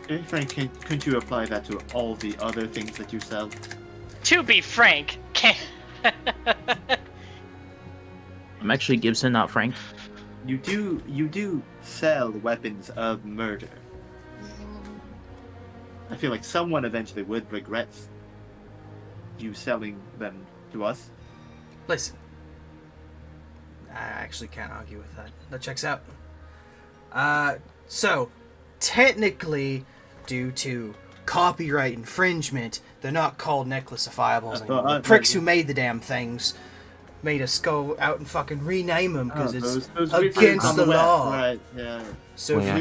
Hey, Frank, couldn't you apply that to all the other things that you sell? To be frank, can I'm actually Gibson, not Frank. You do sell weapons of murder. I feel like someone eventually would regret you selling them to us. Listen, I actually can't argue with that. That checks out. So, technically, due to copyright infringement, they're not called Necklace of Fireballs anymore. The pricks who made the damn things made us go out and fucking rename them because it's those against on the web, law. Right? Yeah. So Well, yeah.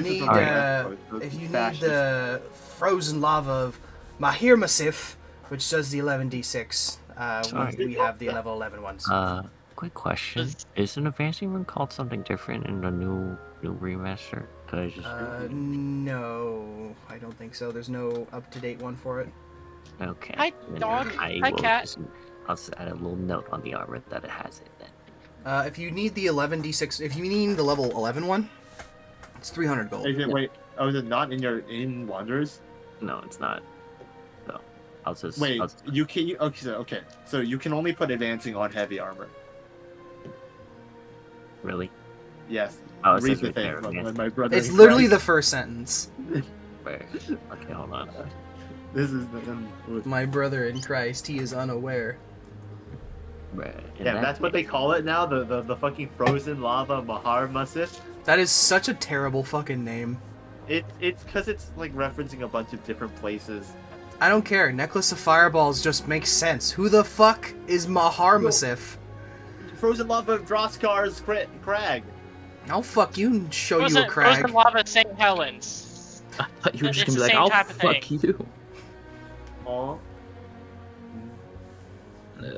if you need the frozen lava of Mahir Masif, which does the 11d6, Sorry. we have the level 11 ones. Quick question: is an advancing rune called something different in the new remaster? Cause No, I don't think so. There's no up-to-date one for it. okay. Hi, Then dog. I Hi, will cat. I'll just add a little note on the armor that it has it then. If you need the 11d6, if you need the level 11 one, it's 300 gold. Is it, wait, is it not in Wanderers? No, it's not. So I'll just Wait, I'll just- you can okay. So you can only put advancing on heavy armor. really. Yes. Oh, it Read says the right thing. there. Yes. My brother. It's in literally the Christ. first sentence. Wait, okay, hold on. This is My brother in Christ, he is unaware. Right. in yeah. that That's what they case- call it now. The fucking frozen lava Mahar Masif. That is such a terrible fucking name. It's because it's like referencing a bunch of different places. I don't care. Necklace of Fireballs just makes sense. Who the fuck is Mahar Masif? frozen lava Droskar's crag. I'll fuck you and show you a crag. Frozen lava St. Helens. I thought you were just It's gonna be the like, same I'll type of fuck thing. you. Aw.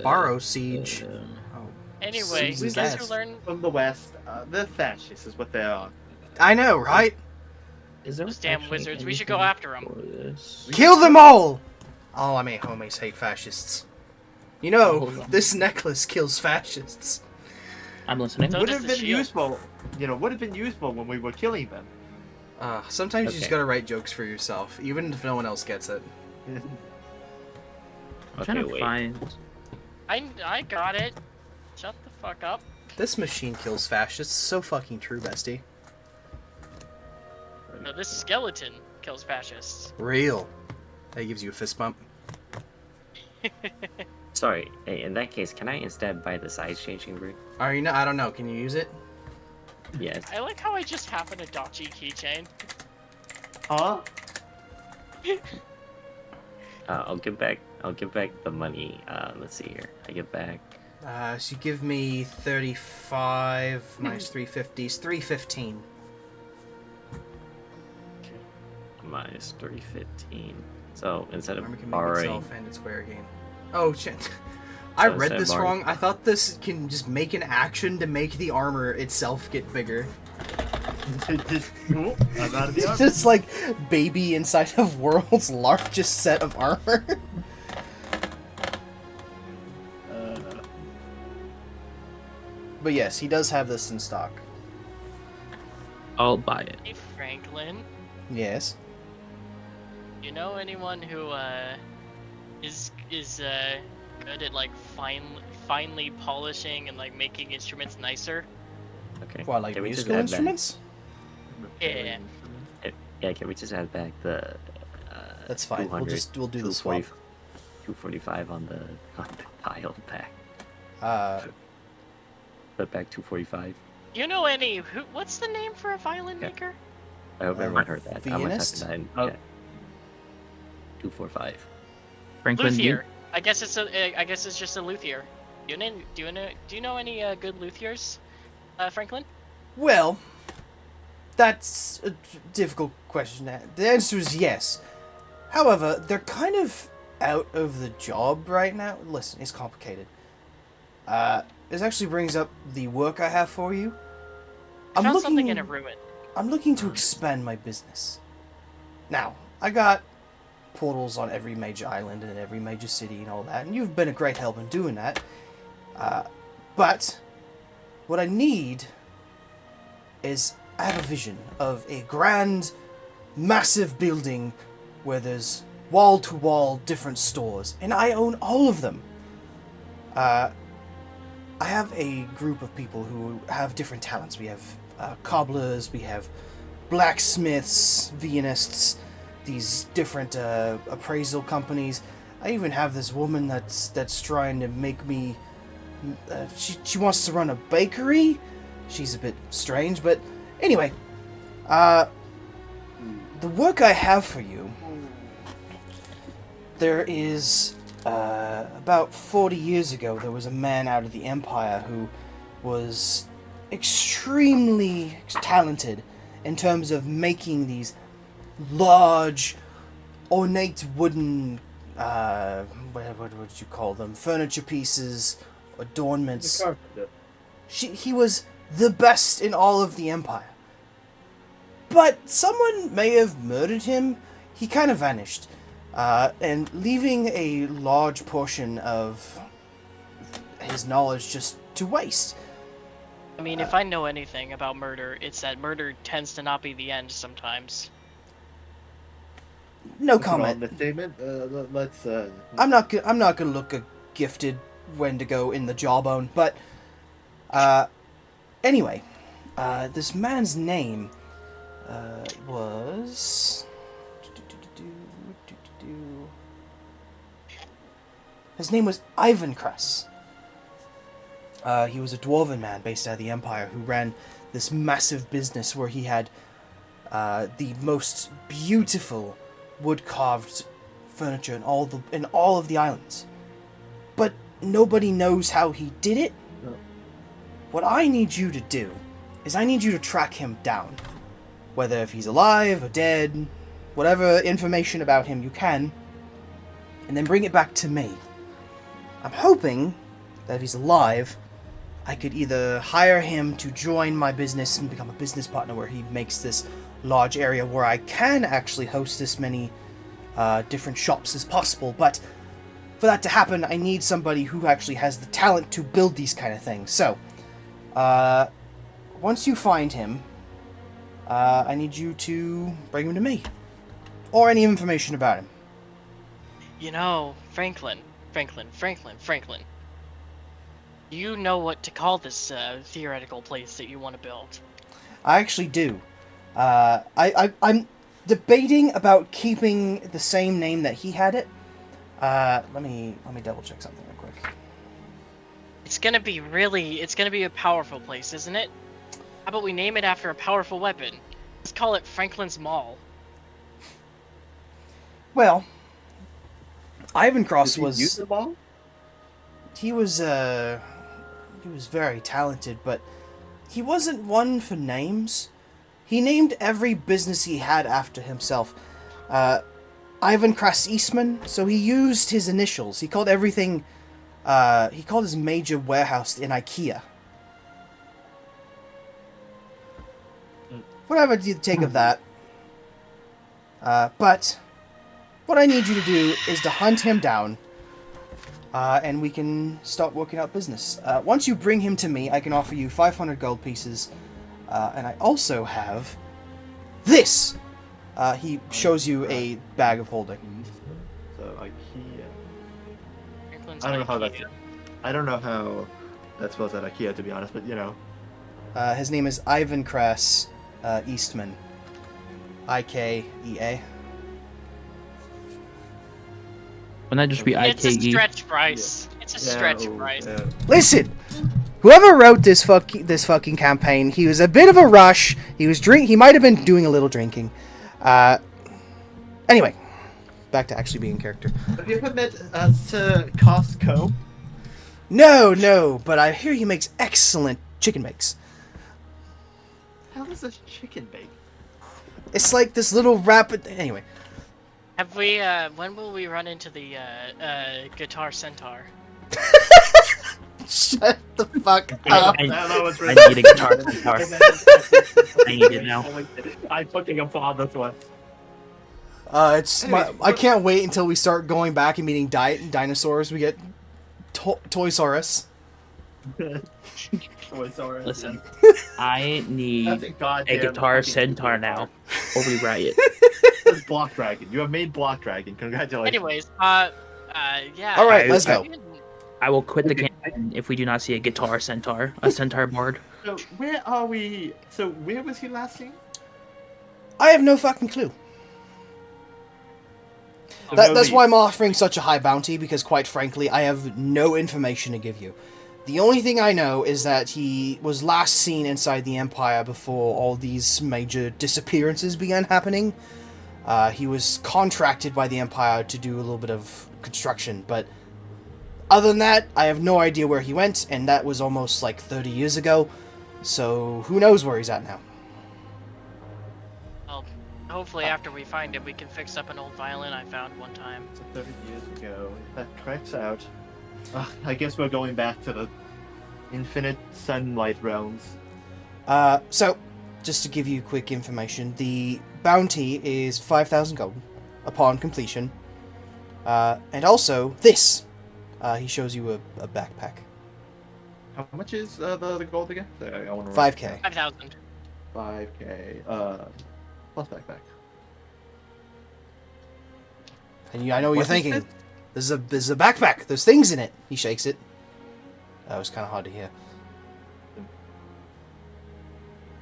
Borrow siege. Oh. Anyway, Jesus, we get that's- to learn. From the west, the fascists is what they are. I know, right? Is there Those damn actually wizards, we should go anything after 'em. for this? Kill them all! Oh, I mean, homies hate fascists. You know, Hold on. this necklace kills fascists. I'm listening. So Would does have the been shield. useful, would have been useful when we were killing them. Sometimes you just Okay. gotta write jokes for yourself, even if no one else gets it. I'm Okay, trying to wait. find. I got it. Shut the fuck up. This machine kills fascists. So fucking true, bestie. No, this skeleton kills fascists. Real. That gives you a fist bump. Sorry, hey, in that case, can I instead buy the size changing route? Are you? I don't know. Can you use it? Yes. I like how I just have an Adachi keychain. Huh? I'll give back the money. Let's see here. I give back. So you give me 35 minus 350 is 315. Minus 315. So instead of Armor can make borrowing, itself and its wear again. Oh shit. I So read instead of this borrowing- wrong. I thought this can just make an action to make the armor itself get bigger. I'm out of the It's armor. just like baby inside of world's largest set of armor. But yes, he does have this in stock. I'll buy it. Hey Franklin, Yes. you know anyone who is good at like finely polishing and like making instruments nicer? okay. What, like Can we just musical add instruments? Yeah. Yeah, can we just add back the? That's fine. We'll 200, do the swap. 245 on the pile back. Put back 245. You know any what's the name for a violin Okay. maker? I hope everyone heard that. I'm gonna type Pianist? that in. Oh. Yeah. 245. Franklin, Luthier. I guess it's just a luthier. Do you know any good luthiers, Franklin? Well, that's a difficult question. The answer is yes. However, they're kind of out of the job right now. Listen, it's complicated. This actually brings up the work I have for you. I found something in a ruin. I'm looking to expand my business. Now, I got portals on every major island and every major city and all that, and you've been a great help in doing that. But what I need is I have a vision of a grand, massive building where there's wall-to-wall different stores, and I own all of them. I have a group of people who have different talents. We have cobblers, we have blacksmiths, Vienists, these different appraisal companies. I even have this woman that's trying to make me. She wants to run a bakery. She's a bit strange, but anyway, the work I have for you. There is about 40 years ago, there was a man out of the Empire who was extremely talented in terms of making these large, ornate wooden, what would you call them? Furniture pieces, adornments. He was the best in all of the Empire. But someone may have murdered him. He kind of vanished. And leaving a large portion of his knowledge just to waste. I mean, if I know anything about murder, it's that murder tends to not be the end sometimes. No Put on comment. the statement. Let's. I'm not gonna look a gifted Wendigo in the jawbone, but anyway, this man's name was. His name was Ivan Kress. He was a dwarven man based out of the Empire who ran this massive business where he had the most beautiful wood-carved furniture in all of the islands. But nobody knows how he did it. What I need you to do is I need you to track him down. Whether if he's alive or dead, whatever information about him you can, and then bring it back to me. I'm hoping that if he's alive, I could either hire him to join my business and become a business partner where he makes this large area where I can actually host as many different shops as possible, but for that to happen, I need somebody who actually has the talent to build these kind of things. So, once you find him, I need you to bring him to me. Or any information about him. You know, Franklin. You know what to call this theoretical place that you want to build. I actually do. I'm debating about keeping the same name that he had it. Let me double check something real quick. It's gonna be a powerful place, isn't it? How about we name it after a powerful weapon? Let's call it Franklin's Mall. Well, Ivan Cross Does he use the ball? he was very talented, but he wasn't one for names. He named every business he had after himself. Ivan Cross Eastman, so he used his initials. He called everything, he called his major warehouse in IKEA. Whatever you take of that. But what I need you to do is to hunt him down, and we can start working out business. Once you bring him to me, I can offer you 500 gold pieces, and I also have this. He shows you a bag of holding. So IKEA. Franklin's I don't know how IKEA. I don't know how that spells out IKEA, to be honest, but you know. His name is Ivan Cross Eastman. IKEA. Wouldn't that just be It's a IKE? stretch price. It's a stretch price. Yeah. Listen, whoever wrote this fucking campaign, he was a bit of a rush. He might have been doing a little drinking. Anyway, back to actually being in character. Have you ever met Sir Costco? No, but I hear he makes excellent chicken bakes. How is this chicken bake? It's like this little rapid. Anyway, Have we? When will we run into the Guitar Centaur? shut the fuck I, up. I, That was I need a guitar. I need it now. I fucking applaud this one. It's Anyways, I can't wait until we start going back and meeting dinosaurs. We get Toysaurus. Listen, I need That's a a goddamn guitar fucking centaur guitar. now, or we riot. That's Block Dragon. You have made Block Dragon. Congratulations. Anyways, yeah. All right, I- let's go. I will quit the campaign if we do not see a guitar centaur, a centaur board. So where are we? So where was he last seen? I have no fucking clue. So That's nobody- why I'm offering such a high bounty, because quite frankly, I have no information to give you. The only thing I know is that he was last seen inside the Empire before all these major disappearances began happening. He was contracted by the Empire to do a little bit of construction, but other than that, I have no idea where he went, and that was almost like 30 years ago, so who knows where he's at now. Well, hopefully after we find it, we can fix up an old violin I found one time. So 30 years ago. If that tracks out. I guess we're going back to the infinite sunlight realms. So, just to give you quick information, the bounty is 5,000 gold upon completion. And also, this. He shows you a backpack. How much is the gold again? Sorry, I want to 5k. 5,000. 5k. Plus backpack. And I know what you're What is thinking. this? This is a backpack. There's things in it. He shakes it. That was kind of hard to hear.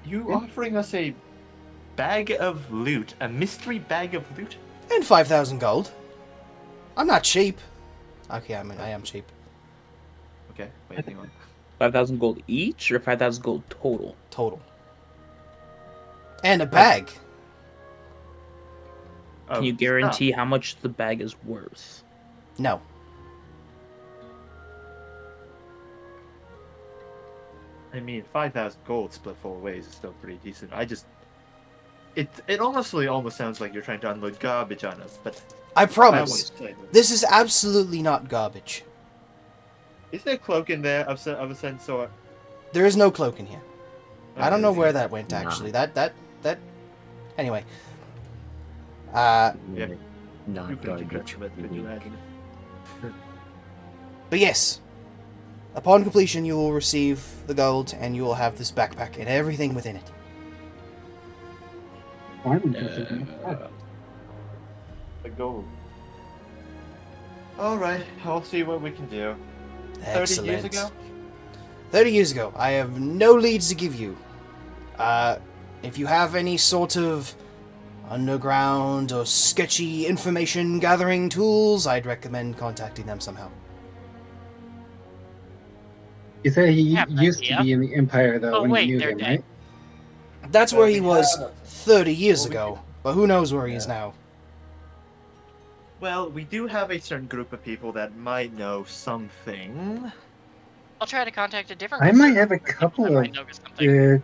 You offering us a bag of loot, a mystery bag of loot? And 5,000 gold. I'm not cheap. Okay, I am cheap. Okay, wait, hang on. 5,000 gold each, or 5,000 gold total? Total. And a bag. Can you guarantee how much the bag is worth? No. I mean, 5,000 gold split 4 ways is still pretty decent. It honestly almost sounds like you're trying to unload garbage on us, but I I don't want promise. to say that. This is absolutely not garbage. Is there a cloak in there of a sense, or... There is no cloak in here. I don't know where that that went, Nah. actually. That... Anyway. Yeah. Not You could garbage. could you imagine? But yes. Upon completion, you will receive the gold, and you will have this backpack and everything within it. I'm interested in that. The gold. Alright, I'll see what we can do. 30 Excellent. years ago? 30 years ago. I have no leads to give you. If you have any sort of underground or sketchy information gathering tools, I'd recommend contacting them somehow. You said he Yeah, used to yeah. be in the Empire, though, Oh, when wait, you knew they're him, dead. right? That's where he was Yeah. 30 years Well, we ago, but who knows where he is now. Well, we do have a certain group of people that might know something. I'll try to contact a different. I might group have a people couple that of might know something.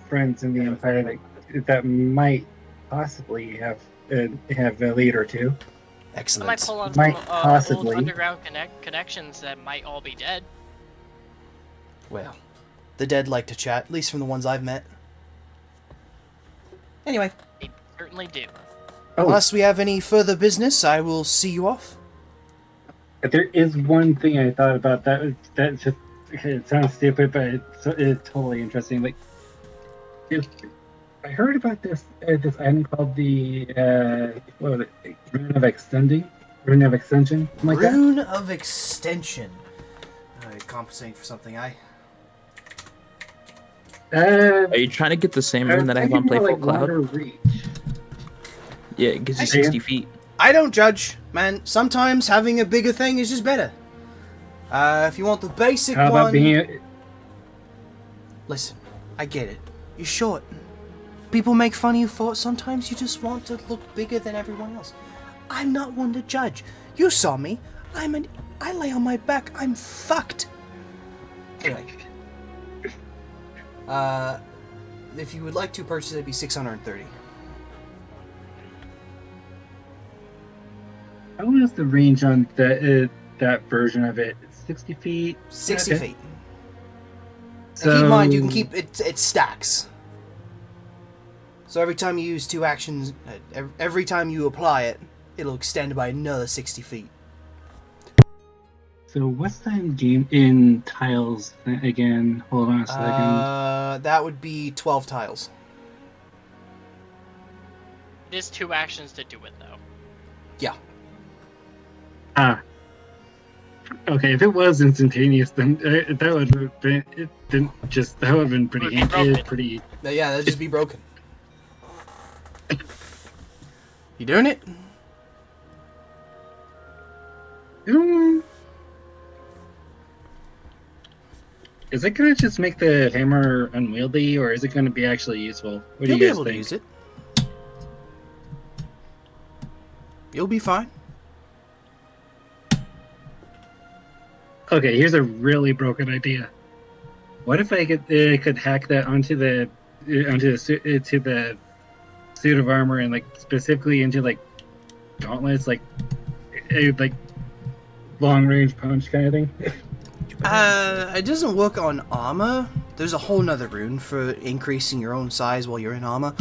friends in the Yeah, Empire that might possibly have a lead or two. I might Excellent. pull on Might some possibly. old underground connections that might all be dead. Well, the dead like to chat, at least from the ones I've met. Anyway, They certainly do. Oh, unless we have any further business, I will see you off. there is one thing I thought about that just it sounds stupid, but it's totally interesting. Like, if I heard about this item called the what was it? Rune of Extension, something like that. Rune of Extension. Compensating for something, Are you trying to get the same I rune was that I have on thinking more Playful like Cloud? longer reach. Yeah, it gives you Hey, 60 feet. I don't judge, man. Sometimes having a bigger thing is just better. If you want the basic How one... about being? Listen, I get it. You're short. People make fun of you for it. Sometimes you just want to look bigger than everyone else. I'm not one to judge. You saw me. I lay on my back. I'm fucked. Anyway. If you would like to purchase it, it'd be 630. How was the range on that version of it? 60 feet. 60 Okay. feet. So, And keep in mind, you can keep it stacks. So every time you use two actions, every time you apply it, it'll extend by another 60 feet. So what's that game in tiles again? Hold on a second. That would be 12 tiles. It is 2 actions to do it though. Yeah. Okay, if it was instantaneous, then that would have been that would have been pretty Would be broken. pretty. Yeah, that'd just be broken. You doing it? Is it gonna just make the hammer unwieldy, or is it gonna be actually useful? What do You'll you be guys able think? to use it. You'll be fine. Okay, here's a really broken idea. What if I could hack that onto the suit of armor and like specifically into like gauntlets, like long range punch kind of thing? It doesn't work on armor. There's a whole nother rune for increasing your own size while you're in armor.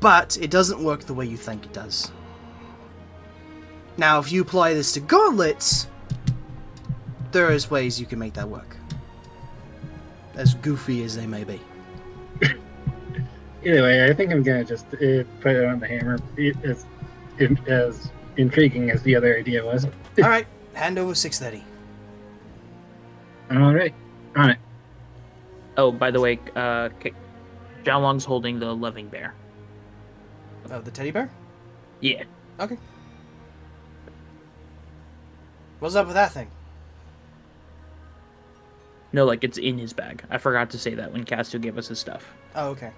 But it doesn't work the way you think it does. Now, if you apply this to gauntlets, there is ways you can make that work. As goofy as they may be. Either way, I think I'm gonna just put it on the hammer. As intriguing as the other idea was. Alright, hand over 630. All right, on it. Oh, by the way, Xiaolong's holding the loving bear. Oh, the teddy bear? Yeah. Okay. What's up with that thing? No, like, it's in his bag. I forgot to say that when Castu gave us his stuff. Oh, okay.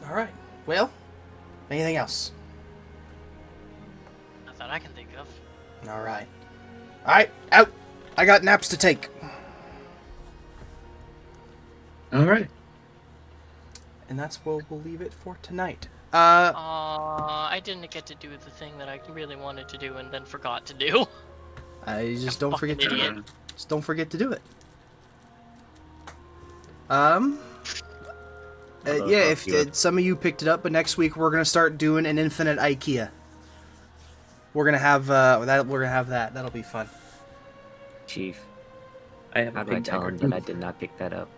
Alright. Well, anything else? Not that I can think of. Alright. Alright, out! I got naps to take. All right. And that's where we'll leave it for tonight. I didn't get to do the thing that I really wanted to do and then forgot to do. I just don't forget to idiot. just don't forget to do it. Yeah, if some of you picked it up, but next week we're gonna start doing an infinite IKEA. We're gonna have that. That'll be fun. Chief, I have how a do I big tell dagger him too. that I did not pick that up?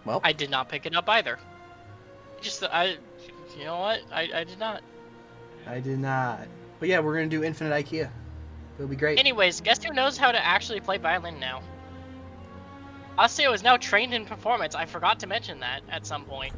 Well, I did not pick it up either. You know what? I did not. I did not. But yeah, we're gonna do infinite IKEA. It'll be great. Anyways, guess who knows how to actually play violin now? Asio is now trained in performance. I forgot to mention that at some point.